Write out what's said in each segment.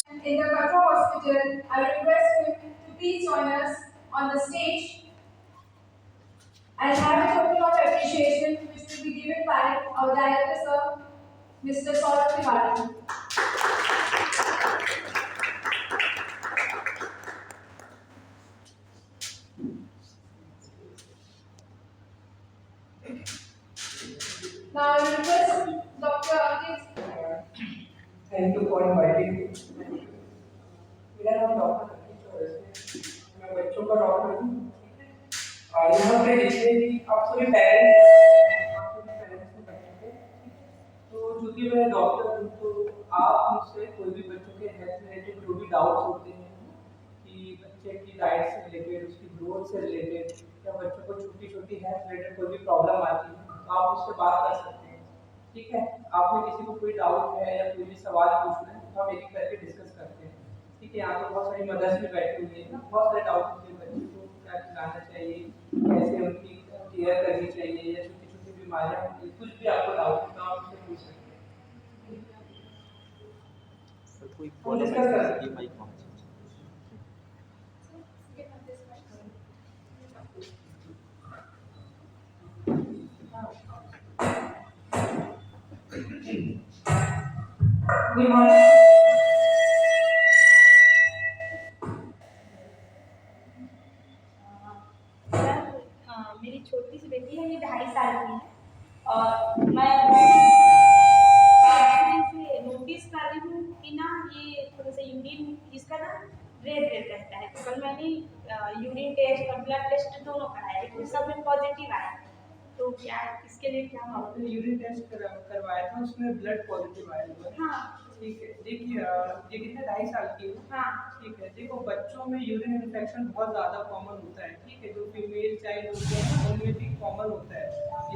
In the Katra Hospital, I request him to please join us on the stage and have a token of appreciation which will be given by our Director Sir, Mr. Saurabh Tiwari. Now I request Dr. Ankit. Thank you for inviting me. मेरा नाम doctor अंकित चौरस है। मैं बच्चों का doctor हूँ। यहाँ पे जितने भी आप सभी पेरेंट्स में बच्चे हैं, तो चूंकि मैं डॉक्टर हूँ तो आप मुझसे कोई भी बच्चों के हेल्थ रिलेटेड जो भी डाउट्स होते हैं कि बच्चे की डाइट से रिलेटेड, उसकी ग्रोथ से रिलेटेड या बच्चों को छोटी छोटी हेल्थ रिलेटेड कोई भी प्रॉब्लम आती है तो आप उससे बात कर सकते हैं। ठीक है, आप में किसी को कोई डाउट है या कोई भी सवाल पूछना है तो हम एक एक करके डिस्कस करते हैं। ठीक है, यहाँ तो बहुत सारी मदर्स भी बैठी हुई है ना, बहुत सारे डाउट होते हैं बच्चे को क्या खिलाना चाहिए, कैसे उनकी केयर करनी चाहिए या छोटी छोटी बीमारियाँ होती है, कुछ भी आपको डाउट है तो आप उससे पूछ सकते हैं। हम डिस्कस कर सकते हैं। Good morning. मेरी छोटी सी बेटी है, ये 2.5 साल की है और मैं से नोटिस कर रही हूँ कि ना ये थोड़ा सा यूरिन इसका ना रेड रेड रहता है। तो कल मैंने यूरिन टेस्ट और ब्लड टेस्ट दोनों कराए लेकिन सब में पॉजिटिव आया। तो क्या इसके लिए क्या आपने यूरिन टेस्ट करवाया था, उसमें ब्लड पॉजिटिव आया हुआ है? हाँ ठीक है, देखिए ये कितने 2.5 साल की है? हाँ ठीक है, देखो बच्चों में यूरिन इन्फेक्शन बहुत ज़्यादा कॉमन होता है। ठीक है, जो फीमेल चाइल्ड होते हैं उनमें भी कॉमन होता है।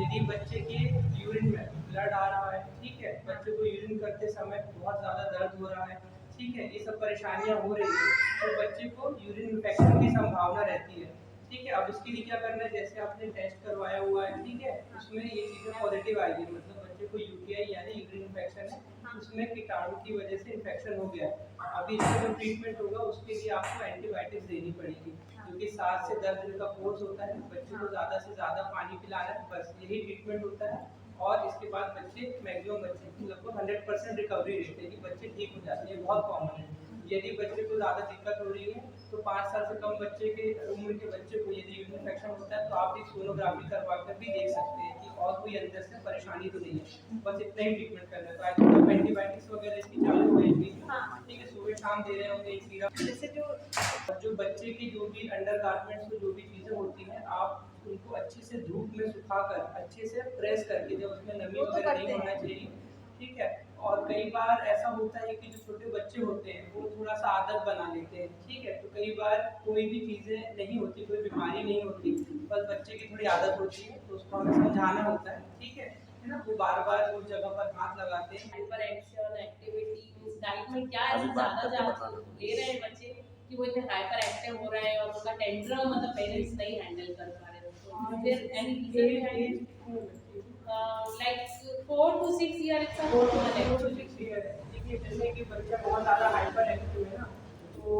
यदि बच्चे के यूरिन में ब्लड आ रहा है, ठीक है, बच्चे को यूरिन करते समय बहुत ज़्यादा दर्द हो रहा है, ठीक है, ये सब परेशानियाँ हो रही है तो बच्चे को यूरिन इन्फेक्शन की संभावना रहती है। ठीक है, अब इसके लिए क्या करना है, जैसे आपने टेस्ट करवाया हुआ है, ठीक है, उसमें ये चीज़ें पॉजिटिव आई है, मतलब बच्चे को यूटीआई यानी यूरिन इन्फेक्शन है, उसमें कीटाणु की वजह से इन्फेक्शन हो गया है। अभी इसका जो ट्रीटमेंट होगा उसके लिए आपको एंटीबायोटिक्स देनी पड़ेगी, क्योंकि 7 से 10 दिन का कोर्स होता है। बच्चे को ज़्यादा से ज़्यादा पानी पिलाना है, बस यही ट्रीटमेंट होता है। और इसके बाद बच्चे मैक्सिमम बच्चे की लगभग 100% रिकवरी रेट है कि बच्चे ठीक हो जाते हैं, बहुत कॉमन है। यदि बच्चे को ज़्यादा दिक्कत हो रही है तो 5 साल से कम बच्चे के उम्र के बच्चे को यदि यूरिन इन्फेक्शन होता है तो आप एक सोनोग्राफी करवा कर भी देख सकते हैं कि और कोई अंदर से परेशानी तो नहीं है, बस इतना ही ट्रीटमेंट करना है। तो आई थिंक एंटीबायोटिक्स वगैरह इसकी चालू हो गई, ठीक है, सुबह शाम दे रहे होंगे एक सीरप। जैसे जो बच्चे की जो भी अंडर गारमेंट्स में जो भी चीज़ें होती हैं आप उनको अच्छे से धूप में सुखाकर अच्छे से प्रेस करके दें, उसमें नमी वगैरह नहीं होना चाहिए। ठीक है, और कई बार ऐसा होता है कि जो छोटे बच्चे होते हैं वो थोड़ा सा आदत बना लेते हैं। ठीक है, तो कई बार कोई भी चीज़ें नहीं होती, कोई बीमारी नहीं होती, बस बच्चे की थोड़ी आदत होती है तो उसको हमें समझाना होता है। ठीक है ना, वो बार बार उस जगह पर हाथ लगाते हैं। Hyper action activity means diet में क्या ऐसे ज़्यादा ले रहे हैं बच्चे कि वो इतने हाइपर एक्टिव हो रहे हैं और उनका टेंट्रम मतलब पेरेंट्स नहीं हैंडल कर पा रहे हैं। तो there any reason like 4 to 6 year it's a 4 to 6 year है। देखिए जैसे कि बच्चा बहुत ज़्यादा हाइपर एक्टिव है ना, तो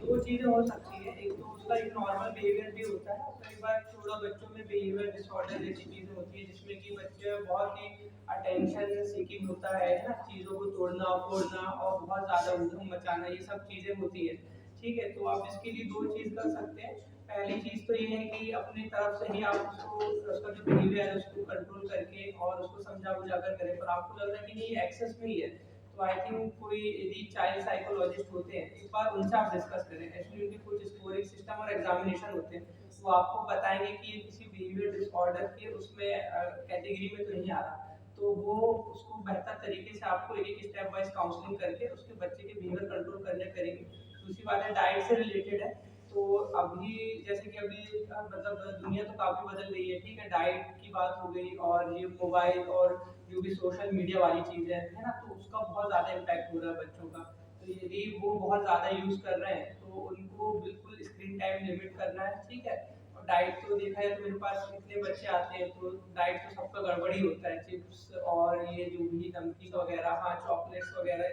दो चीज़ें हो सकती है। एक तो उसका एक नॉर्मल बिहेवियर भी होता है, कई बार थोड़ा बच्चों में बिहेवियर डिसऑर्डर जैसी चीज़ें होती है जिसमें कि बच्चे बहुत ही अटेंशन सीकिंग होता है ना, चीज़ों को तोड़ना फोड़ना और बहुत ज़्यादा उधम मचाना, ये सब चीज़ें होती है। ठीक है, तो आप इसके लिए दो चीज़ कर सकते हैं। पहली चीज़ तो ये है कि अपनी तरफ से ही आप उसको उसका जो बिहेवियर है उसको कंट्रोल करके और उसको समझा बुझा कर करें, पर आपको लग रहा है कि नहीं एक्सेस में ही है तो आई थिंक कोई यदि चाइल्ड साइकोलॉजिस्ट होते हैं एक बार उनसे आप डिस्कस करें। एक्चुअली उनके कुछ स्कोरिंग सिस्टम और एग्जामिनेशन होते हैं, वो आपको बताएंगे कि ये किसी बिहेवियर डिसऑर्डर के उसमें कैटेगरी में तो नहीं आ रहा, तो वो उसको बेहतर तरीके से आपको एक एक स्टेप वाइज काउंसलिंग करके उसके बच्चे के बिहेवियर कंट्रोल करने करेंगे। दूसरी बात है डाइट से रिलेटेड है, तो अभी जैसे कि अभी मतलब दुनिया तो काफ़ी बदल गई है। ठीक है, डाइट की बात हो गई और ये मोबाइल और जो भी सोशल मीडिया वाली चीज़ें है ना, तो उसका बहुत ज़्यादा इम्पैक्ट हो रहा है बच्चों का। तो यदि वो बहुत ज़्यादा यूज़ कर रहे हैं तो उनको बिल्कुल स्क्रीन टाइम लिमिट करना है। ठीक है, और डाइट तो देखा है तो मेरे पास इतने बच्चे आते हैं तो डाइट तो सबका गड़बड़ ही होता है, चिप्स और ये जो भी नमकीन वगैरह, हाँ चॉकलेट्स वगैरह,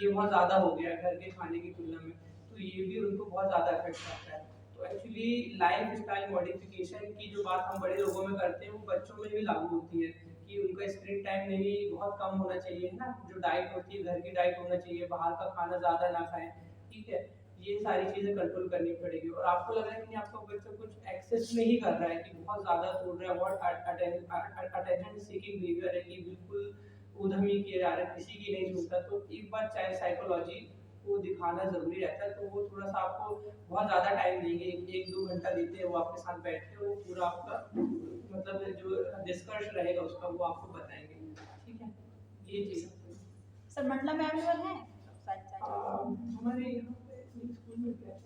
ये बहुत ज़्यादा हो गया है घर के खाने की तुलना में, तो ये भी उनको बहुत ज़्यादा इफेक्ट करता है। तो एक्चुअली लाइफ स्टाइल मॉडिफिकेशन की जो बात हम बड़े लोगों में करते हैं वो बच्चों में भी लागू होती है कि उनका स्क्रीन टाइम में भी बहुत कम होना चाहिए, है ना, जो डाइट होती है घर की डाइट होना चाहिए, बाहर का खाना ज़्यादा ना खाएं, ठीक है, ये सारी चीज़ें कंट्रोल करनी पड़ेगी। और आपको लग रहा है कि आपका बच्चा कुछ एक्सेस में ही कर रहा है कि बहुत ज़्यादा तोड़ रहा है, बहुत अटेंशन सीकिंग बिहेवियर है कि बिल्कुल उधम ही किया जा रहा है, किसी की नहीं सुनता, तो एक बार चाहे साइकोलॉजी को दिखाना ज़रूरी रहता है, तो वो थोड़ा सा आपको बहुत ज़्यादा टाइम देंगे, 1-2 घंटा देते हैं वो आपके साथ बैठ के, वो पूरा आपका मतलब जो निष्कर्ष रहेगा उसका वो आपको बताएंगे, ठीक है, ये चीज़। सर मंडला मैनुअल है हमारे यहाँ पे स्कूल में क्या है,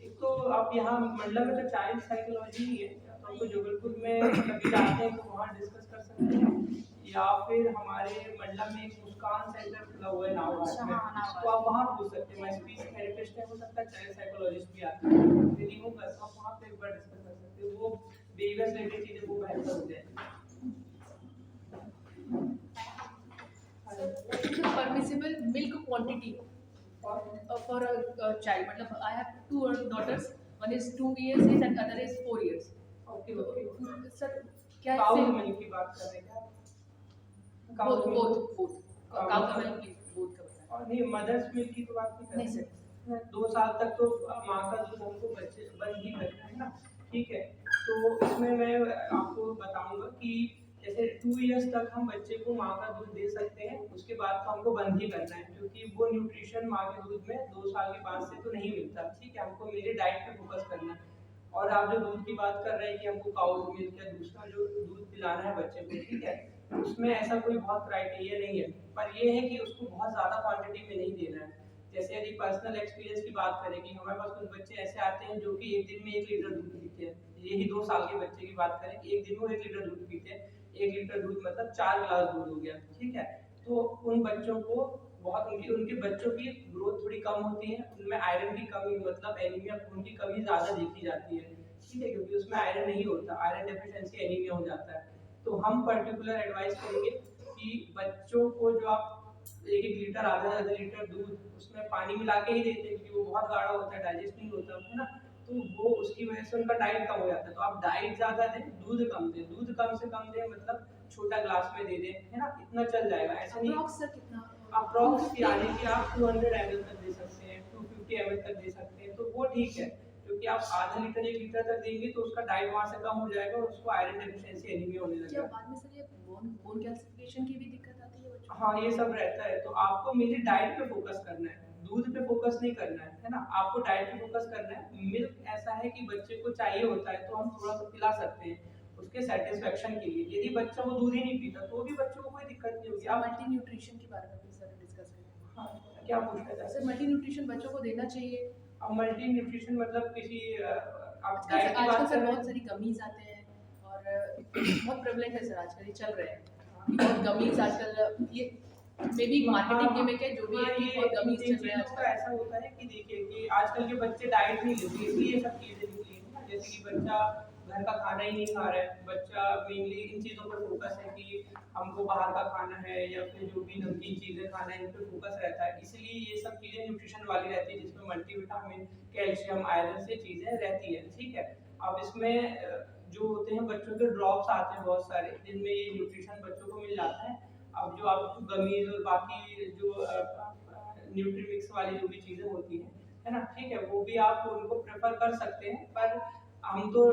एक तो आप यहाँ मंडला में तो चाइल्ड साइकोलॉजी ही है, तो आपको जबलपुर में कभी जाते हैं तो वहाँ डिस्कस कर सकते हैं, या फिर हमारे मंडला में एक मुस्कान सेंटर खुला हुआ है नावघाट में, तो आप वहाँ पूछ सकते हैं, मैं स्पीच थेरेपिस्ट है, हो सकता है चाइल्ड साइकोलॉजिस्ट भी आता है, यदि वो कर आप वहाँ पे एक बार डिस्कस कर सकते हो, वो बिहेवियर रिलेटेड चीज़ें वो बेहतर हो जाएगी। permissible milk quantity for a child. मतलब I have two daughters. One is 2 years age and other is 4 years. Okay okay, sir क्या काउ इससे मिल्क की बात कर रहे हैं क्या? both काउ का मिल्क both का बताएं। और नहीं, मदर्स मिल्क की तो बात नहीं कर नहीं रहे। सर 2 साल तक तो माँ का दूध हमको बच्चे बंद ही करना है ना, ठीक है, तो इसमें मैं आपको बताऊंगा कि जैसे 2 इयर्स तक हम बच्चे को माँ का दूध दे सकते हैं, उसके बाद तो हमको बंद ही करना है, क्योंकि वो न्यूट्रिशन माँ के दूध में 2 साल के बाद से तो नहीं मिलता, ठीक है, हमको मेरे डाइट पे फोकस करना है। और आप जो दूध की बात कर रहे हैं कि हमको काउज मिल्क या दूसरा जो दूध पिलाना है बच्चे को, ठीक है, उसमें ऐसा कोई बहुत क्राइटेरिया नहीं है, पर ये है कि उसको बहुत ज़्यादा क्वांटिटी में नहीं देना है। जैसे यदि पर्सनल एक्सपीरियंस की बात करें कि हमारे पास कुछ बच्चे ऐसे आते हैं जो कि एक दिन में 1 लीटर दूध पीते हैं, यही 2 साल के बच्चे की बात करें कि एक दिन में 1 लीटर दूध पीते हैं, 1 लीटर दूध मतलब 4 गिलास दूध हो गया, ठीक है, तो उन बच्चों को बहुत उनके बच्चों की ग्रोथ थोड़ी कम होती है, उनमें आयरन की कमी मतलब एनीमिया खून की कमी ज़्यादा देखी जाती है, ठीक है, क्योंकि उसमें आयरन नहीं होता, आयरन डेफिशिएंसी एनीमिया हो जाता है। तो हम पर्टिकुलर एडवाइस करेंगे कि बच्चों को जो आप 1-1 लीटर आधा लीटर दूध उसमें पानी मिला के ही देते हैं, क्योंकि वो बहुत गाढ़ा होता है, डाइजेस्ट नहीं होता है ना, तो वो उसकी वजह से उनका डाइट कम हो जाता है। तो आप डाइट ज़्यादा दें, दूध कम दें, दूध कम से कम दें मतलब छोटा ग्लास में दे दें, है ना, इतना चल जाएगा, ऐसा नहीं अप्रॉक्स सर कितना अप्रॉक्स यानी कि आप 200 ml तक दे सकते हैं, 250 ml तक दे सकते हैं, तो वो ठीक है, क्योंकि आप आधा लीटर 1 लीटर तक देंगे तो उसका डाइट वहाँ से कम हो जाएगा और उसको आयरन डेफिशिएंसी एनीमिया होने क्या लगेगा। बाद में सर ये बोन कैल्सिफिकेशन की भी दिक्कत आती है बच्चों हाँ, ये सब रहता है, तो आपको मेरी डाइट पे फोकस करना है, दूध पे फोकस नहीं करना है ना, आपको डाइट पे फोकस करना है। मिल्क ऐसा है कि बच्चे को चाहिए होता है तो हम थोड़ा सा पिला सकते हैं उसके सेटिस्फेक्शन के लिए, यदि बच्चा वो दूध ही नहीं पीता तो भी बच्चों को कोई दिक्कत नहीं होगी। को आप मल्टी न्यूट्रिशन के बारे में भी सर डिस्कस करें। हाँ, क्या पूछना चाहते सर हैं? मल्टी न्यूट्रिशन बच्चों को देना चाहिए। अब मल्टी न्यूट्रिशन मतलब किसी आप आजकल डाइट की बात सर कर रहे बहुत सारी गमीज आते हैं और बहुत प्रेवलेंट है सर, आजकल ये चल रहे हैं कि बहुत गमीज आजकल, ये मे बी मार्केटिंग गिमिक है जो भी है कि बहुत गमीज चल रहे हैं चीज़ों का आजकल। ऐसा होता है कि देखिए कि आजकल के बच्चे डाइट नहीं लेते, इसलिए ये सब चीज़ें निकली हैं ना, जैसे कि बच्चा घर का खाना ही नहीं खा रहा है, बच्चा मेनली इन चीज़ों पर फोकस है कि हमको बाहर का खाना है या फिर जो भी नमकीन चीज़ें खाना है इन पर फोकस रहता है, इसलिए ये सब चीज़ें न्यूट्रिशन वाली रहती है जिसमें मल्टीविटामिन, कैल्शियम, आयरन से चीज़ें रहती हैं, ठीक है। अब इसमें जो होते हैं बच्चों के ड्रॉप्स आते हैं बहुत सारे जिनमें ये न्यूट्रिशन बच्चों को मिल जाता है। अब जो आप गमीज और बाकी जो न्यूट्रीमिक्स वाली जो भी चीज़ें होती हैं, है ना, ठीक है, वो भी आप उनको प्रेफर कर सकते हैं, पर हम तो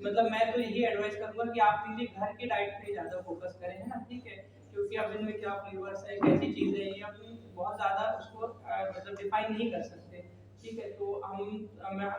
मतलब मैं तो यही एडवाइस करूँगा कि आप इनके घर की डाइट पे ज़्यादा फोकस करें, है ना, ठीक है, क्योंकि अब इनमें क्या फ्लेवर्स है, कैसी चीज़ें हैं, ये हम बहुत ज़्यादा उसको मतलब डिफाइन नहीं कर सकते, ठीक है, तो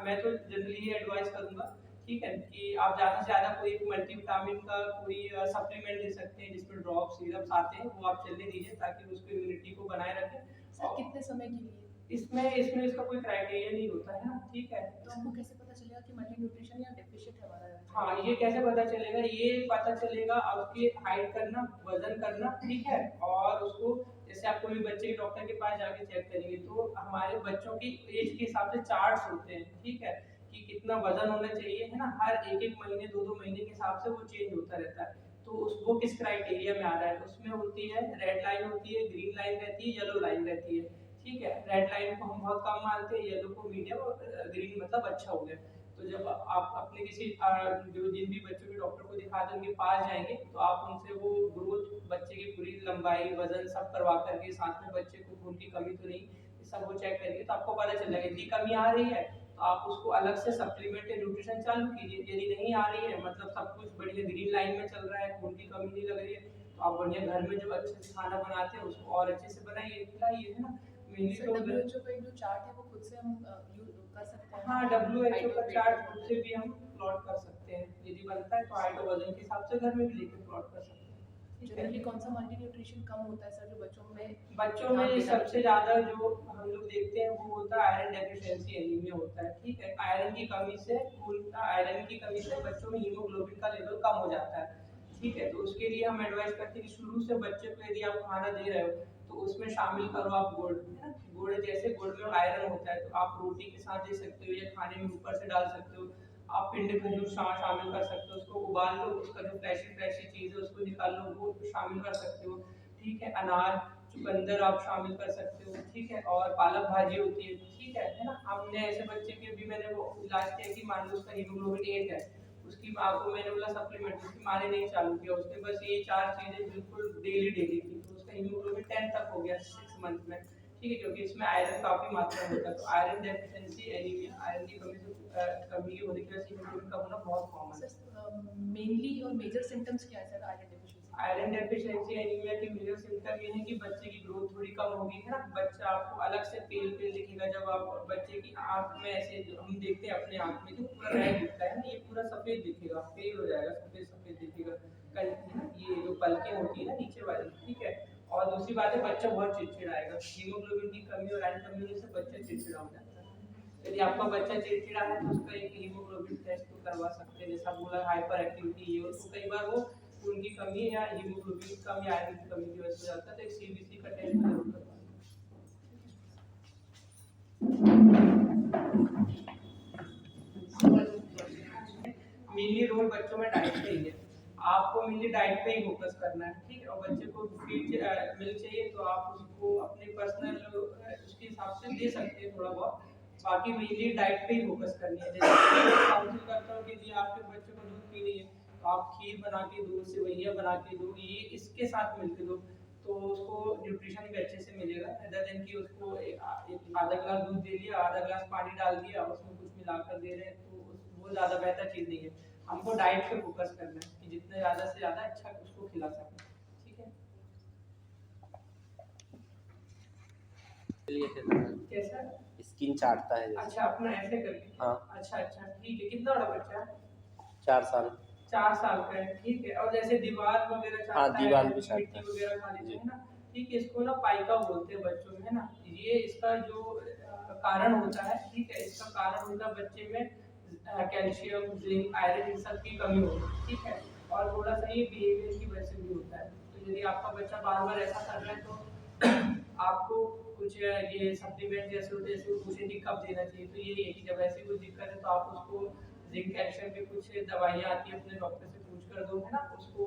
मैं तो जनरली ये एडवाइस करूँगा, ठीक है, कि आप ज़्यादा से ज़्यादा कोई एक मल्टीविटामिन का कोई सप्लीमेंट ले सकते हैं जिसमें ड्रॉप सिरप्स आते हैं, वो आप चलने दीजिए ताकि उसको इम्यूनिटी को बनाए रखें। सर कितने समय के लिए? इसमें इसका कोई क्राइटेरिया नहीं होता है ना, ठीक है, तो हमको कैसे पता चलेगा कि मल्टी न्यूट्रिशन या डेफिशिएंट है हमारा? हाँ, ये कैसे पता चलेगा, ये पता चलेगा आपकी हाइट करना, वजन करना, ठीक है, और उसको जैसे आप कोई बच्चे के डॉक्टर के पास जाके चेक करेंगे तो हमारे बच्चों की एज के हिसाब से चार्ट्स होते हैं, ठीक है, कि कितना वजन होना चाहिए, है ना, हर एक एक महीने 2-2 महीने के हिसाब से वो चेंज होता रहता है। तो वो किस क्राइटेरिया में आ रहा है, उसमें होती है रेड लाइन होती है, ग्रीन लाइन रहती है, येलो लाइन रहती है। ठीक है, रेड लाइन को हम बहुत कम मानते हैं, येलो को मीडियम और ग्रीन मतलब अच्छा हो गया। तो जब आप अपने किसी जो जिन भी बच्चों के डॉक्टर को दिखाते हैं उनके पास जाएंगे तो आप उनसे वो ग्रोथ, बच्चे की पूरी लंबाई, वजन सब करवा करके, साथ में बच्चे को खून की कमी तो नहीं, सब वो चेक करेंगे तो आपको पता चल जाएगा। यदि कमी आ रही है तो आप उसको अलग से सप्लीमेंट या न्यूट्रिशन चालू कीजिए। यदि नहीं आ रही है, मतलब सब कुछ बढ़िया ग्रीन लाइन में चल रहा है, खून की कमी नहीं लग रही है, तो आप बढ़िया घर में जो अच्छे से खाना बनाते हैं उसको और अच्छे से बनाइए, खिलाइए, है ना। मेनली सर तो WHO का एक जो चार्ट है वो खुद से हम यूज कर सकते हैं? हाँ, WHO हाइट का और चार्ट वेट खुद से भी हम प्लॉट कर सकते हैं। यदि बनता है तो हाइट और वजन के हिसाब से घर में भी लेके प्लॉट कर सकते हैं। ठीक है। जनरली कौन सा मल्टी न्यूट्रिशन कम होता है सर जो बच्चों में बच्चों ध्यान में देना सबसे चाहिए? ज़्यादा जो हम लोग देखते हैं वो होता है आयरन डेफिशिएंसी एनीमिया होता है। ठीक है, आयरन की कमी से आयरन की कमी से बच्चों में हीमोग्लोबिन का लेवल कम हो जाता है। ठीक है, तो उसके लिए हम एडवाइस करते हैं कि शुरू से बच्चे को यदि आप खाना दे रहे हो तो उसमें शामिल करो आप गुड़, है ना। गुड़, जैसे गुड़ में आयरन होता है तो आप रोटी के साथ दे सकते हो या खाने में ऊपर से डाल सकते हो। आप पिंड खजूर शामिल कर सकते हो, उसको उबाल लो, उसका जो फ्लैशी फ्लैशी चीज़ है उसको निकाल लो, वो शामिल कर सकते हो। ठीक है, अनार, चुकंदर आप शामिल कर सकते हो। ठीक है, और पालक भाजी होती है। ठीक है ना। हमने ऐसे बच्चे के भी मैंने वो इलाज किया कि मान लो उसका हीमोग्लोबिन 8 है, उसकी माँ को मैंने बोला सप्लीमेंट, उसकी माँ ने नहीं चालू किया, उसने बस ये 4 चीज़ें बिल्कुल डेली डेली की, तो उसका हीमोग्लोबिन 10 तक हो गया 6 मंथ में। ठीक है, क्योंकि इसमें आयरन काफ़ी मात्रा में होता है। तो आयरन डेफिशिएंसी एनीमिया, आयरन की कमी से कमी होने की वजह से हीमोग्लोबिन कम होना बहुत कॉमन है। सर मेनली और मेजर सिम्टम्स क्या है sir iron deficiency? Iron deficiency anaemia के मेजर सिम्टम ये है कि बच्चे की ग्रोथ थोड़ी कम होगी, है ना। बच्चा आपको अलग से पेल पेल दिखेगा। जब आप बच्चे की आंख में ऐसे जो हम देखते हैं अपने आंख में जो पूरा रेड दिखता है ना, ये पूरा सफेद दिखेगा, पेल हो जाएगा, सफेद सफेद दिखेगा। ये जो पलकें होती है ना नीचे वाली, ठीक है। और दूसरी बात है, बच्चा बहुत चिड़चिड़ाएगा। हीमोग्लोबिन की कमी और आयरन कमी होने से बच्चा चिड़चिड़ा हो जाता है। यदि आपका बच्चा चिड़चिड़ा है तो उसका एक हीमोग्लोबिन टेस्ट तो करवा सकते हैं। जैसा बोला हाइपर एक्टिविटी ये हो, तो कई बार वो खून की कमी या हीमोग्लोबिन की कमी, आयरन की कमी की वजह से हो जाता है, तो एक सीबीसी का टेस्ट जरूर करवाएं। मेनली रोल बच्चों में डाइट पे ही है। आपको मेनली डाइट पे ही फोकस करना है। ठीक है, और बच्चे को फीड मिल्क चाहिए तो आप उसको अपने पर्सनल उसके हिसाब से दे सकते हैं थोड़ा बहुत। बाकी मेनली डाइट पे ही फोकस करनी है। जैसे काउंसिल करता हूँ कि यदि आपके बच्चे को दूध पीनी है तो आप खीर बना के दो, सेवइयाँ बना के दो, ये इसके साथ मिलके दो, तो उसको न्यूट्रिशन भी अच्छे से मिलेगा। अदर देन कि उसको एक आधा गिलास दूध दे दिया, आधा गिलास पानी डाल दिया, उसमें कुछ मिलाकर दे रहे हैं, तो वो ज़्यादा बेहतर चीज़ नहीं है। हमको डाइट पे फोकस करना है कि जितना ज़्यादा से ज़्यादा अच्छा उसको खिला सकें। ठीक है, कैसा स्किन चाटता है जैसे। अच्छा अपना ऐसे करके? हाँ। अच्छा अच्छा, ठीक है। कितना बड़ा बच्चा है? 4 साल। 4 साल का है, ठीक है। और जैसे दीवार वगैरह चाटता हाँ, दीवार है, भी चाटता मिट्टी है। वगैरह खा लेते हैं ना, ठीक है। इसको ना पाइका बोलते हैं बच्चों में, है ना। ये इसका जो कारण होता है, ठीक है, इसका कारण होता है बच्चे में कैल्शियम, जिंक, आयरन, इन सब की कमी होती है। ठीक है, और थोड़ा सा ये बिहेवियर की वजह से भी होता है। तो यदि आपका बच्चा बार बार ऐसा कर रहा है तो आपको कुछ ये सप्लीमेंट जैसे होते हैं, जैसे कुछ कब देना चाहिए। तो ये है कि जब ऐसी कोई दिक्कत है तो आप उसको जिंक कैल्शियम की कुछ दवाइयाँ आती है, अपने डॉक्टर से पूछ कर दो, है ना। उसको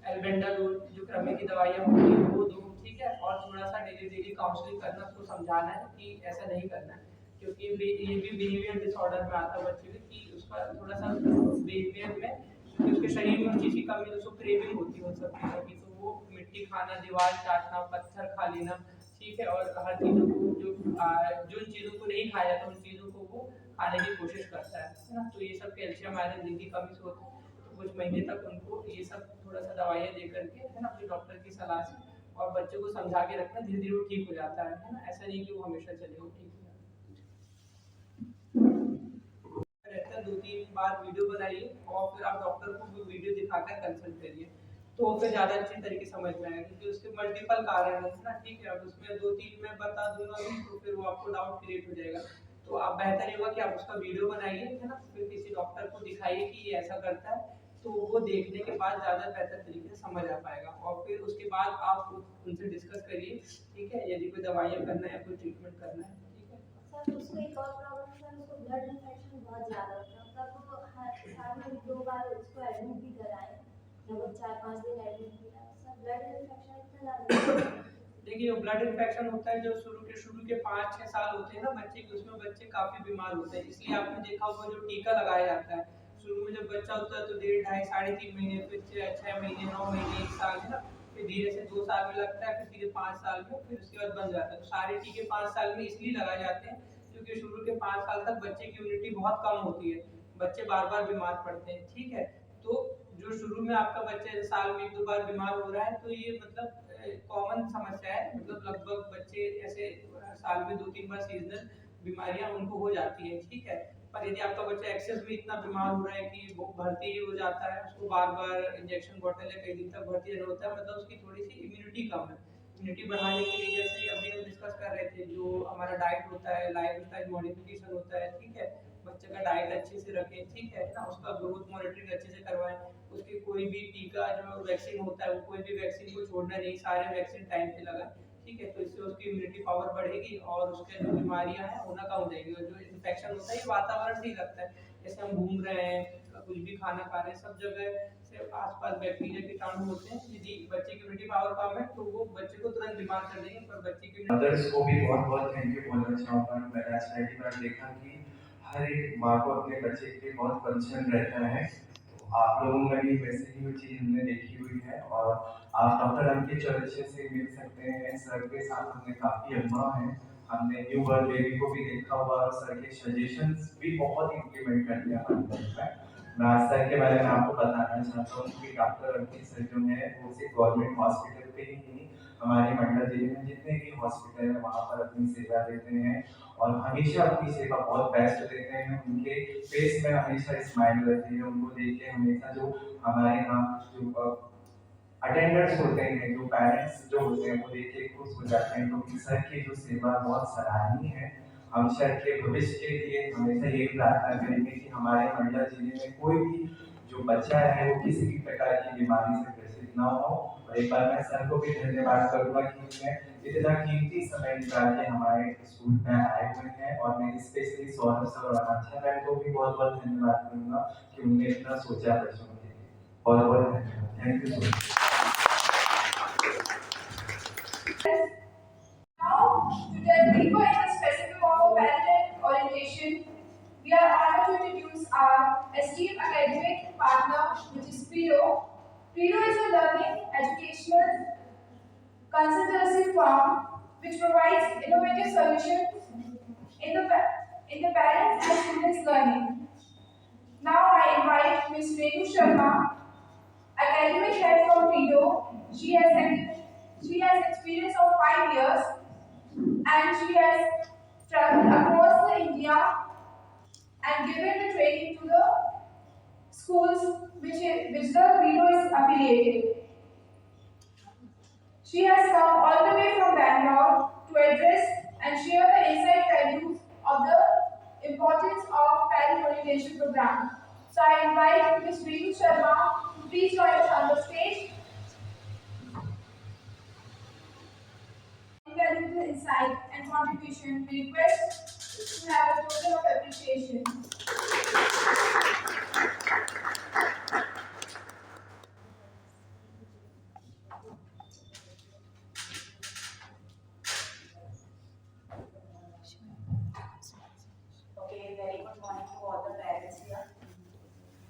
एल्बेंडाजोल जो क्रमी की दवाइयाँ होती है वो दो, ठीक है। और थोड़ा सा डेली डेली काउंसलिंग करना, उसको समझाना है कि ऐसा नहीं करना है, क्योंकि ये भी बिहेवियर डिसऑर्डर में आता है बच्चे में, कि उसका थोड़ा सा बिहेवियर में, क्योंकि उसके शरीर में उस चीज़ की कमी, उसको क्रेविंग होती है उन सब चीज़ों की, तो वो मिट्टी खाना, दीवार चाटना, पत्थर खा लेना, ठीक है। और हर चीज़ों को जो उन चीज़ों को नहीं खाया जाता उन चीज़ों को वो खाने की कोशिश करता है ना। तो ये सब कैल्शियम, आयरन, जिंक की कमी से होता है। तो कुछ महीने तक उनको ये सब थोड़ा सा दवाइयाँ दे करके, है ना, अपने डॉक्टर की सलाह से, और बच्चे को समझा के रखना, धीरे धीरे वो ठीक हो जाता है ना। ऐसा नहीं कि वो हमेशा चले, वो ठीक हो जाता रहता है। 2-3 बार वीडियो बनाइए और फिर आप डॉक्टर को वो वीडियो दिखाकर कंसल्ट करिए, तो फिर ज़्यादा अच्छे तरीके समझ में आएगा, क्योंकि उसके मल्टीपल कारण है ना। ठीक है, अब उसमें 2-3 मैं बता दूंगा भी तो फिर वो आपको डाउट क्रिएट हो जाएगा। तो आप बेहतर ये होगा कि आप उसका वीडियो बनाइए, है ना, फिर किसी डॉक्टर को दिखाइए कि ये ऐसा करता है, तो वो देखने के बाद ज़्यादा बेहतर तरीके से समझ आ पाएगा। और फिर उसके बाद आप उनसे डिस्कस करिए, ठीक है, यदि कोई दवाइयाँ करना है या कोई ट्रीटमेंट करना है। ठीक है। सर उसको एक और प्रॉब्लम सर, उसको ब्लड इन्फेक्शन बहुत ज़्यादा होता है, मतलब वो हर साल में 2 बार उसको एडमिट भी कराएं, लगभग 4-5 दिन एडमिट भी कराएं सर, ब्लड इन्फेक्शन इतना ज़्यादा। देखिए, ब्लड इन्फेक्शन होता है जो शुरू के 5-6 साल होते हैं ना बच्चे के, उसमें बच्चे काफ़ी बीमार होते हैं। इसलिए आपने देखा होगा जो टीका लगाया जाता है, शुरू में जब बच्चा होता है तो 1.5, ढाई, 3.5 महीने, फिर 6 महीने, 9 महीने, 1 साल, है ना? फिर धीरे से 2 साल में लगता है, फिर सीधे 5 साल में, फिर उसके बाद बन जाता है। तो सारे टीके 5 साल में इसलिए लगाए जाते हैं क्योंकि शुरू के 5 साल तक बच्चे की इम्यूनिटी बहुत कम होती है, बच्चे बार-बार बीमार पड़ते हैं, ठीक है? तो जो शुरू में आपका बच्चा साल में 1-2 बार बीमार हो रहा है, तो ये मतलब कॉमन समस्या है। मतलब लगभग बच्चे ऐसे साल में 2-3 बार सीजनल बीमारियां उनको हो जाती है, ठीक है? पर यदि आपका बच्चा एक्सेस में इतना बीमार हो रहा है कि वो भर्ती ही हो जाता है, उसको बार-बार इंजेक्शन बॉटल या कई दिन तक भर्ती रहना होता है, मतलब उसकी थोड़ी-सी इम्यूनिटी कम है। इम्यूनिटी बढ़ाने के लिए जैसे अभी हम डिस्कस कर रहे थे, जो हमारा डाइट होता है, लाइफस्टाइल मॉडिफिकेशन होता है, ठीक है? बच्चे का डाइट अच्छे से रखें, ठीक है ना? उसका ग्रोथ मॉनिटरिंग अच्छे से करवाएं, उसके कोई भी टीका जो वैक्सीन होता है, वो कोई भी वैक्सीन को छोड़ना नहीं, सारे वैक्सीन टाइम पे लगाएं, ठीक है? तो इससे उसकी इम्यूनिटी पावर बढ़ेगी और उसके जो बीमारियां हैं वो ना कम हो जाएगी। और जो इन्फेक्शन होता है ये वातावरण से ही लगता है, जैसे हम घूम रहे हैं, कुछ भी खाना खा रहे हैं, सब जगह से आसपास बैक्टीरिया कीटाणु होते हैं। यदि बच्चे की इम्यूनिटी पावर कम है तो वो बच्चे को तुरंत बीमार कर देंगे, पर बच्चे की मदर्स को भी बहुत बहुत थैंक यू बोलना चाहूँगा। मैंने आज पहली बार देखा कि हर एक माँ को अपने बच्चे के लिए बहुत कंसर्न रहता है। तो आप लोगों में भी वैसे ही वो चीज़ हमने देखी हुई है और आप डॉक्टर अंकित चौरसिया से मिल सकते हैं। सर के साथ हमने काफ़ी अनुभव है, हमने न्यू बर्थ बेबी को भी देखा हुआ और सर के सजेशंस भी बहुत इम्प्लीमेंट कर दिया हमारे लाइफ में। मैं आज सर के बारे में आपको बताना चाहता हूँ कि डॉक्टर अंकित सर जो है वो सिर्फ गवर्नमेंट हॉस्पिटल पे ही नहीं, हमारे मंडला जिले में जितने भी हॉस्पिटल है वहाँ पर अपनी सेवा देते हैं और हमेशा अपनी सेवा बहुत बेस्ट देते हैं। उनके फेस में हमेशा स्माइल रहती है, उनको देख के हमेशा जो हमारे यहाँ जो अटेंडर्स होते हैं, जो पेरेंट्स जो होते हैं वो देख के खुश हो जाते हैं, क्योंकि सर की जो सेवा बहुत सराहनीय है। हम सर के भविष्य के लिए हमेशा यही प्रार्थना करेंगे कि हमारे मंडला जिले में कोई भी जो बच्चा है वो किसी भी प्रकार की बीमारी से ग्रसित ना हो। और एक बार मैं सर को भी धन्यवाद करूँगा कि उन्होंने इतना कीमती समय निकाल के हमारे स्कूल में आए हुए हैं और मैं स्पेशली सौरभ सर और आंचल मैम को भी बहुत बहुत धन्यवाद करूँगा कि उन्होंने इतना सोचा बच्चों के लिए। बहुत बहुत धन्यवाद, thank you so much. Now, to delve deeper into the specific of parental orientation, we are honored to introduce our esteemed academic partner, which is Credo. Credo is a learning, educational consultancy firm which provides innovative solutions in the parents and students' learning. Now, I invite Ms. Renu Sharma, academic head from Credo. She has experience of 5 years and she has traveled across the India and given the training to the schools which the Credo is affiliated. She has come all the way from Bangalore to address and share the insight values of the importance of parent orientation program. So I invite Ms. Renu Sharma to please join us on the stage. Invaluable insight and contribution, we request to have a token of appreciation. Okay, very good morning to all the parents here.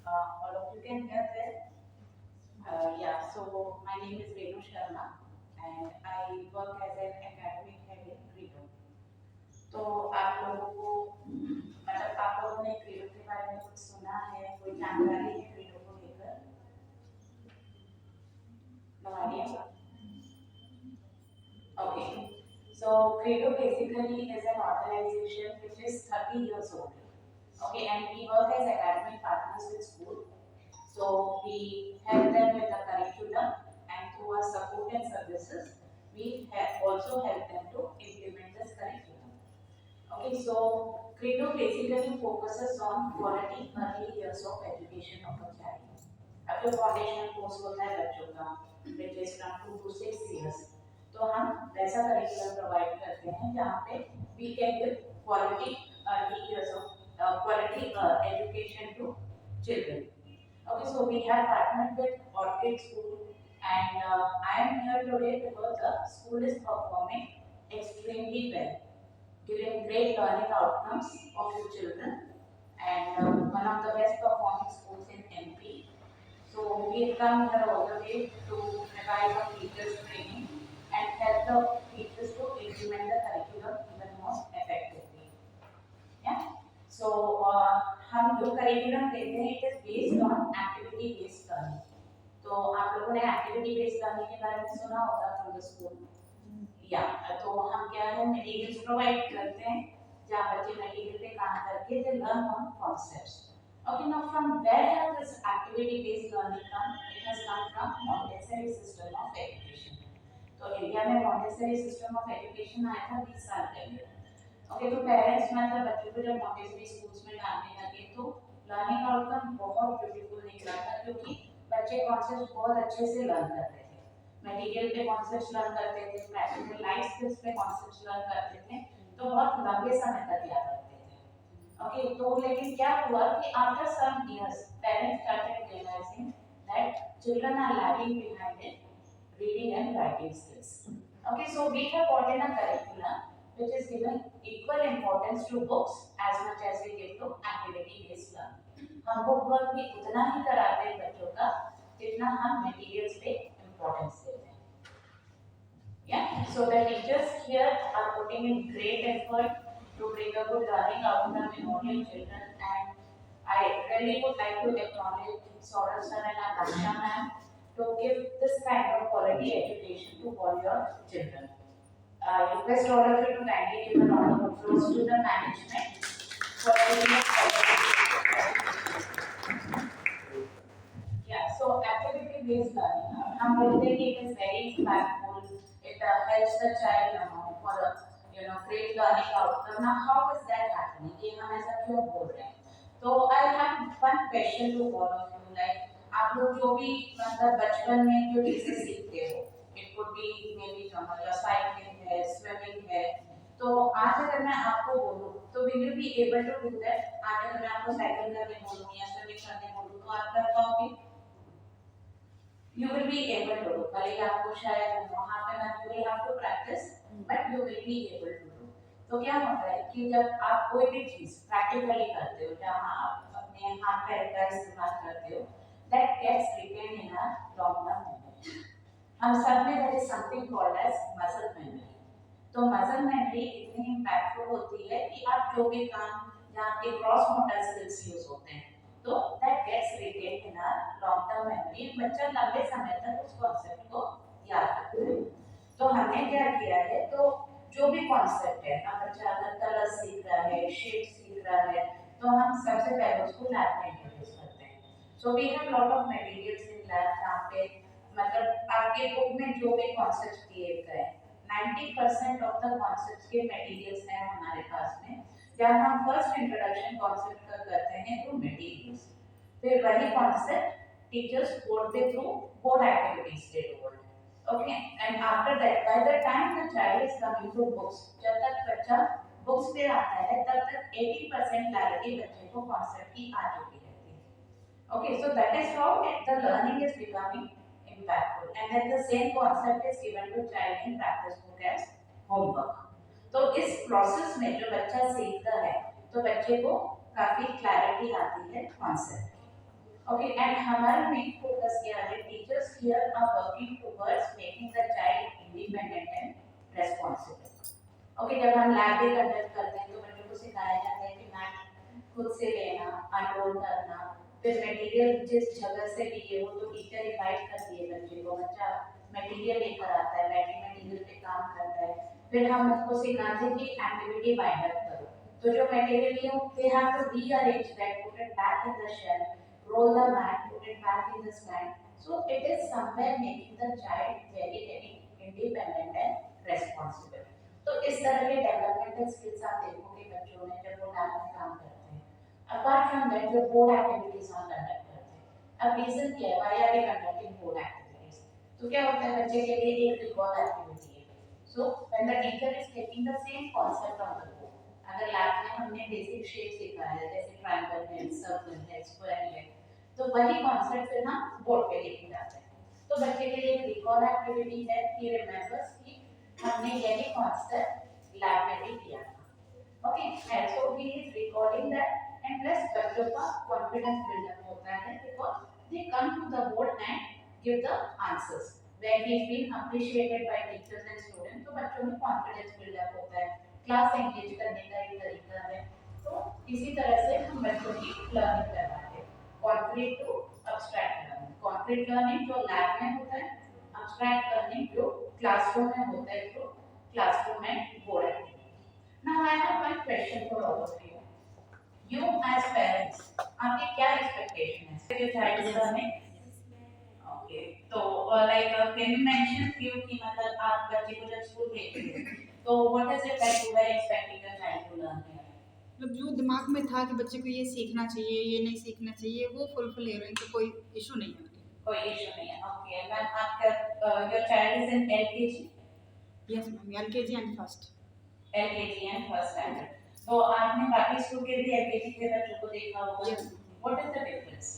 All of you can hear that? Yeah, so my name is Renu Sharma and I work as an academic head in Credo. तो आप लोगों को मतलब आप लोगों ने credo के बारे में कुछ सुना है, कोई जानकारी है क्रीडो को लेकर? No idea. Okay, so Credo basically is an organization which is 30 years old. Okay, and we work as academic partners with school. So we help them with the curriculum and through our support and services, we also help them to implement this curriculum. Okay, so Credo basically focuses on quality early years of education of a child. अब जो foundation course होता है बच्चों का, which is from 2 to 6 years, तो तो हम वैसा करिकुलम प्रोवाइड करते हैं जहाँ पे we can give quality education to children. Okay, so we have partnered with Orchid School, and I am here today because the school is performing extremely well, giving great learning outcomes of your children, and one of the best performing schools in MP. So we come here all the way to provide some teachers training and help the teachers to implement the curriculum even more effectively. Yeah. So हम जो curriculum देते हैं it is based on activity based learning. तो आप लोगों ने activity based learning के बारे में सुना होगा फ्रॉम द स्कूल. या तो हम क्या है मटेरियल्स प्रोवाइड करते हैं जहाँ बच्चे मटेरियल पे काम करके they learn on concepts. Okay, now from where has this activity based learning come? It has come from Montessori system of education. तो इंडिया में Montessori system of education आया था 20 साल पहले. ओके, तो पेरेंट्स मतलब बच्चों को जब मॉन्टेसरी स्कूल्स में डालने लगे तो लर्निंग आउटकम बहुत ब्यूटीफुल निकला था, क्योंकि बच्चे कॉन्सेप्ट्स बहुत अच्छे से लर्न करते थे, मटेरियल पे कॉन्सेप्ट्स लर्न करते थे, प्रैक्टिकल लाइफ स्किल्स पे कॉन्सेप्ट्स लर्न करते थे, तो बहुत लंबे समय तक याद रखते थे. ओके, तो लेकिन क्या हुआ कि after some years parents started realising that children are lagging behind in reading and writing skills. Okay, so we have got in a curriculum which is given equal importance to books as much as we give to activity based learning. हम book work भी उतना ही कराते हैं बच्चों का जितना हम materials पे इम्पोर्टेंस देते हैं. Yeah, so the teachers here are putting in great effort to bring a good learning outcome in all your children, and I really would like to acknowledge Saurabh sir and Akansha ma'am to give this kind of quality education to all your children. I request all of you to kindly give a round of applause to the management for giving us yeah, so activity based learning. हम बोलते हैं कि it is very impactful. It helps the child for a great learning outcome. Now how is that happening? कि हम ऐसा क्यों बोल रहे हैं? तो I have one question to all of you. Like आप लोग जो भी मतलब बचपन में जो चीजें सीखते हो, it could be maybe cycling है, swimming है, तो आज अगर मैं आपको बोलूँ तो will you be able to do that? आज अगर मैं आपको साइकिल करने बोलूँ या स्विमिंग करने बोलूँ तो आप कर पाओगे? You will be able to do. भले ही आपको शायद वहाँ पे ना you will have to practice, but you will be able to do. तो क्या होता है कि जब आप कोई भी चीज प्रैक्टिकली करते हो, जहाँ आप अपने हाथ पैर का इस्तेमाल करते हो, that gets retained in our long-term memory. हम सब में there is something called as muscle memory. तो मसल मेमोरी इतनी इम्पैक्टफुल होती है कि आप जो भी काम जहाँ पे क्रॉस मोटर स्किल्स यूज होते हैं तो that gets retained in our long term memory. बच्चा लंबे समय तक उस कॉन्सेप्ट को याद रखता है. तो हमने क्या किया है, तो जो भी कॉन्सेप्ट है, अब बच्चा अगर कलर सीख रहा है, शेप सीख रहा है, तो हम सबसे पहले उसको लैब में इंट्रोड्यूस करते हैं. So we have lot of materials in lab जहाँ पे मतलब आपके बुक में जो भी कॉन्सेप्ट दिए गए 90% ऑफ द कॉन्सेप्ट्स के मटेरियल्स हैं हमारे पास में, जहाँ हम फर्स्ट इंट्रोडक्शन कॉन्सेप्ट का करते हैं थ्रू मटेरियल्स. फिर वही कॉन्सेप्ट टीचर्स बोर्ड पे थ्रू बोर्ड एक्टिविटीज से board. Okay, and after that by the time the child is coming to books, जब तक बच्चा बुक्स पे आता है तब तक 80% क्लैरिटी बच्चे को कॉन्सेप्ट की आ चुकी रहती है. Okay, so that is how the learning is becoming impactful, and then the same concept is given to child in practice book as homework. तो इस प्रोसेस में जो बच्चा सीखता है तो बच्चे को काफी क्लैरिटी आती है कॉन्सेप्ट. ओके, एंड हमारा मेन फोकस क्या है, teachers here are working towards making the child independent and responsible. Okay, जब हम लैब भी कंडक्ट करते हैं तो बच्चों को सिखाया जाता है कि मैथ खुद से लेना, अनरोल करना, फिर मटेरियल जिस जगह से लिए हो तो टीचर इनवाइट करती है बच्चे को, बच्चा मटेरियल लेकर आता है, बैटरी मटेरियल पे काम करता है, फिर हम उसको सिखाते हैं कि एक्टिविटी बाइंड अप करो. तो जो मटेरियल लिए हो they have to rearrange that, put it back in the shelf, roll the mat, put it back in the stand. So it is somewhere making the child very independent and responsible. तो इस तरह के developmental skills आप देखोगे बच्चों में जब वो लैब में काम करते हैं. अपार्ट फ्रॉम दैट जो बोर्ड एक्टिविटीज हम कंडक्ट करते हैं, अब रीजन क्या है, why are we conducting board activities? तो क्या होता है, बच्चे के लिए एक रिकॉल एक्टिविटी है, So when the teacher is taking the same concept on the board, अगर लैब में हमने बेसिक शेप सीखा है जैसे ट्रायंगल है, सर्कल है, स्क्वायर है, तो वही कॉन्सेप्ट फिर हम बोर्ड पे लिखे जाते हैं। तो बच्चे के लिए रिकॉल एक्टिविटी है कि रिमेंबर्स कि हमने यही कॉन्सेप्ट लैब में भी किया था। Okay, so he is recording that and plus बच्चों का कॉन्फिडेंस बिल्डअप होता है because they come to the board and give the answers where he is being appreciated by teachers and students. तो बच्चों में कॉन्फिडेंस बिल्डअप होता है, class engage करने का एक तरीका है। तो इसी तरह से हम बच्चों की लर्निंग करवाते हैं, concrete to abstract learning. Concrete learning जो लैब में होता है, अब्स्ट्रैक्ट लर्निंग जो क्लासरूम में होता है, जो क्लासरूम में board activity. Now I have one question for all of you. You as parents, आपकी क्या एक्सपेक्टेशन है your child is learning? Okay, तो like can you mention few कि मतलब आप बच्चे को जब स्कूल भेजते हो तो what is it that you are expecting your child to learn? मतलब जो दिमाग में था कि बच्चे को ये सीखना चाहिए, ये नहीं सीखना चाहिए, वो फुलफिल हो रहे हैं, तो कोई इशू नहीं है। कोई इशू नहीं है। ओके मैम, आपका your child is in LKG? Yes ma'am, LKG and first. LKG and first standard. तो आपने बाकी स्कूल के भी एलकेजी के बच्चों को देखा होगा। Yes what is the difference?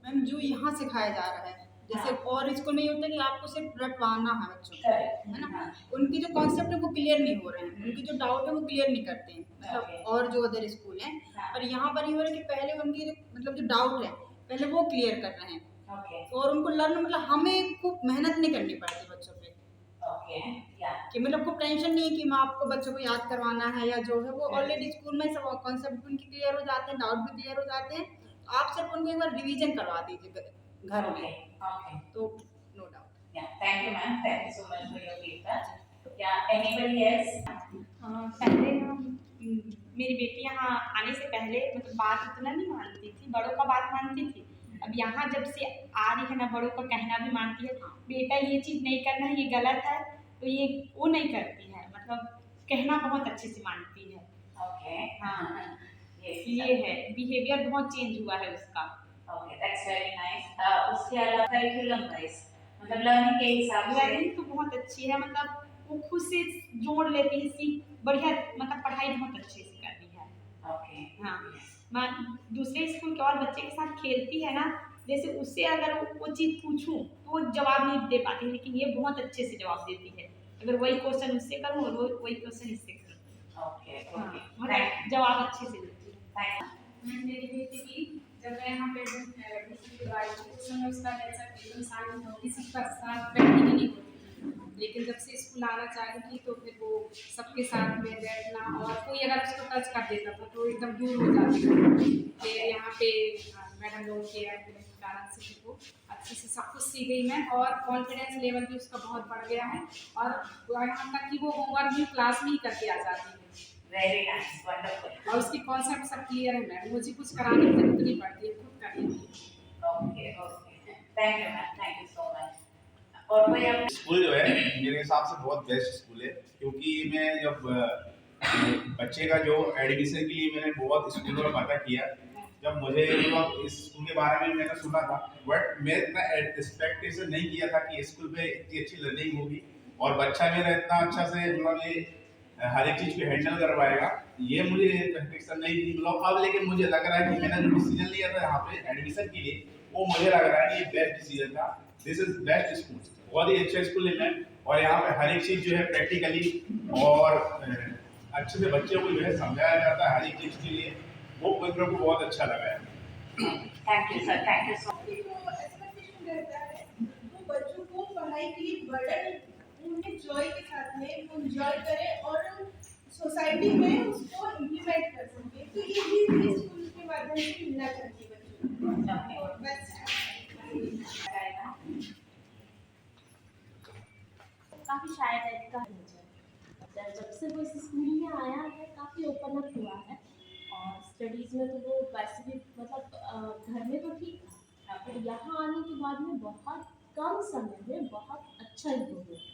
Ma'am, जो यहाँ सिखाया जा रहा है, जैसे और स्कूल में ये होता है कि आपको सिर्फ रटवाना है बच्चों को, करेक्ट है ना, उनकी जो कॉन्सेप्ट है वो क्लियर नहीं हो रहे हैं, उनकी जो डाउट है वो क्लियर नहीं करते हैं, मतलब और जो अदर स्कूल हैं। और यहाँ पर ये हो रहा है कि पहले उनकी जो मतलब जो डाउट है पहले वो क्लियर कर रहे हैं। ओके और उनको लर्न मतलब हमें खूब मेहनत नहीं करनी पड़ती बच्चों पे, ओके या कि मतलब खूब टेंशन नहीं है कि मैं आपको बच्चों को याद करवाना है या जो है, वो ऑलरेडी स्कूल में सब कॉन्सेप्ट उनके क्लियर हो जाते हैं, डाउट भी क्लियर हो जाते हैं। आप सिर्फ उनको एक बार रिवीजन करवा दीजिए घर में, ओके तो नो डाउट। या thank you ma'am, thank you so much for your feedback. या एनीबॉडी एल्स? पहले ना मेरी बेटी यहाँ आने से पहले मतलब बात इतना नहीं मानती थी, बड़ों का बात मानती थी। अब यहाँ जब से आ रही है ना, बड़ों का कहना भी मानती है। बेटा ये चीज़ नहीं करना है, ये गलत है, तो ये वो नहीं करती है, मतलब कहना बहुत अच्छे से मानती है। ओके हाँ, ये ये है, बिहेवियर बहुत चेंज हुआ है उसका। Okay that's very nice. उसके अलावा करिकुलम वाइज मतलब लर्निंग के हिसाब से लर्निंग तो बहुत अच्छी है, मतलब वो खुद से जोड़ लेती है, सीख बढ़िया, मतलब पढ़ाई बहुत अच्छे से कर रही है। ओके हाँ, मैं दूसरे स्कूल के और बच्चे के साथ खेलती है ना, जैसे उससे अगर वो चीज़ पूछूं तो वो जवाब नहीं दे पाती, लेकिन ये बहुत अच्छे से जवाब देती है। अगर वही क्वेश्चन उससे करूँ और वही क्वेश्चन इससे करूँ, ओके हाँ, ओके मतलब जवाब अच्छे से देती है। मैं मेरी बेटी की जब मैं यहाँ पे एडमिशन करवाई थी उस समय उसका नेचर एकदम शांत था, किसी के साथ बैठने की नहीं होती थी। लेकिन जब से स्कूल आना चालू की तो फिर वो सबके साथ में बैठना, और कोई अगर उसको टच कर देता था तो एकदम दूर हो जाती थी। फिर यहाँ पे मैडम लोगों के कारण से वो अच्छे से सब कुछ सीख गई मैं, और कॉन्फिडेंस लेवल भी उसका बहुत बढ़ गया है। और यहाँ तक कि वो होमवर्क भी क्लास में ही करके आ जाती है। Very nice, wonderful. और उसकी कॉन्सेप्ट सब क्लियर है मैम, मुझे कुछ कराने की जरूरत नहीं पड़ती है, खुद कर लेती है। Okay okay thank you ma'am, thank you so much. और कोई आप स्कूल जो है मेरे हिसाब से बहुत बेस्ट स्कूल है, क्योंकि मैं जब बच्चे का जो एडमिशन के लिए मैंने बहुत स्कूलों में पता किया, जब मुझे मतलब इस स्कूल के बारे में मैंने सुना था, बट मैं इतना एक्सपेक्टेशन नहीं किया था कि स्कूल में इतनी अच्छी लर्निंग होगी और बच्चा मेरा इतना अच्छा से मतलब ये हर एक चीज़ को हैंडल कर पाएगा, ये मुझे एक्सपेक्टेशन नहीं थी। मतलब अब लेकिन मुझे लग रहा है कि मैंने जो डिसीजन लिया था यहाँ पे एडमिशन के लिए, वो मुझे लग रहा है कि ये बेस्ट डिसीजन था। दिस इज बेस्ट स्कूल, बहुत ही अच्छा स्कूल है मैम, और यहाँ पे हर एक चीज़ जो है प्रैक्टिकली और अच्छे से बच्चों को जो है समझाया जाता है हर एक चीज़ के लिए, वो मेरे को बहुत अच्छा लगा है। Thank you sir, thank you so much. Expectation रहता है वो बच्चों को पढ़ाई के लिए बर्डन उन्हें जॉय के साथ में एंजॉय करें और सोसाइटी में उसको इम्प्लीमेंट कर सके, तो ये भी स्कूल के माध्यम से मिलना चाहिए बच्चों को। बस काफ़ी शाय टाइप का नेचर, जब से वो इस स्कूल में आया है काफ़ी ओपन अप हुआ है, और स्टडीज़ में तो वो वैसे भी मतलब घर में तो ठीक था, पर यहाँ आने के बाद में बहुत कम समय में बहुत अच्छा इम्प्रूव हुआ।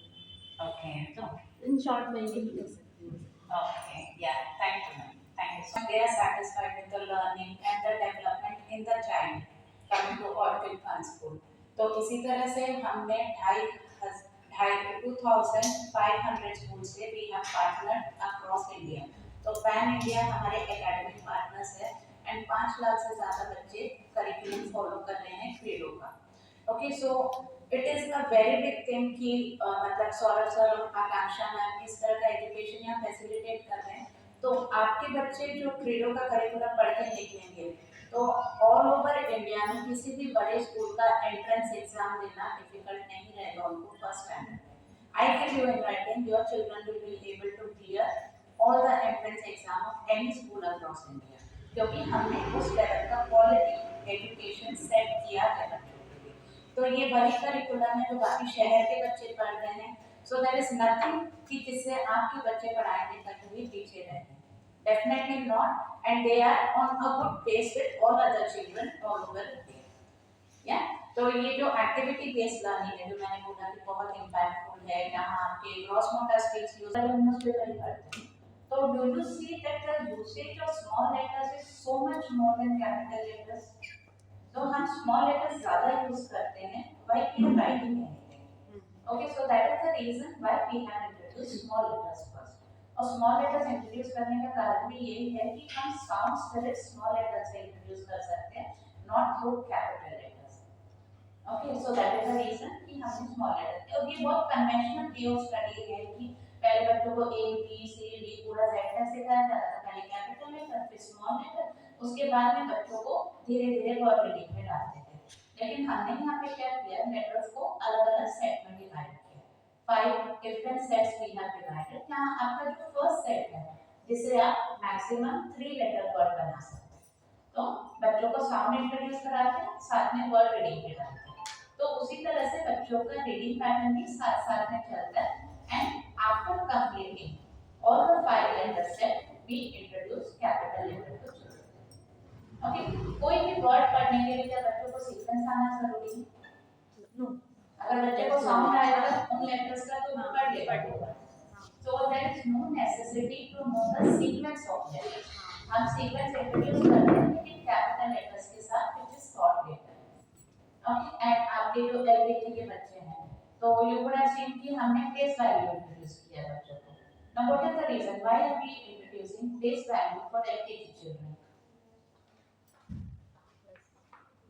ओके तो इन शॉर्ट मैं यही कह सकती हूँ। ओके या thank you ma'am, thank you so much. They are satisfied with the learning and the development in the child coming to Orchid Fun School। तो इसी तरह से हमने 2500 स्कूल से we have partnered across India. तो pan India हमारे academic partners है and 5 lakh से ज़्यादा बच्चे करिकुलम फॉलो कर रहे हैं क्रीडो का। Okay, so it is a very big thing कि मतलब सौरभ सर और आकांक्षा मैम इस तरह का एजुकेशन यहाँ फैसिलिटेट कर रहे हैं। तो आपके बच्चे जो क्रीडो का करिकुलम पढ़ के निकलेंगे तो ऑल ओवर इंडिया में किसी भी बड़े स्कूल का एंट्रेंस एग्जाम देना डिफिकल्ट नहीं रहेगा उनको first standard. I give you in writing, your children will be able to clear all the entrance exam of any school across India, क्योंकि हमने उस लेवल का क्वालिटी एजुकेशन सेट किया है बच्चों के लिए। तो ये वही करिकुलम है जो बाकी शहर के बच्चे पढ़ रहे हैं। सो देयर इज नथिंग कि जिससे आपके बच्चे पढ़ाई में कहीं पीछे रहे। Definitely not, and they are on a good pace with all other children all over India. Yeah, तो ये जो एक्टिविटी बेस्ड लर्निंग है जो मैंने बोला कि बहुत इम्पैक्टफुल है, जहाँ आपके gross motor skills use newspaper ही पढ़ते हैं। तो do you see that the usage of small letters is so much more than capital letters? तो हम स्मॉल लेटर्स ज़्यादा यूज करते हैं while we are writing anything. Okay, so that is the reason why we have introduced small letters first. और small letters introduce करने का कारण भी यही है कि हम साउंड स्पिरिट स्मॉल लेटर्स से इंट्रोड्यूस कर सकते हैं, not through capital letters. Okay, so that is the reason कि हमने स्मॉल लेटर्स। और ये बहुत कन्वेंशनल वे ऑफ स्टडी है कि पहले बच्चों को ए बी सी डी पूरा लेटर सिखाया जाता था, पहले कैपिटल लेटर फिर स्मॉल लेटर, उसके बाद में बच्चों को धीरे धीरे वर्ड रीडिंग में डालते थे। लेकिन हमने यहाँ पे क्या किया, लेटर्स को अलग अलग सेट में डिवाइड किया। 5 different sets we have divided। यहाँ आपका जो फर्स्ट सेट है जिसे आप मैक्सिमम 3 लेटर वर्ड बना सकते हैं, तो बच्चों को साउंड इंट्रोड्यूस कराते हैं, साथ में वर्ड रीडिंग भी डालते हैं। तो उसी तरह से बच्चों का रीडिंग पैटर्न भी साथ साथ में चलता है। And after completing all the 5 letter set we introduce capital letter to children. Okay, कोई भी वर्ड पढ़ने के लिए बच्चों को सीक्वेंस आना जरूरी है। अगर बच्चे को साउंड आएगा उन लेटर्स का तो पढ़ लेगा। So there is no necessity to know the sequence of letters. हम सीक्वेंस इंट्रोड्यूस करते हैं लेकिन कैपिटल लेटर्स के साथ which is short letter. Okay, and आपके जो एलकेजी के बच्चे हैं तो यू वुड हैव सीन कि हमने प्लेस वैल्यू इंट्रोड्यूस किया बच्चों को। Now what is the reason why are we introducing place value for LKG children?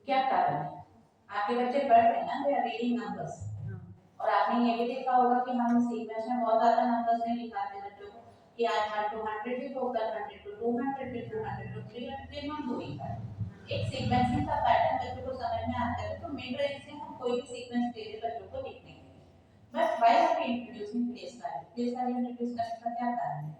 क्या कारण है? आपके बच्चे पढ़ रहे हैं ना, दे आर रीडिंग नंबर्स। और आपने ये भी देखा होगा कि हम सीक्वेंस में बहुत ज्यादा नंबर्स नहीं लिखाते बच्चों को कि आज 1 to 100 भी होगा, 100 to 200 भी, 200 to 300 हम दूरी पर। एक सीक्वेंसिंग का पैटर्न बच्चों को समझ में आता है तो मिड रेंज से हम कोई भी सीक्वेंस दे दे बच्चों को लिखने के लिए। But why are we introducing place value? Place value introduce करने का क्या कारण है?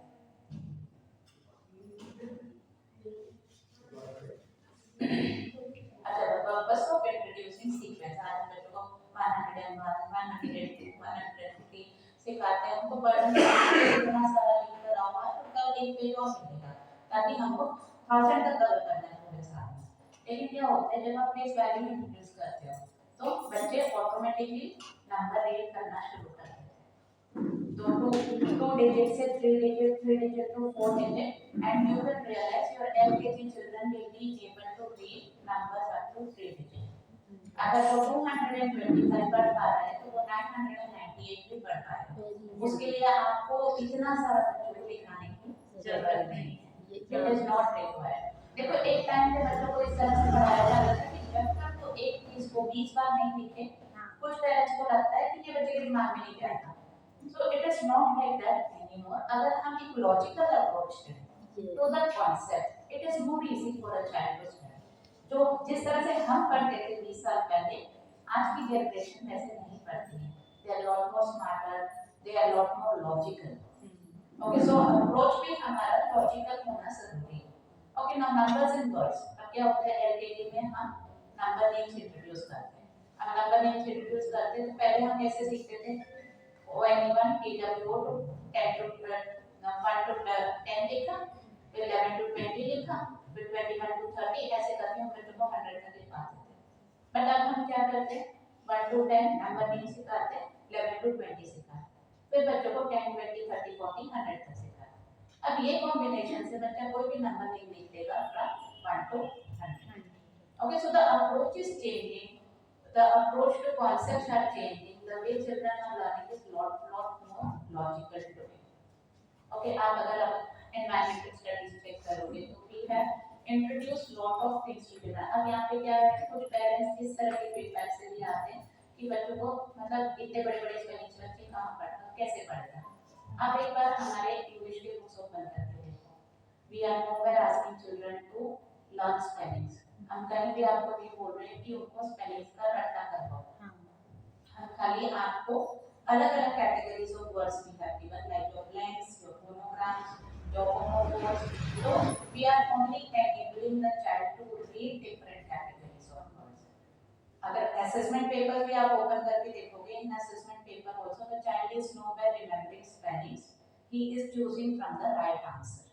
अच्छा, the purpose of introducing sequence, आज हम बच्चों को 101, 102, 150 सिखाते हैं, उनको पढ़ने इतना सारा लिख कर आओ तो कल एक पेज और मिलेगा ताकि हमको 1000 तक कवर करना है पूरे साल में। लेकिन क्या होता है जब आप प्लेस वैल्यू इंट्रोड्यूस करते हो तो बच्चे ऑटोमेटिकली नंबर रीड करना शुरू कर देते हैं। तो 2 digit से 3 digit, 3 digit to 4 digit, and you will realize your LKG children will be able to read numbers up to 3 digit। अगर वो 225 पढ़ पा रहा है तो वो 998 भी पढ़ पाएगा। उसके लिए आपको इतना सारा बच्चों को लिखाने की जरूरत नहीं है। It is not required। देखो एक टाइम पे बच्चों को इस तरह से पढ़ाया जाता था कि जब तक तो एक चीज को 20 बार नहीं लिखे, कुछ पेरेंट्स को लगता है कि ये बच्चे के दिमाग में नहीं जाएगा। So it is not like that anymore। अगर हम एक लॉजिकल अप्रोच दें to the concept, it is more easy for a child to study। जो जिस तरह से हम पढ़ते थे 20 साल पहले, आज की जनरेशन वैसे नहीं पढ़ती है। They are lot more smarter, they are lot more logical। Okay, so approach भी हमारा लॉजिकल होना जरूरी है। Okay, now numbers and words। अब क्या होता है LKG में हम नंबर नेम्स इंट्रोड्यूस करते हैं। अब नंबर नेम्स इंट्रोड्यूस करते हैं तो पहले हम कैसे सीखते थे? ON1 TWO to 10 to 1 to 10 लिखा, फिर 11 to 20 लिखा, फिर 21 to 30, ऐसे करके हम बच्चों को 100 तक लिखवाते थे। बट अब हम क्या करते हैं? 1 to 10 नंबर नेम सिखाते हैं, 11 to 20 सिखाते हैं, फिर बच्चों को 10, 20, 30, 40, 100 तक सिखाते हैं। अब ये कॉम्बिनेशन से बच्चा कोई भी नंबर नेम लिख देगा from 1 to 100। Okay, so the approach is changing, the approach to concepts are changing, the way children are learning is lot more logical today. Okay, आप अगर आप environmental studies check करोगे तो we have introduced lot of things to children. अब यहाँ पे क्या है, कुछ parents इस तरह के feedback से भी आते हैं कि बच्चों को मतलब इतने बड़े-बड़े spellings बच्चे कहाँ पढ़ते हैं, कैसे पढ़ते हैं। आप एक बार हमारे English के books open करके देखो। We are nowhere asking children to learn spellings. हम कहीं भी आपको नहीं बोल रहे हैं कि उनको spellings का रट्टा करवाओ। हम खाली आपको अलग-अलग categories of words we have given, like your blanks, your phonograms, your homophones. So we are only enabling the child to read different categories of words. अगर assessment papers भी आप open करके देखोगे, in assessment paper also the child is nowhere remembering spellings. He is choosing from the right answer.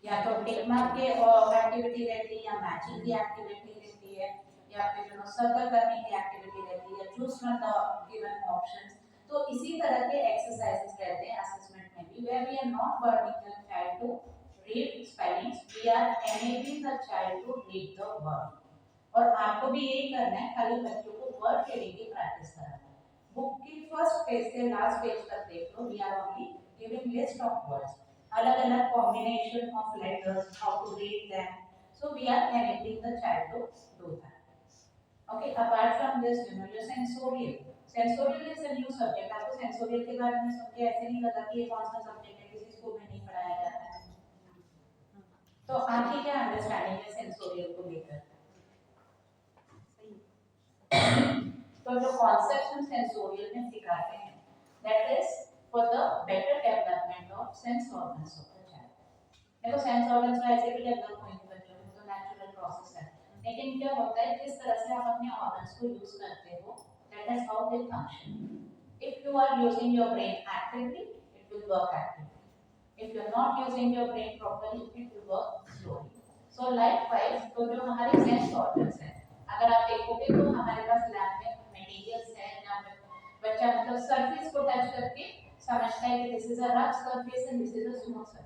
या तो tick mark के activity रहती है, या मैचिंग की एक्टिविटी रहती है, या फिर सर्कल करने की एक्टिविटी रहती है, choose from the given options. तो इसी तरह के एक्सरसाइजेस रहते हैं असेसमेंट में भी, where we are not burning the child to read spellings, we are enabling the child to read the word. और आपको भी यही करना है, खाली बच्चों को वर्ड रीडिंग की प्रैक्टिस कराना है। बुक की फर्स्ट पेज से लास्ट पेज तक देख लो, we are only giving list of words, अलग-अलग combination of letters, how to read them. So we are enabling the child to do that. Okay, apart from this, your sensorial. Sensorial is a new subject. आपको sensorial के बारे में सुन के ऐसे नहीं लगा कि ये कौन सा सब्जेक्ट है, किसी स्कूल में नहीं पढ़ाया जाता है। तो आपकी क्या अंडरस्टैंडिंग है sensorial को लेकर? तो जो कॉन्सेप्ट हम sensorial में सिखाते हैं, that is for the better development of sense organs of the child. देखो sense organs तो ऐसे भी डेवलप होंगे बच्चों में, तो नेचुरल प्रोसेस है। लेकिन क्या होता है, जिस तरह से आप अपने organs को यूज करते हो, that is how they function. If you are using your brain actively, it will work actively. If you are not using your brain properly, it will work slowly. So likewise, तो जो हमारे sense organs हैं, अगर आप देखोगे तो हमारे पास lab में मटेरियल्स हैं जहाँ पे बच्चा मतलब सरफेस को टच करके समझता है कि this is a rough surface and this is a smooth surface.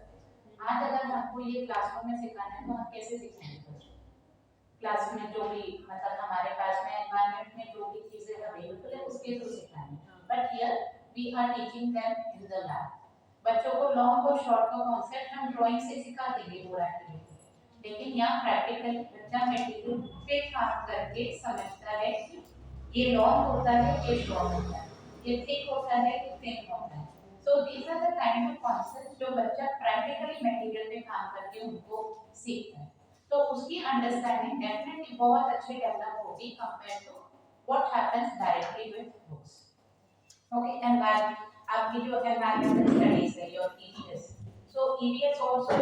आज अगर हमको ये क्लासरूम में सिखाना है तो हम कैसे सिखाएंगे बच्चों? क्लास में जो भी मतलब हमारे पास में एनवायरनमेंट में जो भी चीजें अवेलेबल है उसके थ्रू सिखाएंगे, but here we are teaching them in the lab. बच्चों को लॉन्ग और शॉर्ट का कॉन्सेप्ट हम ड्राइंग से सिखा देंगे पूरा एक्टिविटी, लेकिन यहाँ प्रैक्टिकल बच्चा मटेरियल पे काम करके समझता है कि ये लॉन्ग होता है, ये शॉर्ट होता है, ये थिक होता है, ये थिन होता है। So these are the kind of concepts जो बच्चा प्रैक्टिकली मटेरियल पे काम करके उनको सीखता है, तो उसकी अंडरस्टैंडिंग डेफिनेटली बहुत अच्छी डेवलप होगी compare to what happens directly with books. Okay, environment, आपकी जो एनवायरमेंटल स्टडीज है, your EVS, so EVS also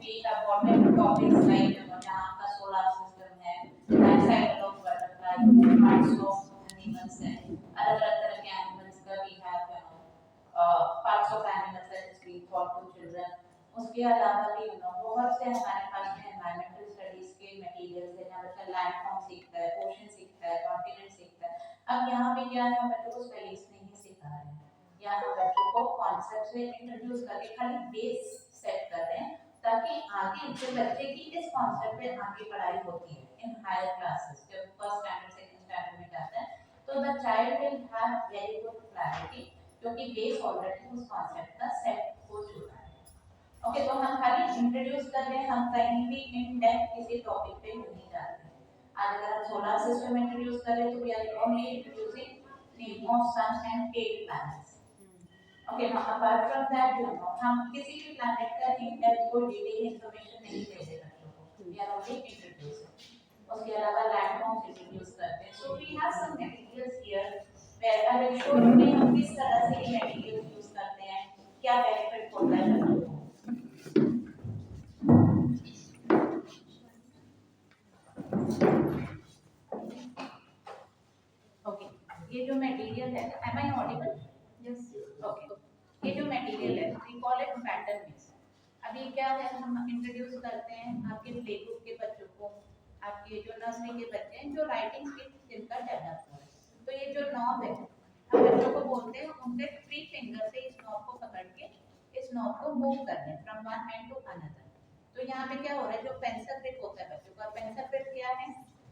we have got topics like जहाँ का सोलर सिस्टम है, life cycle of butterfly, parts of animals हैं, अलग-अलग तरह के एनिमल्स का भी है, parts of animals that is being taught to children. उसके अलावा भी बहुत से हमारे पास में environmental studies के materials हैं जहाँ बच्चा land form सीखता है, ocean सीखता है, continent सीखता है। अब यहाँ पे क्या है, हम बच्चों को spellings नहीं सिखा रहे हैं, यहाँ हम बच्चों को concepts से introduce करके खाली base set कर रहे हैं, ताकि आगे जो बच्चे की इस concept पे आगे पढ़ाई होती है in higher classes, जब first standard, second standard में जाता है, तो the child will have very good clarity क्योंकि बेस ऑलरेडी उस कॉन्सेप्ट का सेट हो चुका है। ओके, तो हम खाली इंट्रोड्यूस कर रहे हैं, हम कहीं भी इन डेप्थ किसी टॉपिक पे नहीं जाते। आज अगर हम सोलर सिस्टम इंट्रोड्यूस करें तो we are only introducing name of sun and 8 planets. Okay, now apart from that हम किसी भी प्लैनेट का इन डेप्थ कोई डिटेल इंफॉर्मेशन नहीं दे रहे बच्चों को, वी आर ओनली इंट्रोड्यूसिंग। उसके अलावा लैंड फॉर्म्स इंट्रोड्यूस करते हैं। So we have some materials here where I will show you हम किस तरह से ये मटेरियल यूज करते हैं, क्या बेनिफिट होता है बच्चों को। ओके, ये जो मटेरियल है, am I audible? Yes. Okay, ये जो मटेरियल है, we call it pattern mix। अभी क्या है, हम इंट्रोड्यूस करते हैं आपके प्ले ग्रुप के बच्चों को, आपके जो नर्सरी के बच्चे हैं जो राइटिंग स्किल्स जिनका डेवलप हो रहा है, तो ये जो नॉब है हम बच्चों को बोलते हैं उनके 3 फिंगर से इस नॉब को पकड़ के इस नॉब को मूव करना है from one end to another. तो यहाँ पे क्या हो रहा है, जो पेंसिल ग्रिप होता है बच्चों का, पेंसिल ग्रिप क्या है,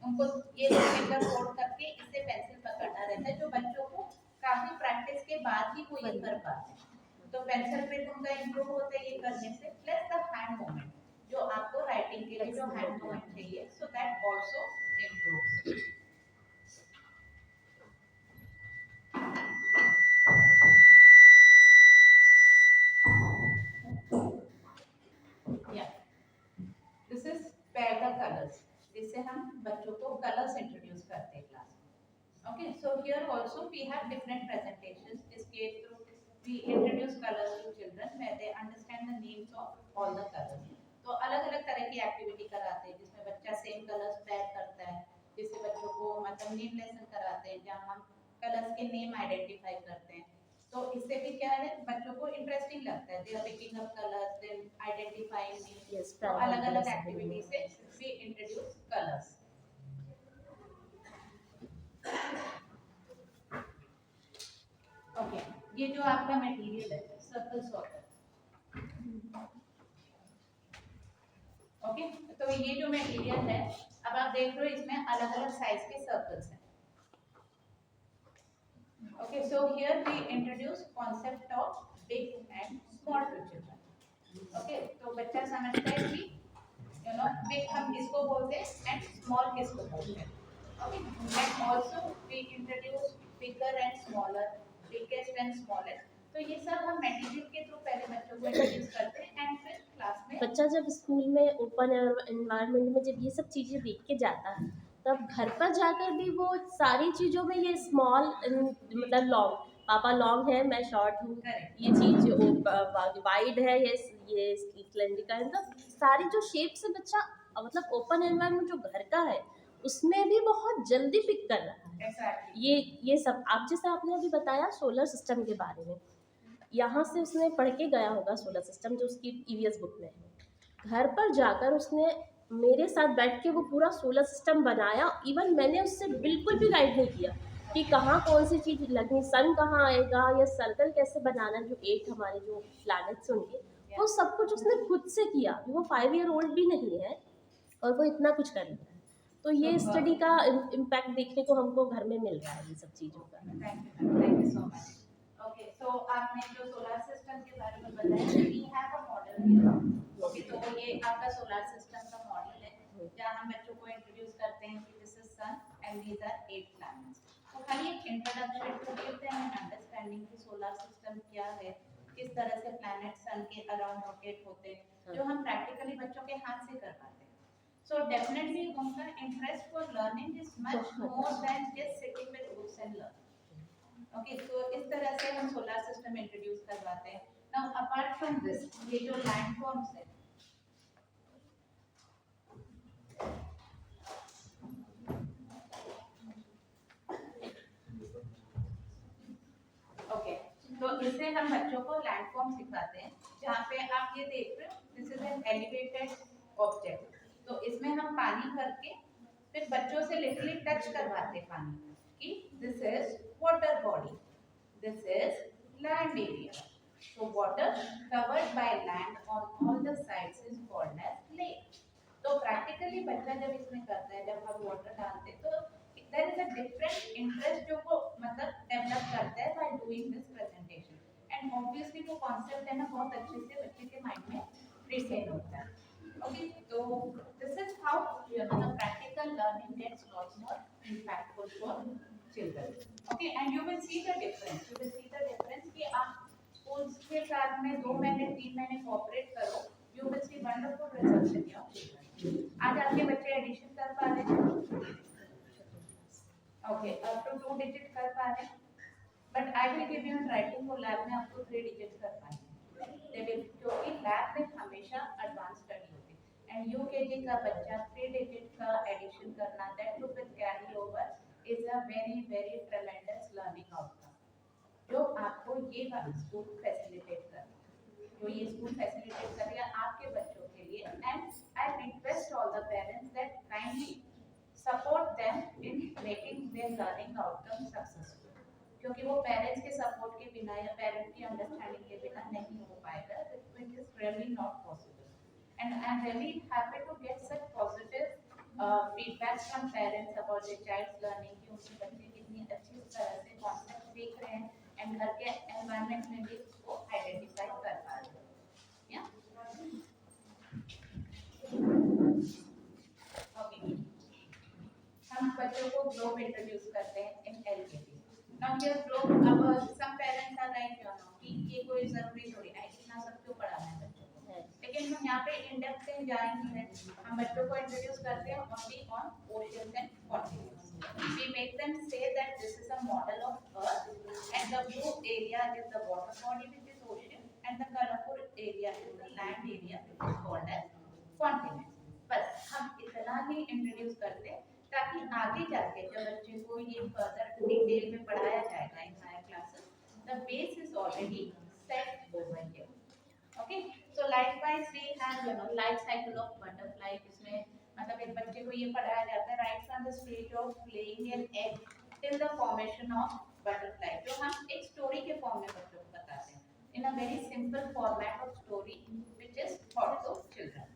उनको ये फिंगर फोल्ड करके इससे पेंसिल पकड़ना रहता है, जो बच्चों को काफी प्रैक्टिस के बाद ही वो ये कर पाते हैं। तो पेंसिल ग्रिप उनका इम्प्रूव होता है ये करने से, प्लस द हैंड मूवमेंट जो आपको राइटिंग के लिए जो हैंड मूवमेंट चाहिए, so that also improves. Yeah, this is pair the colors, जिससे हम बच्चों को कलर्स इंट्रोड्यूस करते हैं क्लास में। Okay, so here also we have different presentations. इसके through we introduce colors to children where they understand the names of all the colors. तो अलग-अलग तरह की एक्टिविटी कराते हैं जिसमें बच्चा सेम कलर्स पेयर करता है, जिससे बच्चों को मतलब नेम लेसन कराते हैं जहाँ हम कलर्स के नेम आइडेंटिफाई करते हैं। तो इससे भी क्या है, बच्चों को इंटरेस्टिंग लगता है, they are picking up colours, then identifying names. तो अलग-अलग एक्टिविटी से we introduce colors. ओके, ये जो आपका मटेरियल है सर्कल सॉर्टर, ओके, तो ये जो मटेरियल है अब आप देख रहे हो इसमें अलग-अलग साइज के सर्कल्स हैं। Okay, so here we introduce concept of big and small to children. Okay, तो बच्चा समझता है कि यू नो बिग हम किसको बोलते हैं एंड स्मॉल किसको बोलते हैं। Okay, and also we introduce bigger and smaller, biggest and smallest. तो ये सब हम मटेरियल के थ्रू पहले बच्चों को इंट्रोड्यूस करते हैं एंड फिर क्लास में बच्चा जब स्कूल में ओपन एनवायरनमेंट में जब ये सब चीज़ें देख के जाता है, तब घर पर जाकर भी वो सारी चीज़ों में ये स्मॉल मतलब लॉन्ग, पापा लॉन्ग है मैं शॉर्ट हूँ, ये चीज़ वाइड है, ये सिलेंड्रिकल, मतलब सारी जो शेप से बच्चा मतलब ओपन एनवायरनमेंट जो घर का है उसमें भी बहुत जल्दी पिक कर रहा है। exactly. ये सब आप जैसे आपने अभी बताया सोलर सिस्टम के बारे में, यहाँ से उसने पढ़ के गया होगा सोलर सिस्टम जो उसकी ईवीएस बुक में है। घर पर जाकर उसने मेरे साथ बैठ के वो पूरा सोलर सिस्टम बनाया। इवन मैंने उससे बिल्कुल भी गाइड नहीं किया कि कहाँ कौन सी चीज़ लगनी, सन कहाँ आएगा या सर्कल कैसे बनाना, जो 8 हमारे जो प्लैनेट्स होंगे वो सब कुछ उसने खुद से किया। वो 5 ईयर ओल्ड भी नहीं है और वो इतना कुछ कर लिया। तो ये स्टडी का इम्पैक्ट देखने को हमको घर में मिल रहा है ये सब चीज़ों का। Thank you so much. Okay, so आपने जो सोलर सिस्टम के बारे में बताया, we have a model here. Okay, तो ये आपका सोलर सिस्टम का मॉडल है जहाँ हम बच्चों को इंट्रोड्यूस करते हैं कि this is sun and these are 8 planets. तो खाली एक introduction to give them an understanding कि सोलर सिस्टम क्या है, किस तरह से प्लैनेट सन के अराउंड रोटेट होते हैं, जो हम प्रैक्टिकली बच्चों के हाथ से करवाते हैं। So definitely उनका interest for learning is much more than just sitting with books and learning. Okay, so इस तरह से हम solar system introduce करवाते हैं। Now apart from this, ये जो landforms है, okay, तो इससे हम बच्चों को landform सिखाते हैं, जहाँ पे आप ये देख रहे हो, this is an elevated object। तो इसमें हम पानी भर के फिर बच्चों से लिटरली टच करवाते पानी कि this is water body, this is land area. So water covered by land on all the sides is called as lake. तो practically बच्चा जब इसमें करता है, जब हम water डालते हैं, तो there is a different interest जो वो मतलब develop करता है by doing this presentation. And obviously वो concept है ना बहुत अच्छे से बच्चे के mind में retain होता है। Okay, so this is how you know the practical learning gets lot more impactful for children. Okay, and you will see the difference. You will see the difference कि आप schools के साथ में 2 महीने 3 महीने cooperate करो, you will see wonderful results in your children. आज आपके बच्चे addition कर पा रहे हैं? Okay, up to 2 digit कर पा रहे हैं, but I will give you in writing को lab में आपको 3 digits कर पाएंगे। क्योंकि लैब में हमेशा एडवांस स्टडी होती है एंड यूकेजी का बच्चा 3 डिजिट का एडिशन करना, that too with carry over, is a very very tremendous learning outcome जो आपको ये स्कूल फैसिलिटेट कर रहा है, जो ये स्कूल फैसिलिटेट कर रहा है आपके बच्चों के लिए। And I request all the parents that kindly support them in making their learning outcome successful, क्योंकि वो पेरेंट्स के सपोर्ट के बिना या पेरेंट्स की अंडरस्टैंडिंग के बिना नहीं हो पाएगा, which is really not possible. And I am really happy to get such positive feedbacks from parents about their child's learning कि उनके बच्चे कितनी अच्छी तरह से concept देख रहे हैं and घर के environment में भी उसको identify कर पा रहे हैं. Yeah. Okay. हम बच्चों को ग्लोब इंट्रोड्यूस करते हैं इन LKG. Now here ग्लोब अब some parents are like you know कि ये कोई जरूरी थोड़ी है इतना सब क्यों पढ़ाना है बच्चों को, लेकिन हम यहाँ पे इन डेप्थ से जाएंगे. हम बच्चों को इंट्रोड्यूस करते हैं only on oceans and continents. We make them say that this is a model of Earth and the blue area is the water body which is ocean and the colorful area is the land area which is called as continent. बस हम इतना ही introduce करते हैं ताकि आगे जाके जब बच्चे को ये फर्दर डिटेल में पढ़ाया जाएगा in higher classes, the base is already set over here. Okay, so likewise we have life cycle of butterfly, जिसमें मतलब एक बच्चे को ये पढ़ाया जाता है right from the stage of laying an egg till the formation of butterfly, जो हम एक स्टोरी के फॉर्म में बच्चों को बताते हैं in a very simple format of story which is taught to children.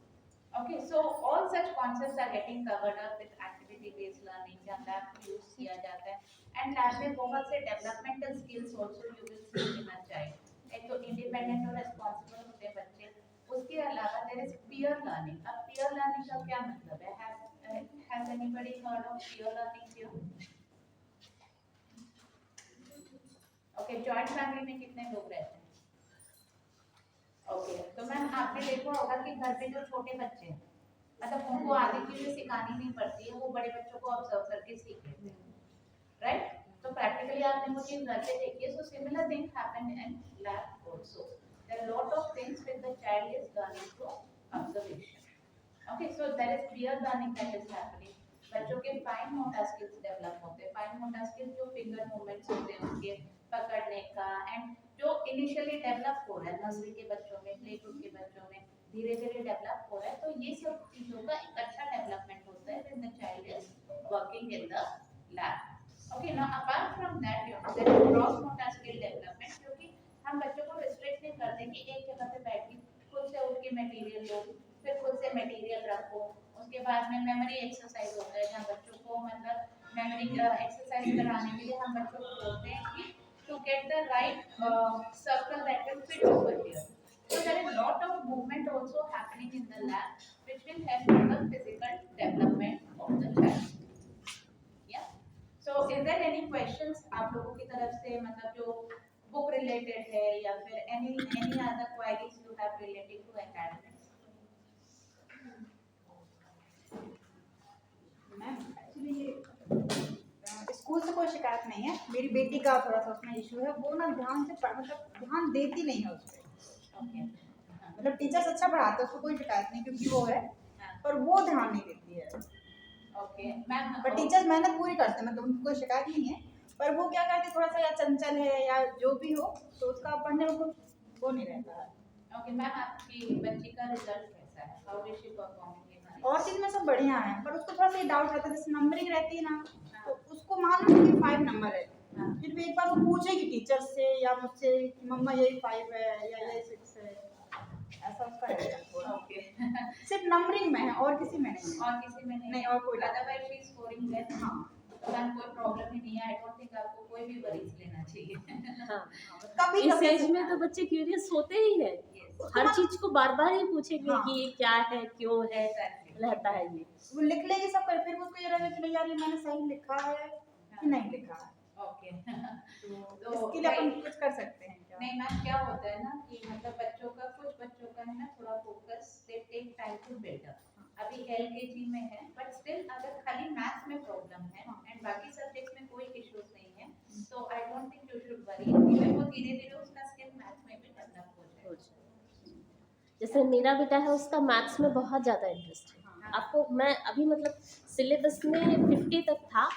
Okay, so all such concepts are getting covered up with activity based learning जहाँ लैब यूज किया जाता है and लैब में बहुत से developmental skills also you will see in a child. एक तो independent और responsible होते हैं बच्चे, उसके अलावा there is peer learning. अब peer learning का क्या मतलब है? Has anybody heard of peer learning here? Okay, joint family में कितने लोग रहते हैं? ओके, तो मैम आपने देखा होगा कि घर पे जो छोटे बच्चे हैं मतलब उनको आगे चीजें सिखानी नहीं पड़ती है, वो बड़े बच्चों को ऑब्जर्व करके सीख लेते हैं, राइट? तो प्रैक्टिकली आपने वो चीज घर पे देखी है. So similar thing happen in lab also. There are lot of things which the child is learning through observation. Okay, so there is clear learning that is happening. बच्चों के फाइन मोटर स्किल्स डेवलप होते हैं. Fine motor skills जो finger movements होते हैं उनके पकड़ने का एंड जो इनिशियली डेवलप हो रहा है नर्सरी के बच्चों में, प्ले ग्रुप के बच्चों में धीरे धीरे डेवलप हो रहा है. तो ये सब चीज़ों का एक अच्छा डेवलपमेंट होता है when the child is working in the lab. Okay, now apart from that there is cross motor skill development, क्योंकि हम बच्चों को रिस्ट्रिक्ट नहीं करते कि एक जगह पे बैठ के खुद से उठ के मटेरियल लो, फिर खुद से मटेरियल रखो. उसके बाद में मेमोरी एक्सरसाइज होता है जहाँ बच्चों को मतलब मेमोरी एक्सरसाइज कराने के लिए हम बच्चों को बोलते हैं कि to get the right circle that will fit over here. So there is a lot of movement also happening in the lab which will help in the physical development of the child. Yeah. So is there any questions आप लोगों की तरफ से मतलब जो book related है या फिर any other queries you have related to academics? Ma'am actually ये स्कूल से कोई शिकायत नहीं है. मेरी बेटी का थोड़ा सा उसमें इशू है, वो ना ध्यान से मतलब ध्यान देती नहीं है उस पर. मतलब टीचर्स अच्छा पढ़ाते हैं, उसको कोई शिकायत नहीं क्योंकि वो है, पर वो ध्यान नहीं देती है. ओके मैम, पर टीचर्स मेहनत पूरी करते हैं, मतलब उनको कोई शिकायत नहीं है, पर वो क्या करते थोड़ा सा या चंचल है या जो भी हो तो उसका पढ़ने में कुछ वो नहीं रहता है. ओके मैम, आपकी बच्ची का रिजल्ट कैसा है? How is she performing? और चीज में सब बढ़िया है, पर उसको थोड़ा सा डाउट रहता है. जैसे नंबरिंग रहती है ना, तो उसको मान लो कि 5 नंबर है, फिर भी एक बार वो पूछेगी टीचर से या मुझसे कि मम्मा यही 5 है या यही 6 है, ऐसा उसका है. ओके, सिर्फ नंबरिंग में है और किसी में नहीं. और किसी में नहीं और कोई otherwise she is scoring well. हाँ, तो मैम कोई प्रॉब्लम ही नहीं है. आई डोंट थिंक आपको कोई भी वरीज लेना चाहिए. हाँ, कभी इस एज में तो बच्चे क्यूरियस होते ही हैं, हर चीज को बार बार ही पूछेंगे कि ये क्या है, क्यों है, रहता है. ये वो लिख लेगी सब कर, फिर उसको ये रहेगा कि नहीं यार ये मैंने सही लिखा है कि नहीं लिखा है. ओके, तो इसके लिए अपन कुछ कर सकते हैं क्या? नहीं मैम, क्या होता है ना कि मतलब बच्चों का कुछ बच्चों का है ना थोड़ा focus they take time to build up. अभी LKG में है, बट स्टिल अगर खाली मैथ्स में प्रॉब्लम है एंड बाकी सब्जेक्ट्स में कोई इश्यूज नहीं है, तो I don't think you should worry. वो धीरे धीरे उसका स्किल मैथ्स में भी डेवलप हो जाएगा. जैसे मेरा बेटा है, उसका मैथ्स में बहुत ज़्यादा इंटरेस्ट है. आपको मैं अभी मतलब सिलेबस में 50 तक था,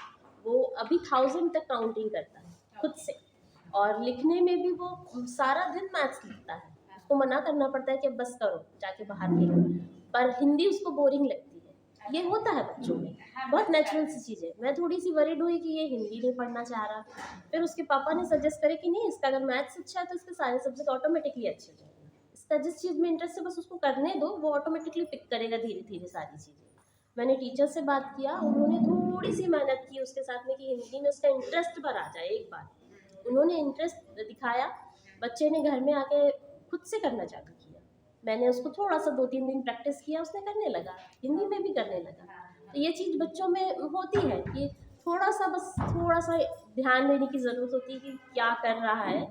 वो अभी 1000 तक काउंटिंग करता है खुद से, और लिखने में भी वो सारा दिन मैथ्स लिखता है. उसको मना करना पड़ता है कि बस करो जाके बाहर खेलो, पर हिंदी उसको बोरिंग लगती है. ये होता है बच्चों में, बहुत नेचुरल सी चीज़ है. मैं थोड़ी सी वरीड हुई कि ये हिंदी नहीं पढ़ना चाह रहा, फिर उसके पापा ने सजेस्ट करे कि नहीं, इसका अगर मैथ्स अच्छा है तो इसके सारे सब्जेक्ट ऑटोमेटिकली अच्छे हो जाएंगे. इसका जिस चीज़ में इंटरेस्ट है बस उसको करने दो, वो ऑटोमेटिकली पिक करेगा धीरे धीरे सारी चीज़ें. मैंने टीचर से बात किया, उन्होंने थोड़ी सी मेहनत की उसके साथ में कि हिंदी में उसका इंटरेस्ट पर आ जाए। एक बार उन्होंने इंटरेस्ट दिखाया, बच्चे ने घर में आके खुद से करना चालू किया। मैंने उसको थोड़ा सा 2-3 दिन प्रैक्टिस किया, उसने करने लगा, हिंदी में भी करने लगा। तो ये चीज़ बच्चों में होती है कि थोड़ा सा ध्यान देने की ज़रूरत होती है कि क्या कर रहा है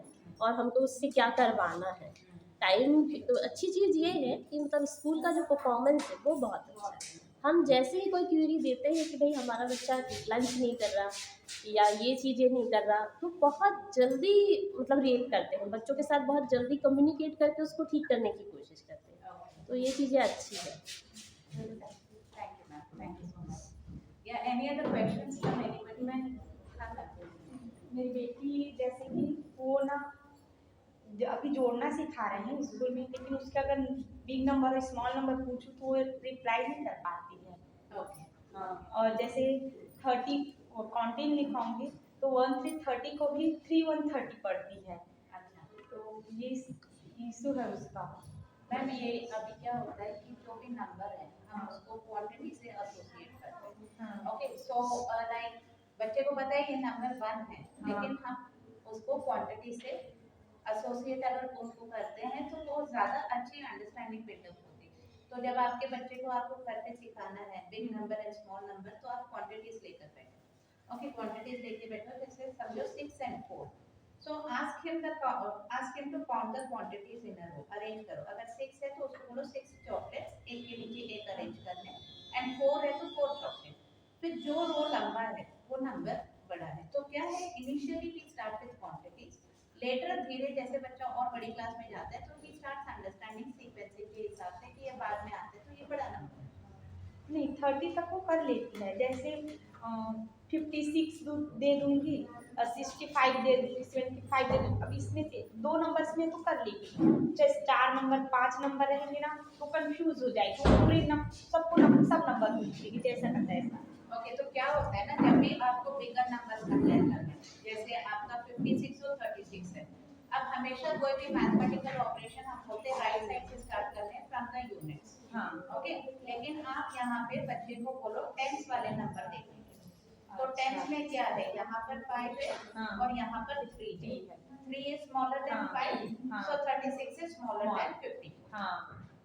और हमको उससे क्या करवाना है। टाइम तो अच्छी चीज़ ये है कि मतलब स्कूल का जो परफॉर्मेंस है वो बहुत अच्छा है। हम जैसे ही कोई क्वेरी देते हैं कि भाई हमारा बच्चा लंच नहीं कर रहा या ये चीज़ें नहीं कर रहा, तो बहुत जल्दी मतलब रिएक्ट करते हैं, बच्चों के साथ बहुत जल्दी कम्युनिकेट करके उसको ठीक करने की कोशिश करते हैं। तो ये चीज़ें अच्छी है। Thank you, ma'am. Thank you so much. Yeah, any other questions from anybody, ma'am? हाँ, ma'am. मेरी बेटी जैसे कि वो ना अभी जोड़ना सिखा रहे हैं स्कूल में, लेकिन उसके अगर बिग नंबर और स्मॉल नंबर पूछूं तो वो रिप्लाई नहीं कर पाती है। Okay. हाँ, और जैसे 30 काउंटिंग लिखाऊंगी तो 1 से 30 को भी 3 130 पढ़ती है। अच्छा, तो ये इशू है उसका। मैम ये अभी क्या होता है कि जो भी नंबर है हम उसको क्वांटिटी से एसोसिएट करते हैं। ओके, सो लाइक बच्चे को पता है ये नंबर 1 है, लेकिन हम उसको क्वांटिटी से एसोसिएट अगर उसको करते हैं तो वो ज़्यादा अच्छी अंडरस्टैंडिंग बिल्डअप होती है। तो जब आपके बच्चे को आपको घर पे सिखाना है big number and small number, तो आप क्वांटिटीज लेकर बैठो। ओके, क्वांटिटीज लेके बैठो, जैसे समझो 6 and 4। So ask him to count the quantities in a row. Arrange करो। अगर 6 है तो उसको बोलो 6 चॉकलेट्स एक के नीचे एक अरेंज करने, एंड 4 है तो 4 चॉकलेट। फिर जो रो लंबा है वो नंबर बड़ा है। तो क्या है, initially we start with quantities, later धीरे जैसे बच्चा और बड़ी क्लास में जाता है तो ही स्टार्ट्स अंडरस्टैंडिंग सीक्वेंसिंग के हिसाब से कि ये बाद में आते हैं तो ये बड़ा नंबर है। नहीं, 30 तक वो कर लेती है। जैसे 56 दे दूंगी और 65 दे दूंगी, 75 दे दूंगी। अब इसमें से 2 नंबर्स में तो कर लेगी, जैसे 4 नंबर 5 नंबर रहेंगे ना तो कंफ्यूज हो जाएगी, तो पूरे सब नंबर पूछेगी जैसा करता है ऐसा। ओके, तो क्या होता है ना, जब भी आपको बिगर नंबर कंपेयर करना है, जैसे आपका 56 और 36 है, अब हमेशा कोई भी मैथमेटिकल ऑपरेशन हम होते हैं राइट साइड से स्टार्ट करते हैं फ्रॉम द यूनिट्स। हाँ, ओके, लेकिन आप यहाँ पे बच्चे को बोलो टेंस वाले नंबर देखेंगे, तो टेंस में क्या है, यहाँ पर 5 है और यहाँ पर 3 है। 3 is smaller than 5, so 36 is smaller than 50.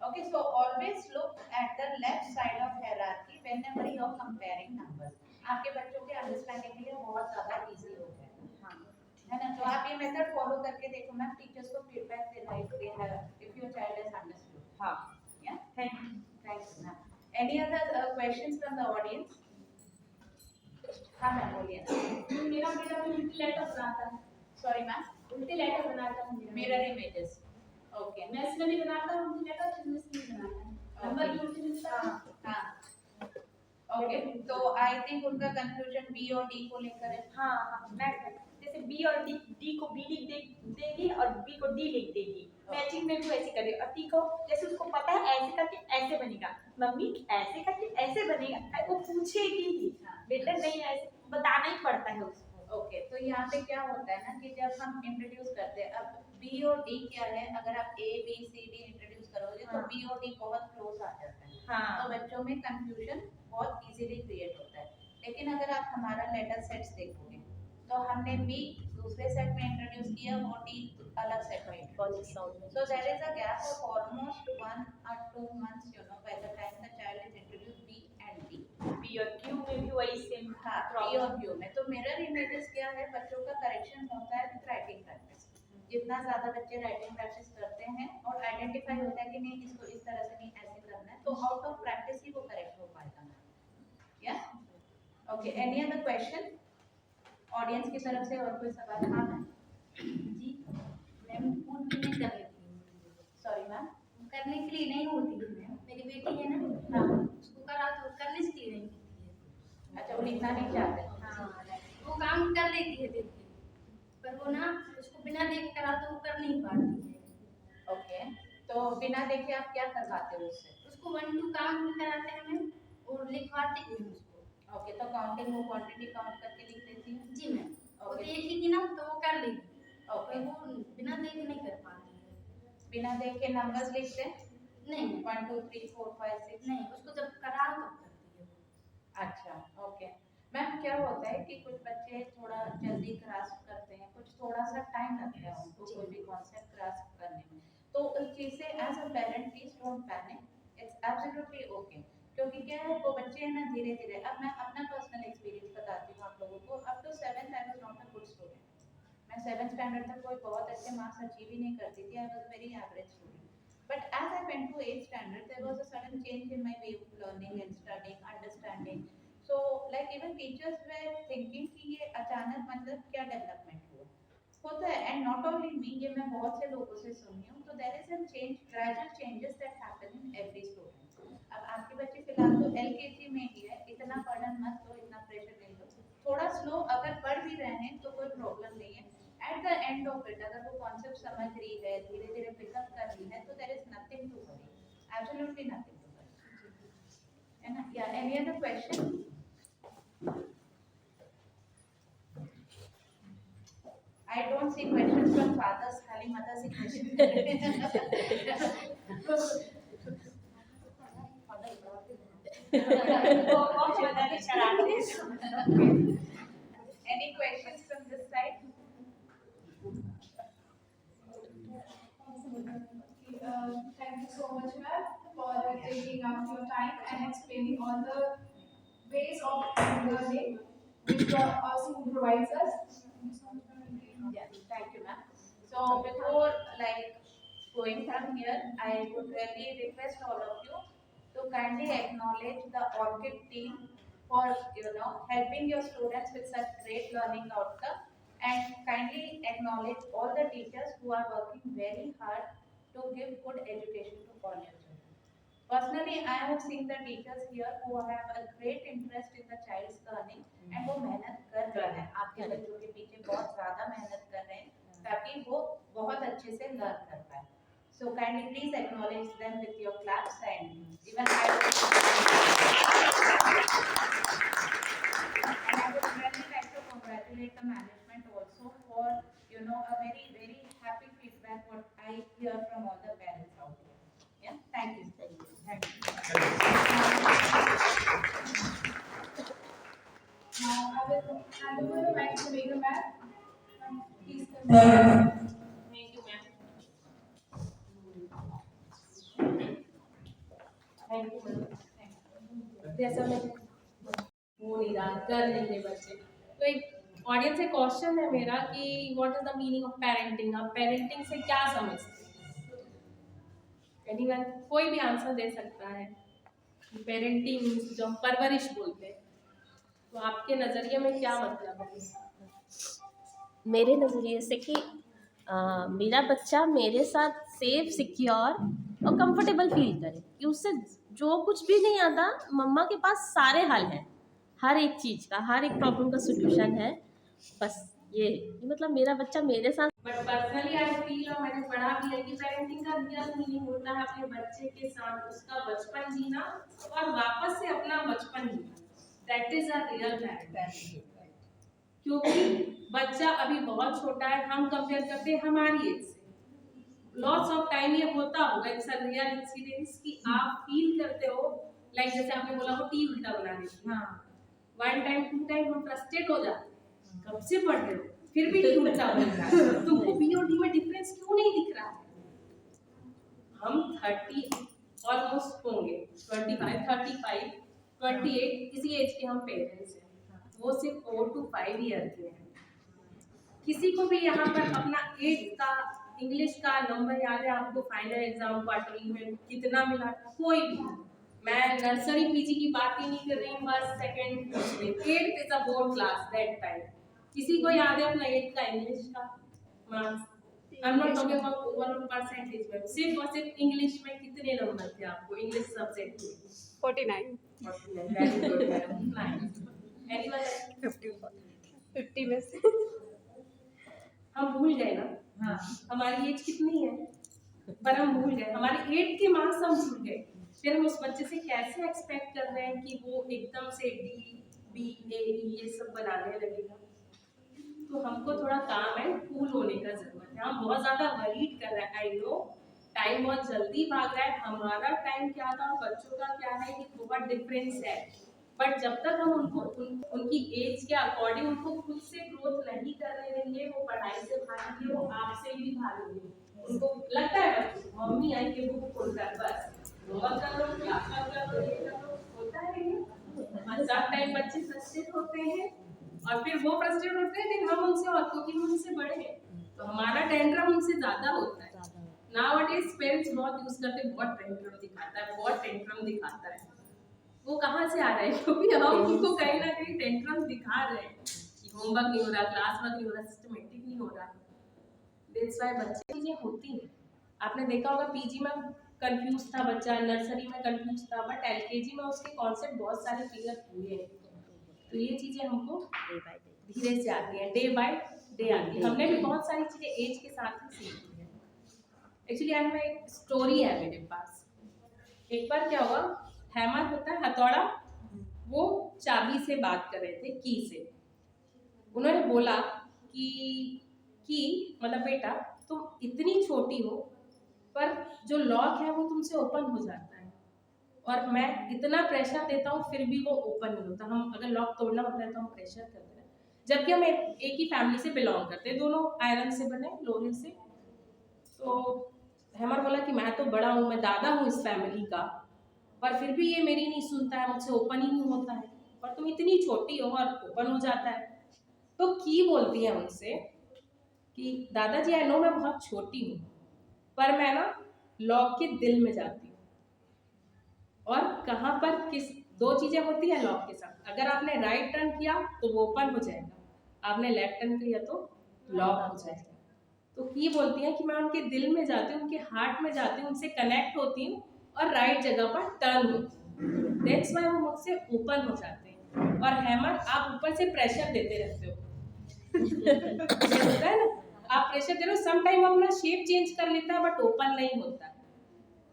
Okay, so always look at the left side of hierarchy whenever you are comparing numbers. आपके बच्चों के अंडरस्टैंडिंग के लिए बहुत ज़्यादा इजी हो जाएगा, है ना। तो आप ये मेथड फॉलो करके देखो मैम, टीचर्स को फीडबैक देना if your child has understood. हाँ, Yeah, thank you. thanks ma'am. Any other questions from the audience? हाँ मैम बोलिए। मेरा बेटा भी उल्टी लेटर बनाता है। Sorry मैम, उल्टी लेटर बनाता है मेरा। mirror images. Okay. मैथ्स में भी बनाता है उल्टी लेटर, फिजिक्स में भी बनाता है। नंबर भी उल्टी मिलता है। हाँ, ओके, तो आई थिंक उनका कंफ्यूजन बी और डी को लेकर है। हाँ, मैं जैसे बी और डी को बी लिख देगी और बी को डी लिख देगी। मैचिंग में भी वैसे करेगी, और टी को जैसे उसको पता है ऐसे करके ऐसे बनेगा, मम्मी ऐसे करके ऐसे बनेगा, वो पूछेगी ही, बेटा नहीं ऐसे बताना ही पड़ता है उसको। ओके, तो यहाँ पे क्या होता है ना कि जब हम इंट्रोड्यूस करते हैं, अब बी और डी क्या है, अगर आप A B C D introduce करोगे तो बी और डी बहुत क्लोज आ जाता है। हाँ, तो बच्चों में कंफ्यूजन बहुत इजीली क्रिएट होता है। लेकिन अगर आप हमारा लेटर सेट्स देखोगे तो हमने बी दूसरे सेट में इंट्रोड्यूस किया और डी अलग सेट में इंट्रोड्यूस किया। So there is a gap of almost 1 or 2 months, you know, by the time the child is introduced B and D. B और क्यू में भी वही सेम। हाँ, बी और क्यू में तो मिरर इमेजेस क्या है, बच्चों का करेक्शन होता है विद राइटिंग प्रैक्टिस। जितना ज़्यादा बच्चे राइटिंग प्रैक्टिस करते हैं और आइडेंटिफाई होता है कि नहीं इसको इस तरह से नहीं ऐसे करना है, तो आउट ऑफ प्रैक्टिस ही वो करेक्ट हो पाएगा। या okay, any other question audience की तरफ से? और कोई सवाल? हाँ मैम जी मैम, पूरी नहीं कर लेती हूँ। सॉरी मैम, करने के लिए नहीं होती थी मैम, मेरी बेटी है ना, हाँ, उसको करा तो करने के लिए नहीं होती है। अच्छा, वो लिखना नहीं चाहते? हाँ, वो काम कर लेती है देख के, पर वो ना उसको बिना देख करा तो वो कर नहीं पाती है। ओके, तो बिना देखे आप क्या करवाते हो उससे? उसको 1 2 काम भी कराते हैं मैम और लिखवाते भी हैं उसको। ओके, तो काउंटिंग वो क्वांटिटी काउंट करके लिख देती है? जी मैम, वो ओके। देखेगी ना तो वो कर लेगी, ओके, पर वो बिना देखे नहीं कर पाती है। बिना देखे नंबर्स लिखते हैं? नहीं 1 2 3 4 5 6? नहीं, उसको जब कराओ तब करती है। अच्छा, ओके। मैम क्या होता है कि कुछ बच्चे थोड़ा जल्दी ग्रास्प करते हैं, कुछ थोड़ा सा टाइम लगता है उनको कोई भी कॉन्सेप्ट ग्रास्प करने में। तो उस चीज़ से as a parent please don't panic, it's absolutely okay. क्योंकि क्या है वो बच्चे हैं ना धीरे धीरे, अब मैं अपना पर्सनल एक्सपीरियंस बताती हूँ आप लोगों को। Up to 7th I was not a good student. मैं 7th स्टैंडर्ड तक कोई बहुत अच्छे मार्क्स अचीव ही नहीं करती थी, I was very average student. But as I went to 8th standard, there was a sudden change in my way of learning and studying, understanding. So, like even teachers were thinking कि ये अचानक मतलब क्या development हुआ होता है, and not only me, ये मैं बहुत से लोगों से सुनी हूँ। तो there is an change, gradual changes that happen in every student. अब आपके बच्चे फिलहाल तो एलकेजी में ही है, इतना बर्डन मत लो, इतना प्रेशर नहीं लो, थोड़ा स्लो अगर पढ़ भी रहे हैं तो कोई प्रॉब्लम नहीं है। At the end of it अगर वो कॉन्सेप्ट समझ रही है, धीरे धीरे पिकअप कर रही है, तो there is nothing to worry, absolutely nothing to worry, है ना? या any other question? I don't see questions from fathers, खाली mothers ही question Any questions from this side? Thank you so much, ma'am, for taking out your time and explaining all the ways of learning which our school provides us. Yeah, thank you, ma'am. So before going from here, I would really request all of you to kindly acknowledge the Orchid team for helping your students with such great learning outcome, and kindly acknowledge all the teachers who are working very hard to give good education to all your children. Personally, I have seen the teachers here who have a great interest in the child's learning and वो मेहनत कर रहे हैं, आपके बच्चों के पीछे बहुत ज़्यादा मेहनत कर रहे हैं ताकि वो बहुत अच्छे से लर्न कर पाए. So kindly please acknowledge them with your claps, and even I would really like to congratulate the management also for a very very happy feedback what I hear from all the parents out here. Yeah, thank you. Thank you. Now I will hand over the mic to Megha ma'am. Please continue. Thank you, ma'am. Thank you ma'am. जैसा मैं हो नहीं रहा, कर नहीं रहे बच्चे, तो एक ऑडियंस से क्वेश्चन है मेरा कि what is the meaning of parenting? आप पेरेंटिंग से क्या समझते हैं? एनीवन, कोई भी आंसर दे सकता है। पेरेंटिंग जो हम परवरिश बोलते हैं, तो आपके नज़रिए में क्या मतलब है? मेरे नज़रिए से कि मेरा बच्चा मेरे साथ सेफ, सिक्योर और कंफर्टेबल फील करे, कि उससे जो कुछ भी नहीं आता, मम्मा के पास सारे हल हैं, हर एक चीज़ का, हर एक प्रॉब्लम का सॉल्यूशन है। बस ये मतलब मेरा बच्चा मेरे साथ। बट पर्सनली आई फील, और मैंने पढ़ा भी है कि पेरेंटिंग का रियल मीनिंग होता है अपने बच्चे के साथ उसका बचपन जीना और वापस से अपना बचपन जीना। That is a real parenting, क्योंकि बच्चा अभी बहुत छोटा है, हम कंपेयर करते हैं हमारी एज से। लॉट्स ऑफ टाइम ये होता होगा, इट्स अ रियल इंसिडेंस कि आप फील करते हो लाइक जैसे आपने बोला वो टी उल्टा बना देती है। वन टाइम टू टाइम हम फ्रस्ट्रेट हो जाते हैं, कब से पढ़ रहे हो फिर भी टी उल्टा बन रहा है, तुमको बी और डी में डिफरेंस क्यों नहीं दिख रहा है? हम 30 ऑलमोस्ट होंगे, 25, 35, 28 इसी एज के हम पेरेंट्स हैं, वो सिर्फ 4 to 5 ईयर के हैं। किसी को भी यहाँ पर अपना एज का, इंग्लिश का नंबर याद है आपको? फाइनल एग्जाम क्वार्टरली में कितना मिला? कोई भी। मैं नर्सरी पीजी की बात ही नहीं कर रही, first second 8th is a board class that time. किसी को याद है अपना 8th का इंग्लिश का marks? I am not talking about overall percentage में, सिर्फ और सिर्फ इंग्लिश में कितने नंबर थे आपको इंग्लिश सब्जेक्ट में? 49। 49, very good madam, nice. Anyone? 50 में से हम भूल गए ना। हाँ, हमारी एज कितनी है पर हम भूल गए, हमारे 8th के मार्क्स हम भूल गए। फिर हम उस बच्चे से कैसे एक्सपेक्ट कर रहे हैं कि वो एकदम से डी, बी, ए, ये सब बनाने लगेगा? तो हमको थोड़ा काम एंड कूल होने का जरूरत है। हम बहुत ज़्यादा वरीड कर रहे हैं, आई नो टाइम बहुत जल्दी भाग रहा है, हमारा टाइम क्या था बच्चों का क्या है कि बहुत डिफरेंस है। बट जब तक हम उनकी एज के अकॉर्डिंग उनको खुद से ग्रोथ नहीं करने देंगे, वो पढ़ाई से भागेंगे, वो आपसे भी भागेंगे। उनको लगता है बच्चों मम्मी आई के बुक खोलकर बस होमवर्क कर लो, क्लास कर लो, ये कर लो, होता है ये। और सब टाइम बच्चे फ्रस्ट्रेट होते हैं और फिर वो फ्रस्ट्रेट होते हैं, फिर हम उनसे, और क्योंकि हम उनसे बड़े हैं तो हमारा टेंट्रम उनसे ज्यादा होता है। नाउअडेज पेरेंट्स बहुत यूज करते हैं, बहुत टेंट्रम दिखाता है, बहुत टेंट्रम दिखाता है। वो कहाँ से आ रहा है? क्योंकि हम उनको कहीं ना कहीं टेंट्रम दिखा रहे हैं कि होमवर्क नहीं हो रहा, क्लास वर्क नहीं हो रहा, सिस्टमेटिक नहीं हो रहा। दैट्स व्हाई बच्चे चीजें होती हैं। आपने देखा होगा पीजी में कंफ्यूज था बच्चा, नर्सरी में कंफ्यूज था, बट एलकेजी में उसके कॉन्सेप्ट बहुत सारे क्लियर हुए हैं। तो ये चीजें हमको धीरे से आती हैं, डे बाय डे आती है। हमने भी बहुत सारी चीजें एज के साथ ही सीखी है। एक्चुअली आज में एक स्टोरी है मेरे पास। एक बार क्या हुआ, हैमर होता है हथौड़ा, वो चाबी से बात कर रहे थे, की से। उन्होंने बोला कि मतलब बेटा तुम इतनी छोटी हो पर जो लॉक है वो तुमसे ओपन हो जाता है, और मैं इतना प्रेशर देता हूँ फिर भी वो ओपन नहीं होता। हम अगर लॉक तोड़ना होता है तो हम प्रेशर करते हैं, जबकि हम एक ही फैमिली से बिलोंग करते हैं, दोनों आयरन से बने, लोहे से। तो हैमर बोला कि मैं तो बड़ा हूँ, मैं दादा हूँ इस फैमिली का, पर फिर भी ये मेरी नहीं सुनता है, मुझसे ओपन ही नहीं होता है, और तुम इतनी छोटी हो और ओपन हो जाता है। तो की बोलती है उनसे कि दादाजी आई नो मैं बहुत छोटी हूँ, पर मैं ना लॉक के दिल में जाती हूँ। और कहाँ पर किस दो चीजें होती है लॉक के साथ, अगर आपने राइट टर्न किया तो वो ओपन हो जाएगा, आपने लेफ्ट टर्न किया तो लॉक हो जाएगा। तो की बोलती है कि मैं उनके दिल में जाती हूँ, उनके हार्ट में जाती हूँ, उनसे कनेक्ट होती हूँ और राइट जगह पर टर्न होती हूँ। दैट्स व्हाई वो मुझसे ओपन हो जाते हैं। और हैमर आप ऊपर से प्रेशर देते रहते हो होता है ना, आप प्रेशर दे रहे हो, सम टाइम अपना शेप चेंज कर लेता है बट ओपन नहीं होता है,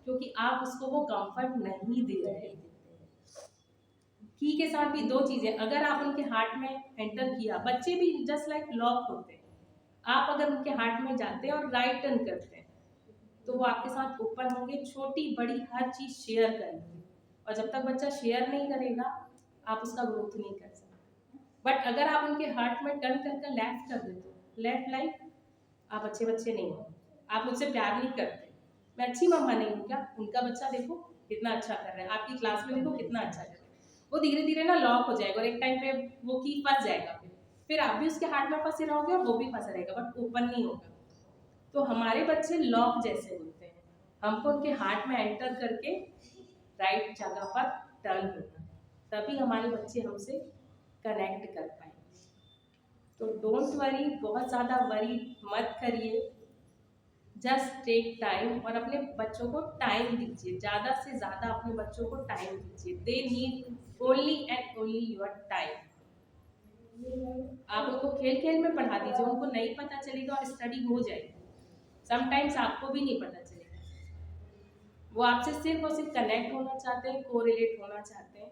क्योंकि आप उसको वो कंफर्ट नहीं दे रहे हैं। की के साथ भी दो चीजें, अगर आप उनके हार्ट में एंटर किया, बच्चे भी जस्ट लाइक लॉक होते हैं, आप अगर उनके हार्ट में जाते हैं और राइट टर्न करते हैं तो वो आपके साथ ओपन होंगे, छोटी बड़ी हर चीज शेयर करेंगे। और जब तक बच्चा शेयर नहीं करेगा आप उसका ग्रोथ नहीं कर सकते। बट अगर आप उनके हार्ट में टर्न करके लेफ्ट कर देते हो, लेफ्ट लाइक आप अच्छे बच्चे नहीं हो, आप मुझसे प्यार नहीं करते, मैं अच्छी मम्मा नहीं हूँ क्या, उनका बच्चा देखो कितना अच्छा कर रहा है, आपकी क्लास में देखो कितना अच्छा कर रहा है, वो धीरे धीरे ना लॉक हो जाएगा और एक टाइम पे वो की फंस जाएगा, फिर आप भी उसके हार्ट में फंसे रहोगे और वो भी फंसा रहेगा बट ओपन नहीं होगा। तो हमारे बच्चे लॉक जैसे होते हैं, हमको उनके हार्ट में एंटर करके राइट जगह पर टर्न होना है, तभी हमारे बच्चे हमसे कनेक्ट कर पाएंगे। तो डोंट वरी, बहुत ज़्यादा वरी मत करिए, जस्ट टेक टाइम और अपने बच्चों को टाइम दीजिए, ज़्यादा से ज़्यादा अपने बच्चों को टाइम दीजिए। They need only and only your time. आप उनको खेल खेल में पढ़ा दीजिए, उनको नहीं पता चलेगा और स्टडी हो जाएगी, समटाइम्स आपको भी नहीं पता चलेगा। वो आपसे सिर्फ और सिर्फ कनेक्ट होना चाहते हैं, कोरिलेट होना चाहते हैं।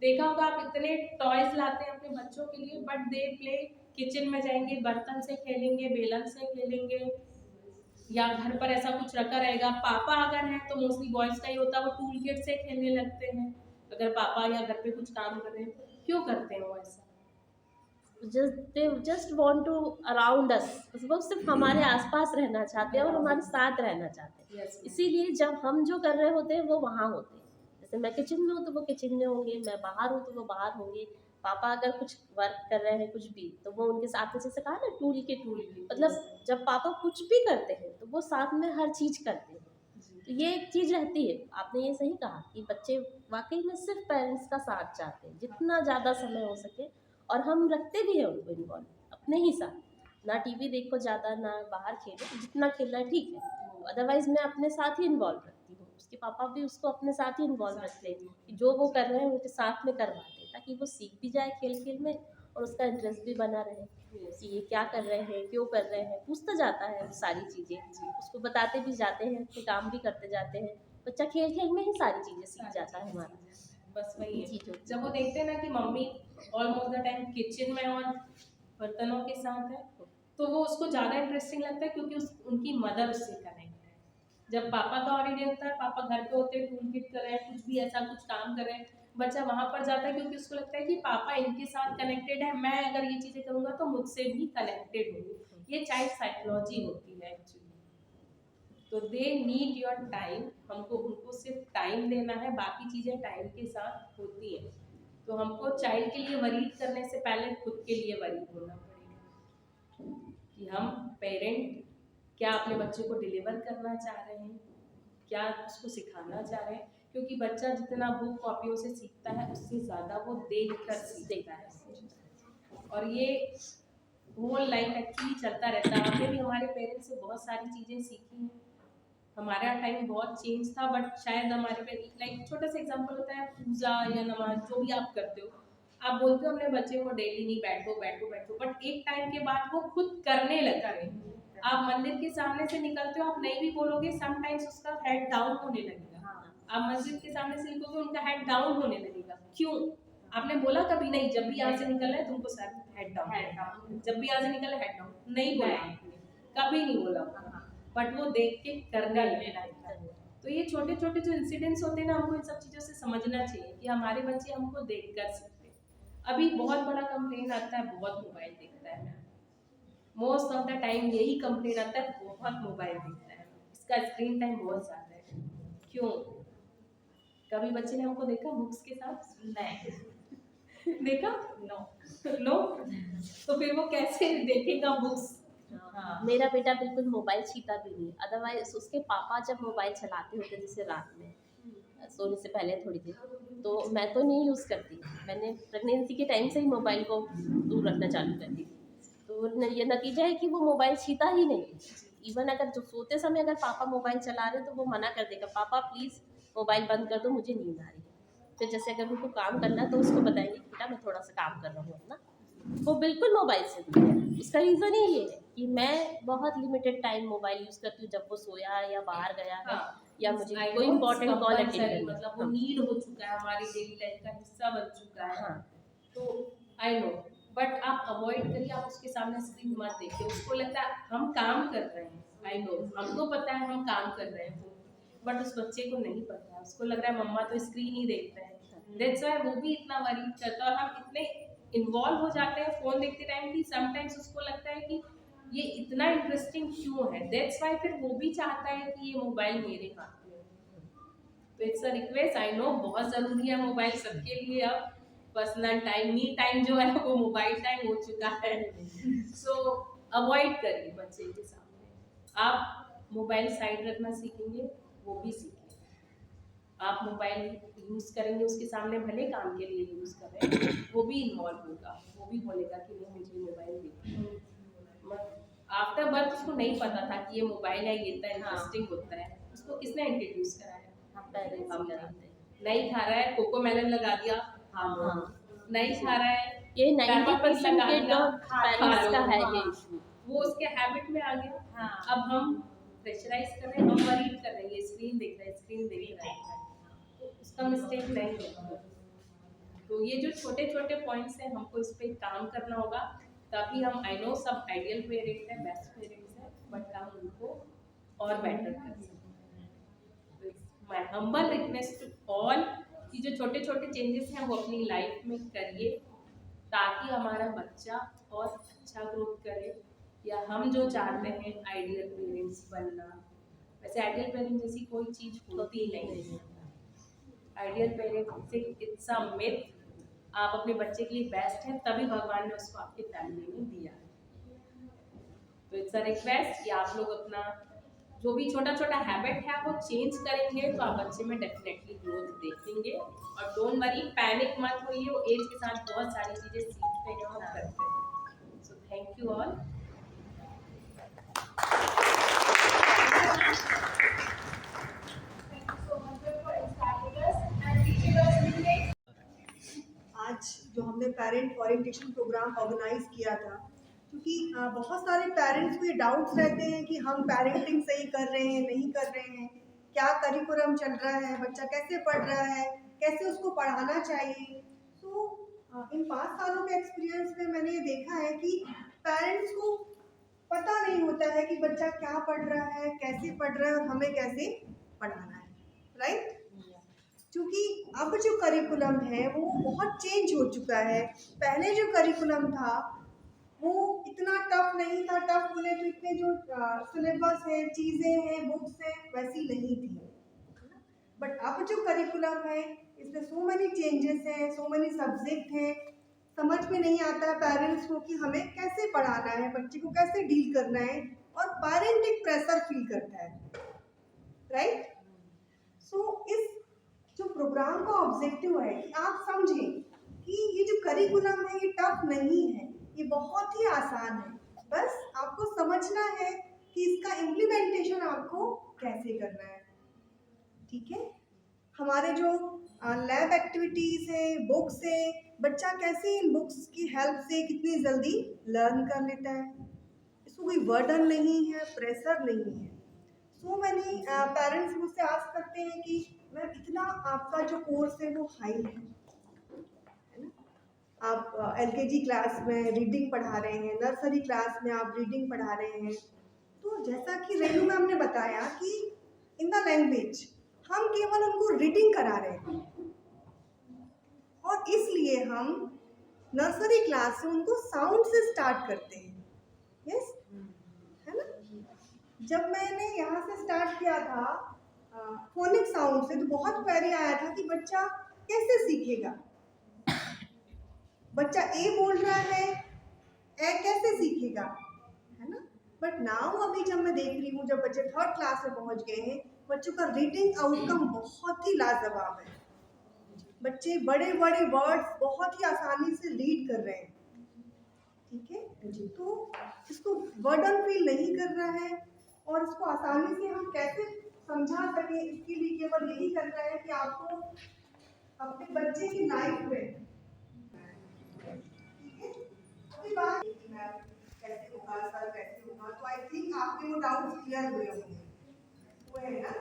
देखा होगा आप इतने टॉयज लाते हैं अपने बच्चों के लिए बट दे प्ले, किचन में जाएंगे बर्तन से खेलेंगे, बेलन से खेलेंगे, या घर पर ऐसा कुछ रखा रहेगा। पापा अगर हैं तो मोस्टली बॉयज का ही होता है, वो टूल किट से खेलने लगते हैं। अगर पापा या घर पे कुछ काम कर रहे हैं, क्यों करते हैं वो ऐसा? Just want to around us, वो सिर्फ हमारे आसपास रहना चाहते हैं और हमारे साथ रहना चाहते हैं। इसीलिए जब हम जो कर रहे होते हैं वो वहाँ होते हैं। जैसे मैं किचन में हूँ तो वो किचन में होंगे, मैं बाहर हूँ तो वो बाहर होंगे। पापा अगर कुछ वर्क कर रहे हैं कुछ भी, तो वो उनके साथ में, जैसे कहा ना टूल के मतलब जब पापा कुछ भी करते हैं तो वो साथ में हर चीज़ करते हैं। तो ये एक चीज़ रहती है। आपने ये सही कहा कि बच्चे वाकई में सिर्फ पेरेंट्स का साथ चाहते हैं, जितना ज़्यादा समय हो सके, और हम रखते भी हैं उनको इन्वॉल्व अपने ही साथ। ना टीवी देखो ज़्यादा, ना बाहर खेलो, जितना खेलना है ठीक है, अदरवाइज़ मैं अपने साथ ही इन्वॉल्व रखती हूँ। उसके पापा भी उसको अपने साथ ही इन्वॉल्व रखते हैं कि जो वो कर रहे हैं उनके साथ में करवाते हैं, ताकि वो सीख भी जाए खेल खेल में और उसका इंटरेस्ट भी बना रहे कि ये क्या कर रहे हैं, क्यों कर रहे हैं। पूछता जाता है सारी चीज़ें, उसको बताते भी जाते हैं, अपने काम भी करते जाते हैं। बच्चा खेल खेल में ही सारी चीज़ें सीख जाता है हमारा। बस वही है, जब वो देखते हैं ना कि mummy almost the time kitchen में और बर्तनों के साथ है, तो वो उसको ज़्यादा इंटरेस्टिंग लगता है, क्योंकि उनकी मदर उससे कनेक्ट है। जब पापा का ऑडियंस होता है, पापा घर पे होते हैं, टूल किट कर रहे हैं, कुछ भी ऐसा कुछ काम कर रहे हैं, बच्चा वहाँ पर जाता है क्योंकि उसको लगता है कि पापा इनके साथ कनेक्टेड है, मैं अगर ये चीज़ें करूँगा तो मुझसे भी कनेक्टेड होंगे। ये चाइल्ड साइकोलॉजी होती है एक्चुअली। तो दे नीड योर टाइम, हमको उनको सिर्फ टाइम देना है, बाकी चीज़ें टाइम के साथ होती हैं। तो हमको चाइल्ड के लिए वरीड करने से पहले खुद के लिए वरीड होना पड़ेगा कि हम पेरेंट क्या अपने बच्चे को डिलीवर करना चाह रहे हैं, क्या उसको सिखाना चाह रहे हैं, क्योंकि बच्चा जितना बुक कॉपियों से सीखता है उससे ज़्यादा वो देख कर सीखता है। और ये होल लाइफ एक्चुअली चलता रहता है। हमने भी हमारे पेरेंट्स से बहुत सारी चीज़ें सीखी हैं। हमारा टाइम बहुत चेंज था, बट शायद हमारे पे लाइक छोटा सा एग्जांपल होता है, पूजा या नमाज जो भी आप करते हो, आप बोलते हो अपने बच्चे को डेली नहीं बैठो बैठो बैठो, बट एक टाइम के बाद वो खुद करने लगता है। आप मंदिर के सामने से निकलते हो, आप नहीं भी बोलोगे, समटाइम्स उसका हेड डाउन होने लगेगा। आप मस्जिद के सामने से निकलोगे, उनका हेड डाउन होने लगेगा। क्यों? आपने बोला कभी नहीं, जब भी यहाँ से निकल रहा है तुमको सर हेड डाउन, जब भी यहाँ से निकल हेड डाउन, नहीं बोला आपने, कभी नहीं बोला, बट वो देख के करने लगता है। तो ये छोटे छोटे जो इंसिडेंट्स होते हैं ना, हमको इन सब चीज़ों से समझना चाहिए कि हमारे बच्चे हमको देख कर सीखते हैं। अभी बहुत बड़ा कंप्लेन आता है, बहुत मोबाइल देखता है, मोस्ट ऑफ द टाइम यही कंप्लेन आता है, बहुत मोबाइल देखता है, इसका स्क्रीन टाइम बहुत ज़्यादा है। क्यों? कभी बच्चे ने हमको देखा बुक्स के साथ? नहीं देखा? नो। तो फिर वो कैसे देखेगा बुक्स? मेरा बेटा बिल्कुल मोबाइल छीता भी नहीं, अदरवाइज उसके पापा जब मोबाइल चलाते होते जैसे रात में सोने से पहले थोड़ी देर, तो मैं तो नहीं यूज़ करती, मैंने प्रेगनेंसी के टाइम से ही मोबाइल को दूर रखना चालू कर दी। तो ये नतीजा है कि वो मोबाइल छीता ही नहीं। इवन अगर जो सोते समय अगर पापा मोबाइल चला रहे तो वो मना कर देगा, पापा प्लीज़ मोबाइल बंद कर दो, मुझे नींद आ रही है। फिर जैसे अगर उनको काम करना है तो उसको बताएंगे बेटा मैं थोड़ा सा काम कर रहा हूँ अपना, वो बिल्कुल मोबाइल से दूर है। उसका रीज़न ही ये है कि मैं बहुत लिमिटेड टाइम मोबाइल यूज़ करती हूँ, जब वो सोया है या बाहर गया है या मुझे कोई इंपॉर्टेंट कॉल अटेंड करना, मतलब वो नीड हो चुका है, हमारी डेली लाइफ का हिस्सा बन चुका है। तो आई नो, बट आप अवॉइड करिए, आप उसके सामने स्क्रीन मत देखिए। उसको लगता है हम काम कर रहे हैं, आई नो, हमको पता है हम काम कर रहे हैं, बट उस बच्चे को नहीं पता है, उसको लग रहा है मम्मा तो स्क्रीन ही देखते हैं। दैट्स व्हाई वो भी इतना वरी करता है, और हम इतने इन्वॉल्व हो जाते हैं फोन देखते टाइम कि समटाइम्स उसको लगता है कि ये इतना इंटरेस्टिंग क्यों है। दैट्स व्हाई फिर वो भी चाहता है कि ये मोबाइल मेरे हाथ में। तो it's a request, I know बहुत ज़रूरी है मोबाइल सबके लिए, अब पर्सनल टाइम, मी टाइम जो है वो मोबाइल टाइम हो चुका है। सो अवॉइड करिए बच्चे के सामने। आप मोबाइल साइड रखना सीखेंगे, वो भी सीखेंगे। आप मोबाइल यूज़ करेंगे उसके सामने, भले काम के लिए यूज़ कर रहे हैं, वो भी इन्वॉल्व होगा, वो भी बोलेगा कि नहीं मुझे मोबाइल देखना। आफ्टर बर्थ उसको नहीं पता था कि ये मोबाइल है, ये इतना इंटरेस्टिंग होता है। उसको किसने इंट्रोड्यूस कराया? हम नहीं खा रहा है, कोको मेलन लगा दिया, नहीं खा रहा है, ये 90% के पेरेंट्स का है ये इशू, वो उसके हैबिट में आ गया। अब हम प्रेशराइज कर रहे हैं, हम वरीड कर रहे हैं, ये स्क्रीन देख रहा है, स्क्रीन देख रहा है, तो उसका मिस्टेक नहीं है। तो ये जो छोटे छोटे पॉइंट्स हैं, हमको इस पर काम करना होगा, तभी हम, आई नो सब आइडियल पेरेंट्स हैं, बेस्ट पेरेंट्स हैं, बट हम उनको और बेटर कर सकते हैं। My humble request to all कि जो छोटे छोटे चेंजेस हैं वो अपनी लाइफ में करिए, ताकि हमारा बच्चा और अच्छा ग्रोथ करे, या हम जो चाहते हैं आइडियल पेरेंट्स बनना। वैसे आइडियल पेरेंट्स जैसी कोई चीज़ होती ही नहीं है। Ideal parents it's a myth. आप अपने बच्चे के लिए बेस्ट हैं, तभी भगवान ने उसको आपके फैमिली में दिया। तो इट्स अ रिक्वेस्ट कि आप लोग अपना जो भी छोटा छोटा हैबिट है वो चेंज करेंगे तो आप बच्चे में डेफिनेटली ग्रोथ देखेंगे। और डोंट वरी, पैनिक मत होइए, वो एज के साथ बहुत सारी चीज़ें सीखते हैं और करते हैं। So thank you all. आज जो हमने पेरेंट ओरिएंटेशन प्रोग्राम ऑर्गेनाइज किया था, क्योंकि बहुत सारे पेरेंट्स को ये डाउट्स रहते हैं कि हम पेरेंटिंग सही कर रहे हैं नहीं कर रहे हैं, क्या करिकुलम चल रहा है, बच्चा कैसे पढ़ रहा है, कैसे उसको पढ़ाना चाहिए। तो इन 5 सालों के एक्सपीरियंस में मैंने ये देखा है कि पेरेंट्स को पता नहीं होता है कि बच्चा क्या पढ़ रहा है, कैसे पढ़ रहा है और हमें कैसे पढ़ाना है, राइट? क्योंकि अब जो करिकुलम है वो बहुत चेंज हो चुका है। पहले जो करिकुलम था वो इतना टफ नहीं था, टफ बोले तो इतने जो सिलेबस है, चीज़ें हैं, बुक्स हैं, वैसी नहीं थी। बट अब जो करिकुलम है इसमें सो मेनी चेंजेस हैं, सो मेनी सब्जेक्ट हैं, समझ में नहीं आता है पेरेंट्स को कि हमें कैसे पढ़ाना है, बच्चे को कैसे डील करना है, और पेरेंट एक प्रेशर फील करता है, राइट। सो इस जो प्रोग्राम का ऑब्जेक्टिव है कि आप समझें कि ये जो करिकुलम है ये टफ नहीं है, ये बहुत ही आसान है। बस आपको समझना है कि इसका इम्प्लीमेंटेशन आपको कैसे करना है, ठीक है। हमारे जो लैब एक्टिविटीज़ है, बुक्स है, बच्चा कैसे इन बुक्स की हेल्प से कितनी जल्दी लर्न कर लेता है, इसको कोई बर्डन नहीं है, प्रेशर नहीं है। सो मैनी पेरेंट्स मुझसे आस्क करते हैं कि मैम इतना आपका जो कोर्स है वो हाई है ना, आप LKG क्लास में रीडिंग पढ़ा रहे हैं, नर्सरी क्लास में आप रीडिंग पढ़ा रहे हैं। तो जैसा कि रेणु मैम ने बताया कि इन द लैंग्वेज हम केवल उनको रीडिंग करा रहे हैं, और इसलिए हम नर्सरी क्लास से उनको साउंड से स्टार्ट करते हैं, यस है ना। जब मैंने यहाँ से स्टार्ट किया था फोनिक साउंड से, तो बहुत क्वेरी आया था कि बच्चा कैसे सीखेगा, बच्चा ए बोल रहा है, ए कैसे सीखेगा, है ना। बट नाउ अभी जब मैं देख रही हूँ, जब बच्चे 3rd क्लास में पहुँच गए हैं, बच्चों का रीडिंग आउटकम बहुत ही लाजवाब है। बच्चे बड़े बड़े वर्ड्स बहुत ही आसानी से रीड कर रहे हैं, ठीक है। तो इसको बर्डन फील नहीं करना है, और इसको आसानी से हम कैसे समझा सके, इसके लिए केवल यही करना है कि आपको अपने बच्चे की लाइफ में, ठीक है, अभी बात कैसे होगा, सर कैसे होगा, तो आई थिंक आपके वो डाउट्स क्लियर हुए होंगे, वो है ना।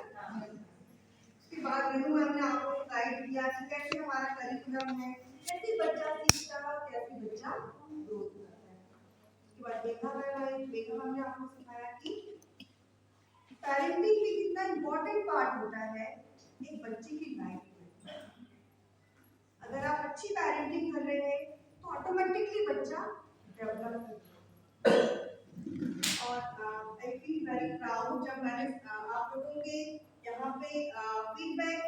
उसके बाद रेणु मैम ने आपको गाइड किया कि कैसे हमारा करिकुलम है, कैसे बच्चा सीखता है, कैसे बच्चा ग्रोथ करता है। उसके बाद मेघा मैम ने आपको सिखाया कि पेरेंटिंग भी कितना इम्पोर्टेंट पार्ट होता है एक बच्चे की लाइफ में। अगर आप अच्छी पेरेंटिंग कर रहे हैं तो ऑटोमेटिकली बच्चा डेवलप होगा। और आई फील वेरी प्राउड जब मैंने आप लोगों के यहाँ पे फीडबैक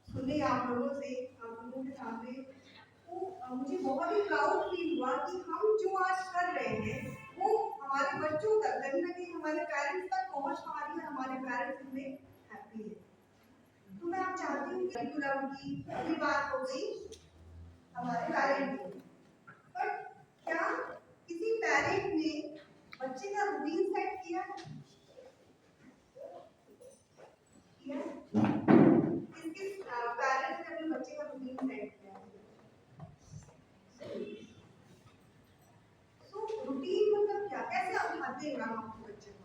सुने, आप लोगों के सामने, तो मुझे बहुत ही प्राउड फील हुआ कि हम जो आज कर रहे हैं वो हमारे बच्चों तक, कहीं ना कहीं हमारे पेरेंट्स तक पहुँच पा रही है, हमारे पेरेंट्स इसमें हैप्पी है। तो मैं आप चाहती हूँ करिकुलम की अगली बात हो गई हमारे पेरेंट की, बट क्या किसी पेरेंट ने बच्चे का रूटीन सेट किया? किस पेरेंट्स ने अपने बच्चे का रूटीन सेट किया? सो रूटीन मतलब क्या, कैसे आप खाते हैं हम अपने बच्चे को?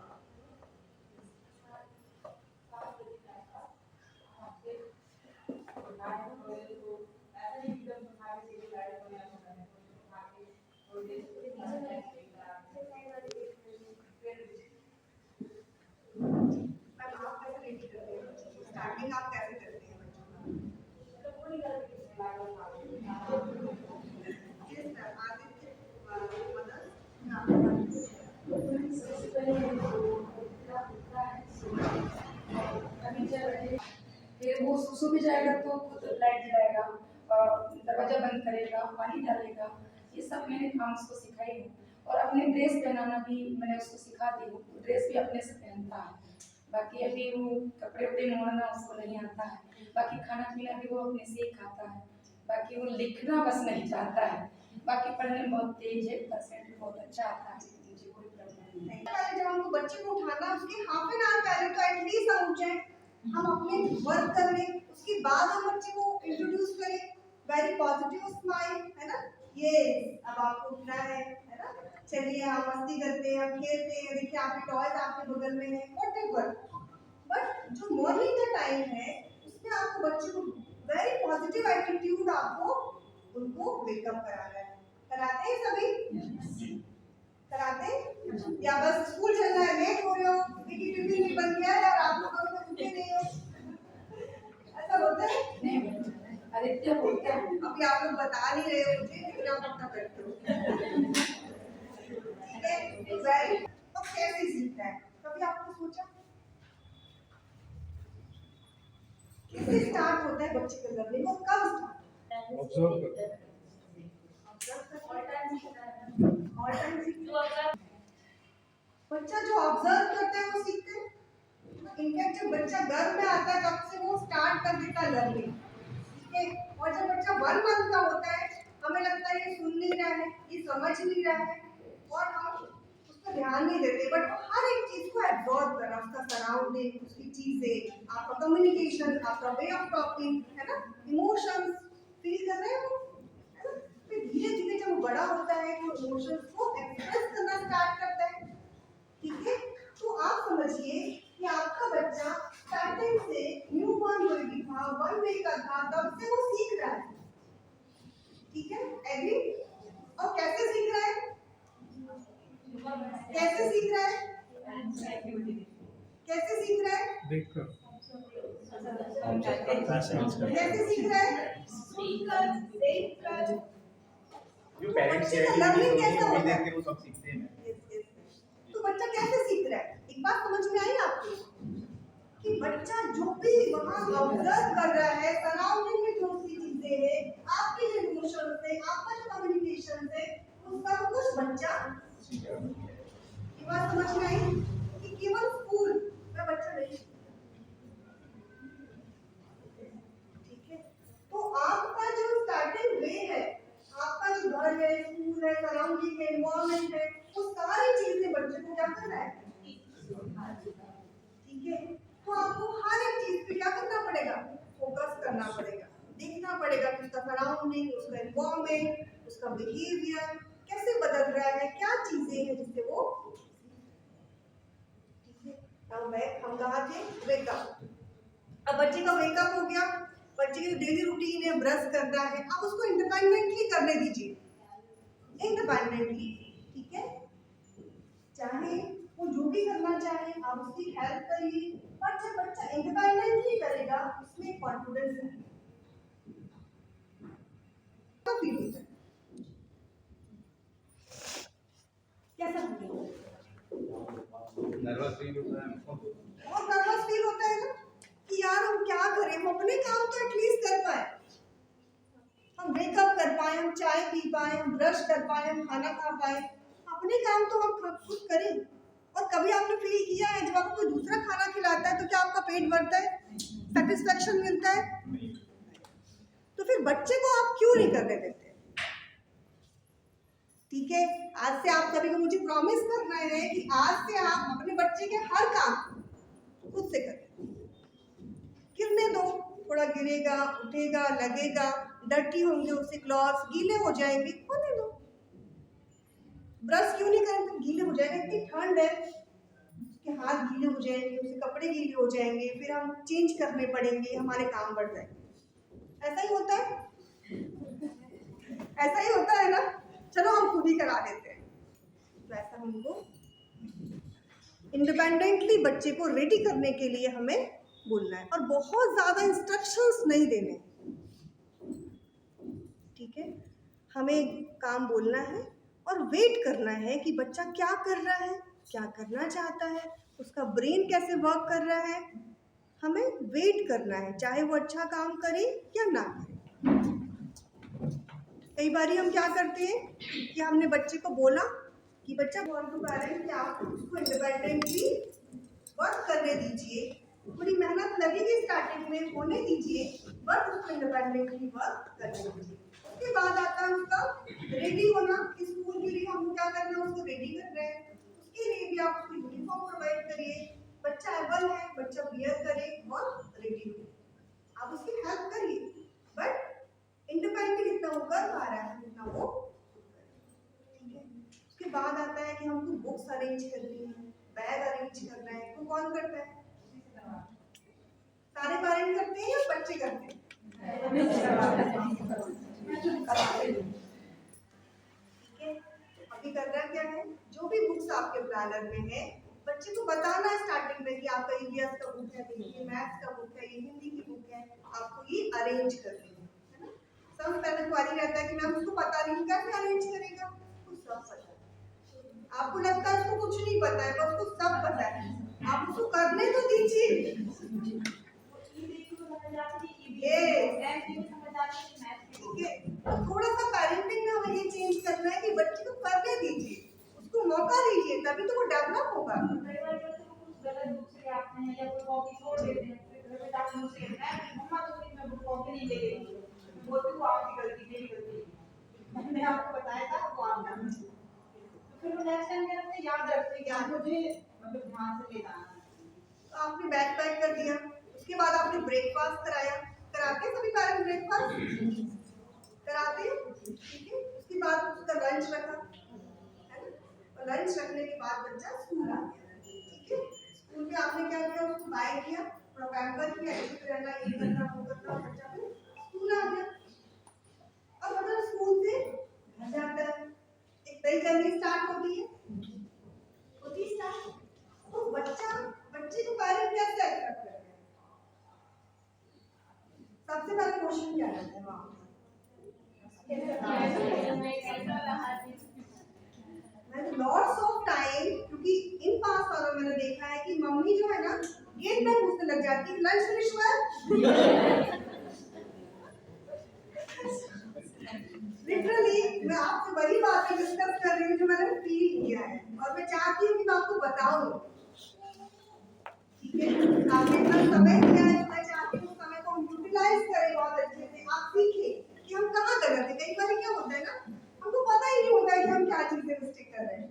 स्टार्टिंग आप कैसे करते हैं फिर वो सुसु भी जाएगा तो खुद लाइट जलाएगा, दरवाजा बंद करेगा, पानी डालेगा, ये सब मैंने काम उसको सिखाई हूँ। और अपने ड्रेस पहनाना भी मैंने उसको सिखा दी हूँ, ड्रेस भी अपने से पहनता है। बाकी अभी वो कपड़े उपड़े मोड़ना उसको नहीं आता है, बाकी खाना पीना भी वो अपने से ही खाता है। बाकी वो लिखना बस नहीं चाहता है, बाकी पढ़ने में बहुत तेज है, परसेंट बहुत अच्छा आता है, मुझे कोई प्रॉब्लम नहीं। पहले जब हमको बच्चे को उठाना उसके हाफ एन आवर पहले तो एटलीस्ट हम उठ जाए, हम अपने वर्क कर लें, उसके बाद हम बच्चे को इंट्रोड्यूस करें, वेरी पॉजिटिव स्माइल, है ना, ये अब आपको उठना है ना, चलिए हम मस्ती करते हैं, हम खेलते हैं, देखिए आपके टॉयज आपके बगल में है, व्हाटएवर। बट जो मॉर्निंग का टाइम है उसमें आपको बच्चे को वेरी पॉजिटिव एटीट्यूड आपको उनको वेकअप कराना है। कराते हैं सभी? कराते हैं या बस स्कूल चल रहा है, लेट हो रहे हो, क्योंकि टिफिन भी बन गया है और आप लोग अभी तक उठे नहीं हो, ऐसा होता है? नहीं, अधिकतर होता है। अभी आप लोग बता नहीं रहे हो मुझे, लेकिन आप अपना करते हो। ठीक है, वेरी। तो कैसे सीखना है? कभी आपने सोचा कैसे स्टार्ट होता है बच्चे का लर्निंग और कब स्टार्ट? ऑब्जर्व करते हैं। बच्चा जो ऑब्जर्व करता है वो सीखता है। इनफैक्ट जब बच्चा घर में आता है तब से वो स्टार्ट कर देता है लर्निंग। ठीक है, और जब बच्चा 1 मंथ का होता है हमें लगता है ये सुन नहीं रहा है, ये समझ नहीं रहा है, और हम उस पर ध्यान नहीं देते। बट हर एक चीज को एब्जॉर्ब करना, उसका सराउंडिंग, उसकी चीजें, आपका कम्युनिकेशन, आपका वे ऑफ टॉकिंग, है ना, इमोशंस फील कर रहे हो, है ना। फिर धीरे धीरे जब वो बड़ा होता है तो इमोशंस को एक्सप्रेस करना स्टार्ट करता है। ठीक है, तो आप समझिए कि आपका बच्चा स्टार्टिंग से न्यू बॉर्न बेबी था, 1 वीक का था, तब से वो सीख रहा है। ठीक है, एग्री? और कैसे सीख रहा है? कैसे सीख रहा है? कैसे सीख रहा है? देखकर कैसे सीख रहा है? सुनकर, देखकर। जो पेरेंट्स बच्चे का लर्निंग कैसे होता है? देखते हैं वो सब सीखते हैं। तो बच्चा कैसे सीख रहा है? एक बात समझ में आई आपको कि बच्चा जो भी वहाँ ऑब्जर्व कर रहा है, सराउंडिंग में जो सी चीजें हैं, आपके जो इमोशन है, आपका जो कम्युनिकेशन है, वो सब कुछ बच्चा। ये बात समझ में आई कि केवल स्कूल में बच्चा नहीं। ठीक है, तो आपका जो स्टार्टिंग वे है, आपका जो घर है, स्कूल है, सराउंडिंग है, एनवायरनमेंट है, वो सारी चीजें बच्चे को क्या करना है? ठीक है, तो आपको हर एक चीज पे क्या करना पड़ेगा? फोकस करना पड़ेगा, देखना पड़ेगा कि उसका सराउंडिंग, उसका एनवायरनमेंट, उसका बिहेवियर कैसे बदल रहा है, क्या चीजें हैं जिससे वो। ठीक है, अब हम कहाँ थे? वेकअप। अब बच्चे का वेकअप हो गया, बच्चे की डेली रूटीन है, ब्रश करना है, अब उसको इंडिपेंडेंटली करने दीजिए, इंडिपेंडेंटली। ठीक है, चाहे वो जो भी करना चाहे आप उसकी हेल्प करिए, पर जब बच्चा इंडिपेंडेंटली करेगा उसमें कॉन्फिडेंस है, तो फील होता है। कैसा फील होता है? नर्वस फील होता है, बहुत नर्वस फील होता है ना कि यार हम क्या करें, हम अपने काम तो एटलीस्ट कर पाए, हम ब्रेकअप कर पाए, हम चाय पी पाए, हम ब्रश कर पाए, हम खाना खा पाए, अपने काम तो हम खुद करें। और कभी आपने फील किया है जब आपको कोई दूसरा खाना खिलाता है तो क्या आपका पेट भरता है, सेटिस्फेक्शन मिलता है? तो फिर बच्चे को आप क्यों नहीं करने देते? ठीक है, आज से आप सभी को मुझे प्रॉमिस करना है कि आज से आप अपने बच्चे के हर काम खुद से करें। गिरने दो, थोड़ा गिरेगा, उठेगा, लगेगा, डर्टी होंगे उससे क्लॉथ्स, गीले हो जाएंगे, होने दो। ब्रश क्यों नहीं करेंगे? गीले हो जाएंगे, इतनी ठंड है, उसके हाथ गीले हो जाएंगे, उसके कपड़े गीले हो जाएंगे, फिर हम चेंज करने पड़ेंगे, हमारे काम बढ़ जाएंगे। ऐसा ही होता है, ऐसा ही होता है ना। चलो हम खुद ही करा देते हैं। तो ऐसा हमको इंडिपेंडेंटली बच्चे को रेडी करने के लिए हमें बोलना है, और बहुत ज़्यादा इंस्ट्रक्शंस नहीं देने। ठीक है, हमें काम बोलना है और वेट करना है कि बच्चा क्या कर रहा है, क्या करना चाहता है, उसका ब्रेन कैसे वर्क कर रहा है। हमें वेट करना है, चाहे वो अच्छा काम करे या ना करे। कई बार हम क्या करते हैं कि हमने बच्चे को बोला कि बच्चा बोल टू पेरेंट कि आप उसको इंडिपेंडेंटली वर्क करने दीजिए, थोड़ी मेहनत लगेगी स्टार्टिंग में, होने दीजिए, बट उसको इंडिपेंडेंटली वर्क करने दीजिए। उसके बाद आता है उसका रेडी होना, कि स्कूल के लिए हम क्या करना है, उसको रेडी कर रहे हैं, उसके लिए भी आप उसको यूनिफॉर्म प्रोवाइड करिए, बच्चा एबल है, बच्चा वियर करे और रेडी हो, आप उसकी हेल्प करिए, बट इंडिपेंडेंट जितना वो कर पा रहा है उतना वो। ठीक है, उसके बाद आता है कि हमको बुक्स अरेंज करनी है, बैग अरेंज करना है, तो कौन करता है? सारे पेरेंट्स करते हैं या बच्चे करते हैं? ठीक है, अभी करना क्या है, जो भी बुक्स आपके प्लानर में है बच्चे को बताना है स्टार्टिंग में कि आपका ईवीएस का बुक है, ये मैथ्स का बुक है, ये हिंदी की बुक है, आपको ये अरेंज करनी है इंक्वायरी रहता है कि मैम उसको पता नहीं, कैसे अरेंज करेगा? उसको सब पता है। आपको लगता है उसको कुछ नहीं पता है, पर उसको सब पता है। आप उसको करने तो दीजिए। ठीक है, तो थोड़ा सा पेरेंटिंग में हमें ये चेंज करना है कि बच्चे को करने दीजिए, उसको मौका दीजिए, तभी तो वो डेवलप होगा। कई बार जैसे वो कुछ गलत बुक से आते हैं या कोई कॉपी छोड़ देते हैं, फिर घर में जाके मुझसे मम्मा तो मैं बुक कॉपी नहीं ले गई, बोलती हूँ आपकी गलती, मेरी गलती, मैंने आपको बताया था वो आप करना चाहिए। तो फिर वो नेक्स्ट टाइम क्या करते हैं, याद रखते हैं कि आज मुझे मतलब ध्यान से लेना है। तो आपने बैग पैक कर दिया, उसके बाद आपने ब्रेकफास्ट कराया, कराते हैं सभी पेरेंट्स ब्रेकफास्ट कराते हैं, ठीक है। उसके बाद उसका लंच रखा, है ना, और लंच रखने के बाद बच्चा स्कूल आ गया, ठीक है। स्कूल में आपने क्या किया, उसको बाय किया, थोड़ा पैम्पर किया, ऐसे करना, ये करना, वो करना, बच्चा फिर स्कूल आ गया। अब मतलब स्कूल से घर जाता है, एक नई जर्नी स्टार्ट होती है स्टार्ट। तो बच्चे को पेरेंट कैसे एक्सेप्ट करते हैं? सबसे पहले क्वेश्चन क्या रहता है वहाँ? लॉट्स ऑफ टाइम, क्योंकि इन पास वालों में मैंने देखा है कि मम्मी जो है ना गेट में पूछने लग जाती है लंच फिनिश हुआ है। लिटरली मैं आपसे वही बातें डिस्कस कर रही हूँ जो मैंने फील किया है, और मैं चाहती हूँ कि मैं आपको बताऊँ, ठीक है। आपने इतना समय दिया है, मैं चाहती हूँ समय को हम यूटिलाइज करें बहुत अच्छे से, आप सीखें कि हम कहाँ गलत है। कई बार क्या होता है ना, हमको पता ही नहीं होता है कि हम क्या चीजें मिस्टेक कर रहे हैं।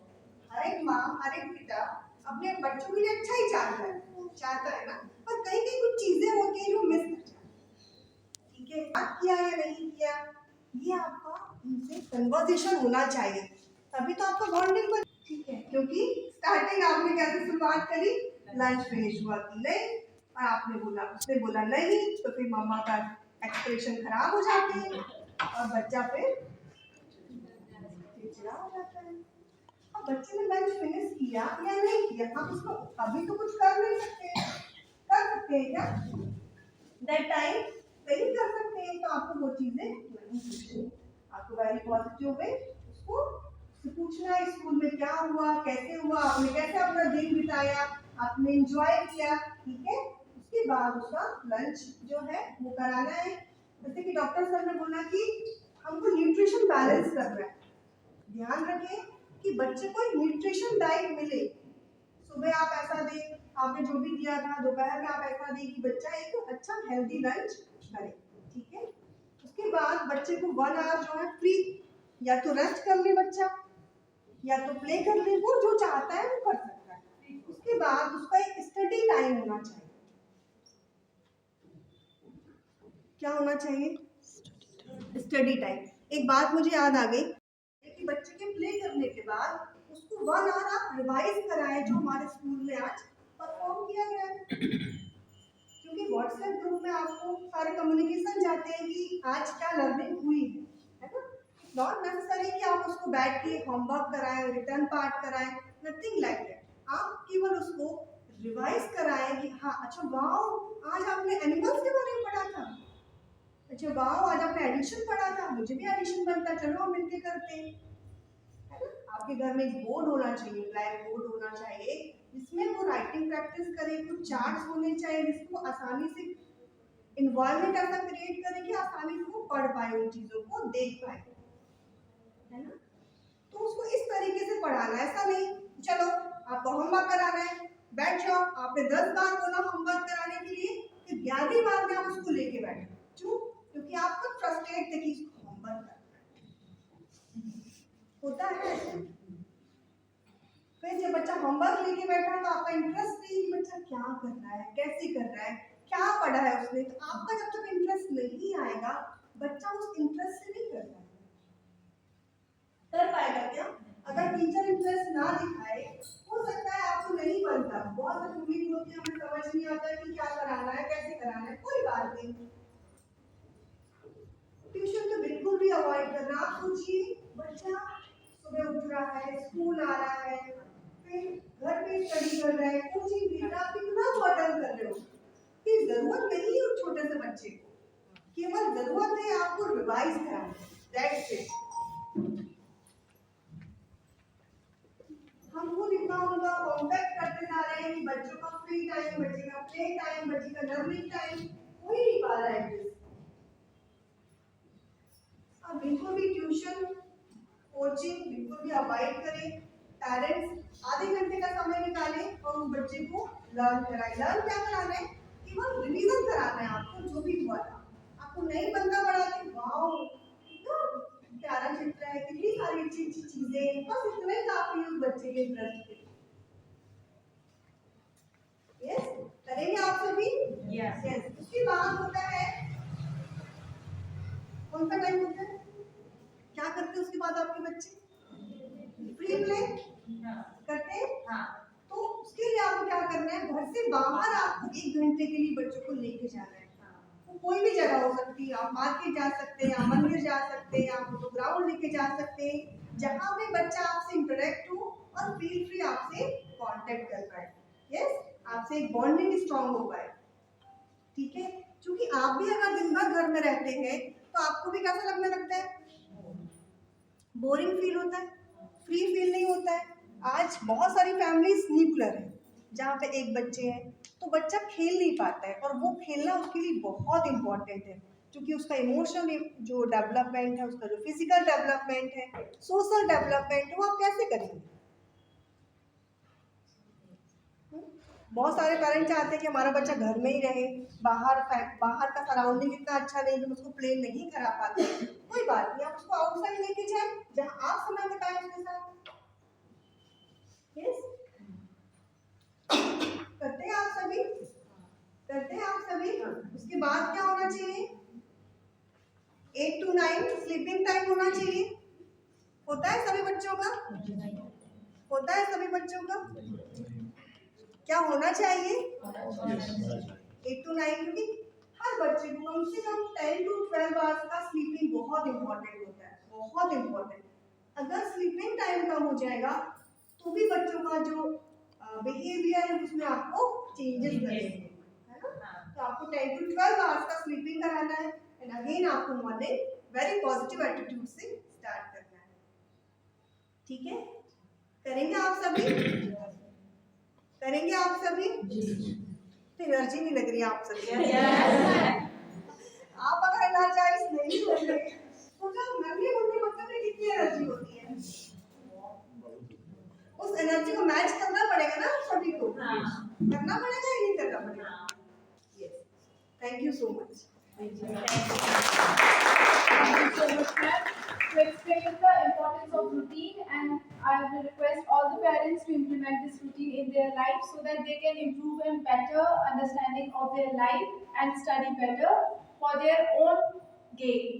हर एक माँ, हर एक पिता अपने बच्चों के लिए अच्छा ही चाहता है ना, पर कहीं कहीं कुछ चीजें होती हैं जो मिस कर जाती हैं, ठीक है। बात किया या नहीं किया, ये आपका उनसे कन्वर्सेशन होना चाहिए, तभी तो आपका बॉन्डिंग बन, ठीक है। क्योंकि स्टार्टिंग आपने कैसे शुरुआत करी, लंच फिनिश हुआ कि नहीं, और आपने बोला, उसने बोला नहीं, तो फिर मम्मा का एक्सप्रेशन खराब हो जाते हैं और बच्चा फिर चिड़चिड़ा हो जाता है। अब बच्चे ने लंच फिनिश किया या नहीं किया, आप उसको अभी तो कुछ कर नहीं सकते, कर सकते हैं क्या? दैट टाइम नहीं कर सकते हैं, तो आपको वो चीजें नहीं पूछनी, आपको वेरी पॉजिटिव वे उसको पूछना है स्कूल में क्या हुआ, कैसे हुआ, आपने कैसे अपना दिन बिताया, आपने एंजॉय किया, ठीक है। उसके बाद उसका लंच जो है वो कराना है। जैसे कि डॉक्टर सर ने बोला कि हमको न्यूट्रिशन बैलेंस करना है, ध्यान रखें कि बच्चे को न्यूट्रिशन डाइट मिले। सुबह आप ऐसा दें, आपने जो भी दिया था, दोपहर में आप ऐसा दें कि बच्चा एक अच्छा हेल्दी लंच करे, ठीक है। उसके बाद बच्चे को 1 आवर जो है फ्री, या तो रेस्ट कर ले बच्चा, या तो प्ले कर ले, वो जो चाहता है वो कर सकता है। उसके बाद उसका एक स्टडी टाइम होना चाहिए। क्या होना चाहिए? Study time. एक बात मुझे याद आ गई कि बच्चे के प्ले करने के बाद उसको 1 आवर आप रिवाइज कराएं जो हमारे स्कूल में आज परफॉर्म किया गया है। क्योंकि व्हाट्सएप ग्रुप में आपको सारे कम्युनिकेशन जाते हैं कि आज क्या लर्निंग हुई है ना। नॉट नेसेसरी कि आप उसको बैठ के होमवर्क कराएं, रिटर्न पार्ट कराएं, नथिंग लाइक दैट। आप केवल उसको रिवाइज कराएं कि हाँ अच्छा वाओ आज आपने एनिमल्स के बारे में पढ़ा था, अच्छा वाओ आज आपने एडिशन पढ़ा था, मुझे भी एडिशन बनता, चलो हम मिलके करते हैं, है ना। आपके घर में एक बोर्ड होना चाहिए, ब्लैक बोर्ड होना चाहिए, जिसमें वो राइटिंग प्रैक्टिस करें, कुछ चार्ट्स होने चाहिए जिसको आसानी से इन्वायरमेंट ऐसा क्रिएट करें कि आसानी से वो पढ़ पाए, उन चीज़ों को देख पाए, है ना। तो उसको इस तरीके से पढ़ाना, ऐसा नहीं चलो आपको होमवर्क कराना है बैठ जाओ, आपने 10 बार बोला होमवर्क कराने के लिए, फिर 11वीं बार में आप उसको लेके बैठे, क्यों? क्योंकि आप खुद फ्रस्ट्रेट थे कि इसको होमवर्क करना होता है ऐसे। फिर जब बच्चा होमवर्क लेके बैठा तो आपका इंटरेस्ट नहीं कि बच्चा क्या कर रहा है, कैसे कर रहा है, क्या पढ़ा है उसने, तो आपका जब तक इंटरेस्ट नहीं आएगा बच्चा उस इंटरेस्ट से नहीं कर पाएगा क्या? अगर टीचर इंटरेस्ट ना दिखाए, हो सकता है आपको नहीं बनता, बहुत सारी उम्मीद होती है, हमें समझ नहीं आता कि क्या कराना है, कैसे कराना है, कोई बात नहीं। ट्यूशन तो बिल्कुल भी अवॉइड करना। आप सोचिए बच्चा सुबह उठ रहा है, स्कूल आ रहा है, फिर घर पे स्टडी कर रहा है, कोचिंग भी, आप कितना बर्डन कर रहे हो। फिर जरूरत नहीं है उस छोटे से बच्चे को, केवल जरूरत है आपको रिवाइज कराने की। That's it. हम खुद इतना उनका कॉन्टेक्ट करते जा रहे हैं कि बच्चों का फ्री टाइम, बच्चे का प्ले टाइम, बच्चे का लर्निंग टाइम हो ही नहीं पा रहा है। आप बिल्कुल भी ट्यूशन कोचिंग बिल्कुल भी अवॉइड करें। पेरेंट्स आधे घंटे का समय निकालें और उस बच्चे को लर्न कराएं। लर्न क्या कराना है? केवल रिवीजन कराना है आपको, जो भी हुआ था। आपको नहीं बनना पड़ा कि वाओ कितना प्यारा चित्र है, कितनी सारी अच्छी अच्छी चीजें, बस इतना ही काफी है उस बच्चे के इंटरेस्ट के। यस, करेंगे आप सभी? Yes yes. उसके बाद होता है, कौन सा टाइम होता है? क्या करते हैं उसके बाद आपके बच्चे? फ्री प्ले करते हैं। हाँ। तो उसके लिए आपको क्या करना है? घर से बाहर आपको 1 घंटे के लिए बच्चों को लेके जाना है। वो कोई भी जगह हो सकती है, आप मार्केट जा सकते हैं, आप मंदिर जा सकते हैं, आप उसको ग्राउंड लेके जा सकते हैं, जहाँ पे बच्चा आपसे इंटरेक्ट हो और फील फ्री आपसे कांटेक्ट कर पाए। यस, आपसे एक बॉन्डिंग स्ट्रांग हो पाए। ठीक है, क्योंकि आप भी अगर दिन भर घर में रहते हैं तो आपको भी कैसा लगने लगता है? बोरिंग फील होता है, फ्री फील नहीं होता है। आज बहुत सारी फैमिलीज न्यूक्लियर है, जहाँ पे एक बच्चे हैं तो बच्चा खेल नहीं पाता है, और वो खेलना उसके लिए बहुत इम्पोर्टेंट है, क्योंकि उसका इमोशनल जो डेवलपमेंट है, उसका जो फिजिकल डेवलपमेंट है, सोशल डेवलपमेंट है, वो आप कैसे करेंगे? बहुत सारे पेरेंट्स चाहते हैं कि हमारा बच्चा घर में ही रहे, बाहर का सराउंडिंग इतना अच्छा नहीं कि उसको प्ले नहीं करा पाते। कोई बात नहीं, आप उसको आउटसाइड लेके जाए जहाँ आप समय बिताएं उसके साथ। यस, करते हैं आप सभी? करते हैं आप सभी? उसके बाद क्या होना चाहिए? 8 to 9 स्लीपिंग टाइम होना चाहिए। होता है सभी बच्चों का? होता है सभी बच्चों का? क्या होना चाहिए? 8 to 9, क्योंकि हर बच्चे को कम से कम 10 to 12 आवर्स का स्लीपिंग बहुत इंपॉर्टेंट होता है, बहुत इंपॉर्टेंट। अगर स्लीपिंग टाइम कम हो जाएगा तो भी बच्चों का जो बिहेवियर है उसमें आपको चेंजेस लगेंगे, है ना? तो आपको 10 to 12 आवर्स का स्लीपिंग कराना है, एंड अगेन आपको मॉर्निंग वेरी पॉजिटिव एटीट्यूड से स्टार्ट करना है। ठीक है, करेंगे आप सभी? करेंगे आप सभी? तो एनर्जी नहीं लग रही है आप सभी। आप अगर एनर्जाइज नहीं होंगे तो जब नन्हे मुन्ने बच्चों में कितनी एनर्जी होती है, उस एनर्जी को मैच करना पड़ेगा ना सभी को। करना पड़ेगा या नहीं करना पड़ेगा? Yes, thank you so much. Thank you so much, ma'am, to explain the importance of routine, and I will request all the parents to implement this routine in their life so that they can improve and better understanding of their life and study better for their own gain.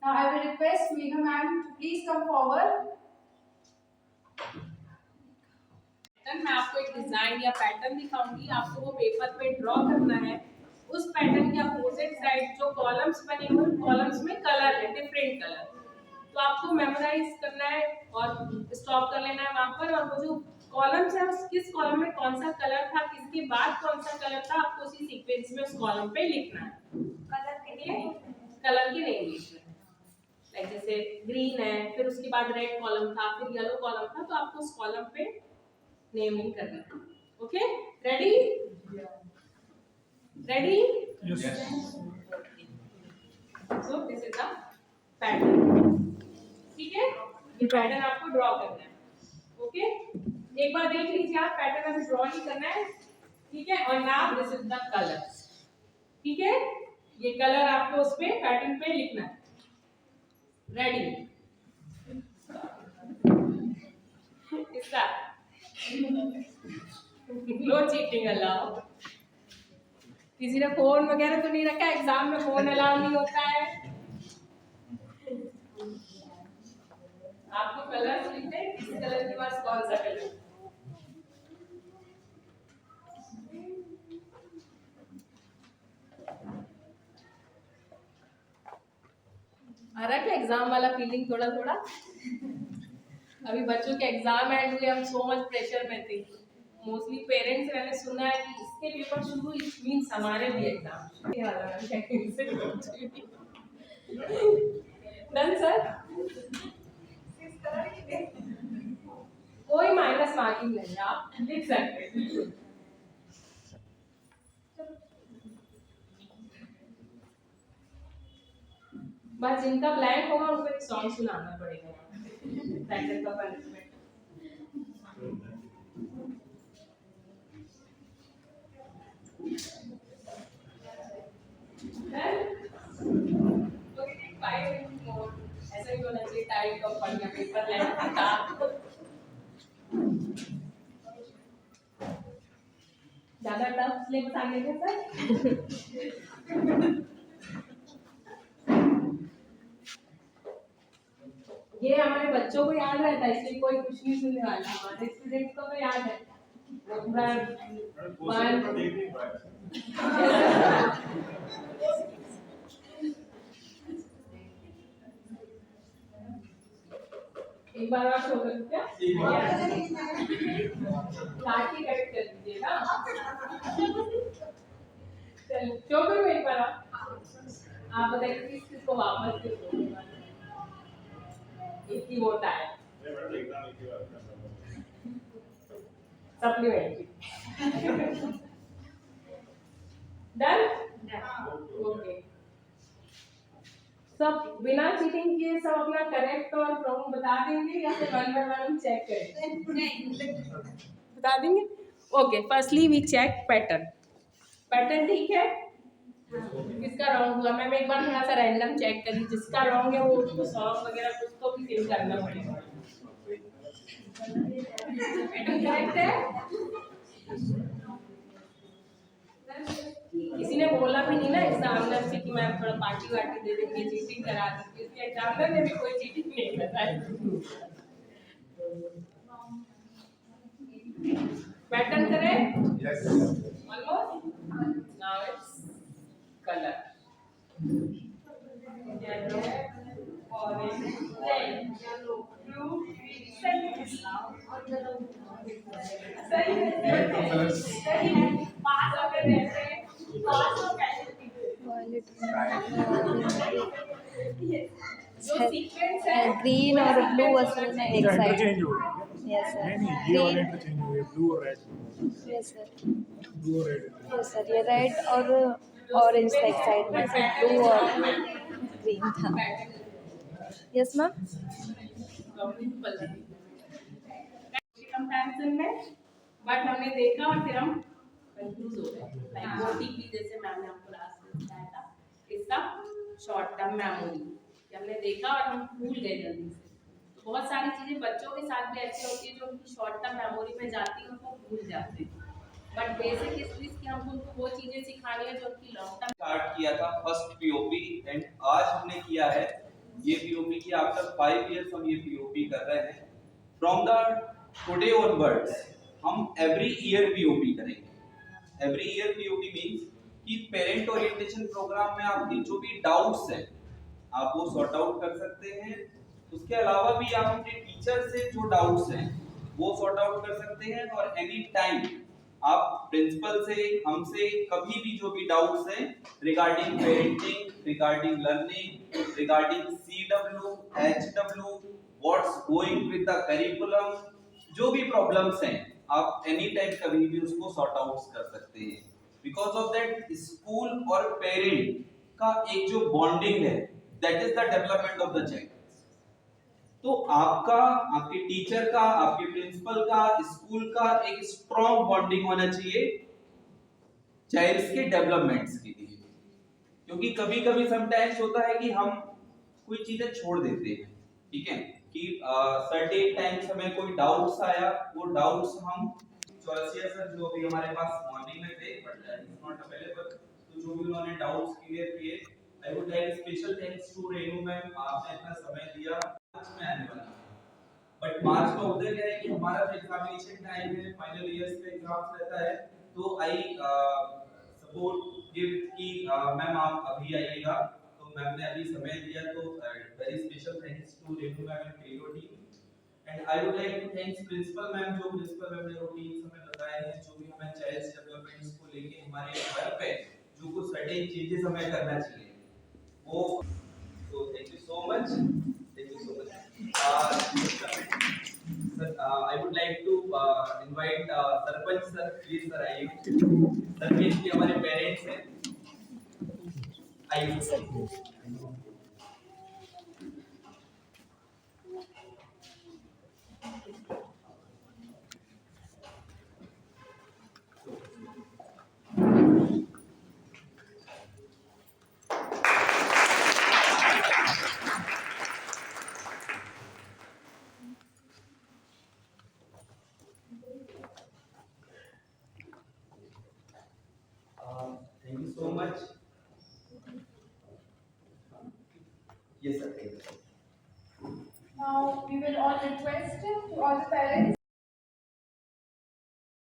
Now I will request Megha ma'am to please come forward. मैं आपको एक design या pattern दिखाऊंगी, आपको वो paper पे draw करना है। उस पैटर्न के अपोजिट साइड जो कॉलम्स बने हुए हैं, कॉलम्स में कलर है, डिफरेंट कलर, तो आपको मेमोराइज करना है और स्टॉप कर लेना है वहाँ पर, और वो जो कॉलम्स है उस किस कॉलम में कौन सा कलर था, किसके बाद कौन सा कलर था, आपको उसी सीक्वेंस में उस कॉलम पे लिखना है। कलर की नहीं लिखना है, लाइक जैसे ग्रीन है, फिर उसके बाद रेड कॉलम था, फिर येलो कॉलम था, तो आपको उस कॉलम पे नेमिंग करना है। Okay, ready? Ready? Yes. So this is the pattern. ठीक है, ये पैटर्न आपको ड्रॉ करना है। ओके, एक बार देख लीजिए, आप पैटर्न अभी ड्रॉ ही करना है, ठीक है। और now this is the colour, ठीक है, ये कलर आपको उस पे पैटर्न पे लिखना है। रेडी? इसका नो चीटिंग अलाउ। किसी ने फोन वगैरह तो नहीं रखा? एग्जाम में फोन अलाउ नहीं होता है। आपको कलर लिखते हैं, किस कलर के पास कौन सा कलर। आ रहा है एग्जाम वाला फीलिंग थोड़ा थोड़ा? अभी बच्चों के एग्जाम एंड हुए, हम सो मच प्रेशर में थे। मोस्टली पेरेंट्स, मैंने सुना है कि इसके पेपर शुरू, इट मींस हमारे भी एग्जाम। Done sir. कोई माइनस मार्किंग नहीं, आप लिख सकते हैं। बस जिनका ब्लैंक होगा उनको एक सॉन्ग सुनाना पड़ेगा। प्रैक्टिस का पनिशमेंट। ऐसा ही होना चाहिए, टाइट कम पड़ गया पेपर लेंथ था। ज्यादा टफ सिलेबस आ गया सर। ये हमारे बच्चों को याद रहता है, इसलिए कोई कुछ नहीं सुनने वाला। हमारे स्टूडेंट्स को तो याद है वो पूरा एक बार और शो कर क्या लाठी करेक्ट कर दीजिएगा। चलो शो करो एक बार आप बताइए किसको वापस से एक ही वोट आया सप्लीमेंट्री। Done okay. सब बिना चीटिंग किए सब अपना करेक्ट और प्रॉब्लम बता देंगे या फिर वन बाय वन चेक करेंगे? बता देंगे। Okay firstly we check pattern. Pattern ठीक है, किसका रॉन्ग हुआ? मैम एक बार थोड़ा सा रैंडम चेक करिए, जिसका रॉन्ग है वो उसको सॉन्ग वगैरह कुछ तो भी चेंज करना पड़ेगा। पैटर्न करेक्ट है? किसी ने बोला भी नहीं ना एग्जामिनर से कि मैम थोड़ा पार्टी वार्टी दे देंगे, चीटिंग करा देंगे, इसलिए एग्जामिनर ने भी कोई चीटिंग नहीं कराई। पैटर्न करें? Yes almost. Now its colour. Yellow, orange, red, yellow, blue, green, सही है। सही है। पास हो गए ऐसे पास हो गए। जो सीक्वेंस है ग्रीन और ब्लू असल में एक साइड चेंज हो गई। Yes sir. नहीं ये वाले इंटरचेंज हो गए, ब्लू और रेड। Yes sir. ब्लू और रेड। यस सर, ये रेड और ऑरेंज था एक साइड में, ब्लू और ग्रीन था। Yes ma'am. कंपैरिजन में बट हमने देखा और फिर हम कंफ्यूज हो गए। लाइक ओटीपी जैसे मैम ने आपको लास्ट में बताया था, इसका शॉर्ट टर्म मेमोरी हमने देखा और हम भूल गए जल्दी से। तो बहुत सारी चीजें बच्चों के साथ भी ऐसी होती है जो उनकी शॉर्ट टर्म मेमोरी में जाती है उनको भूल जाते हैं। बट बेसिक इसलिए कि हमको उनको वो चीजें सिखानी है जो उनकी लॉन्ग टर्म। स्टार्ट किया था फर्स्ट पीओपी एंड आज हमने किया है ये पीओपी की। आफ्टर 5 इयर्स हम ये पीओपी कर रहे हैं। फ्रॉम द टुडे ऑनवर्ड्स हम एवरी ईयर पीओपी करेंगे। एवरी ईयर पीओपी मींस कि पेरेंट ओरिएंटेशन प्रोग्राम में आपके जो भी डाउट्स हैं आप वो सॉर्ट आउट कर सकते हैं। उसके अलावा भी आप अपने टीचर से जो डाउट्स हैं वो सॉर्ट आउट कर सकते हैं और एनी टाइम आप प्रिंसिपल से हमसे कभी भी जो भी डाउट्स हैं regarding parenting, regarding learning, regarding CW, HW, what's going with the curriculum, जो भी प्रॉब्लम्स हैं आप एनी टाइम कभी भी उसको सॉर्ट आउट कर सकते हैं। बिकॉज ऑफ दैट स्कूल और पेरेंट का एक जो बॉन्डिंग है that is the development of the child. तो आपका, आपके टीचर का, आपके प्रिंसिपल का, स्कूल का एक स्ट्रॉन्ग बॉन्डिंग होना चाहिए चाइल्ड्स के डेवलपमेंट्स के लिए। क्योंकि कभी कभी समटाइम्स होता है कि हम कोई चीजें छोड़ देते हैं, ठीक है, कि सर्टेन टाइम्स हमें कोई डाउट्स आया, वो डाउट्स हम चौरसिया सर जो अभी हमारे पास मॉर्निंग में थे बट इज नॉट अवेलेबल, तो जो भी उन्होंने डाउट्स क्लियर किए, I would like special thanks to Renu ma'am, आपने इतना समय दिया। मार्च में आने वाला बट मार्च में उधर क्या है कि हमारा जो एग्जामिनेशन टाइम है, फाइनल ईयर्स पे एग्जाम्स रहता है, तो आई सपोर्ट गिव कि मैम आप अभी आइएगा, तो मैम ने अभी समय दिया, तो very special thanks to Renu ma'am and creative team. And I would like to thanks principal ma'am, जो प्रिंसिपल मैम ने रूटीन समय बताया है, जो भी हमें चाइल्ड डेवलपमेंट्स को लेके हमारे घर पे जो कुछ सर्टेन चेंजेस हमें करना चाहिए वो। तो thank you so much. much. Thank you so much. Sir, I would like to invite sarpanch sir, please sir आइए. सर बेसिकली हमारे पेरेंट्स हैं. आइए sir. Thank you so much. Yes, sir. Now we will all request to all the parents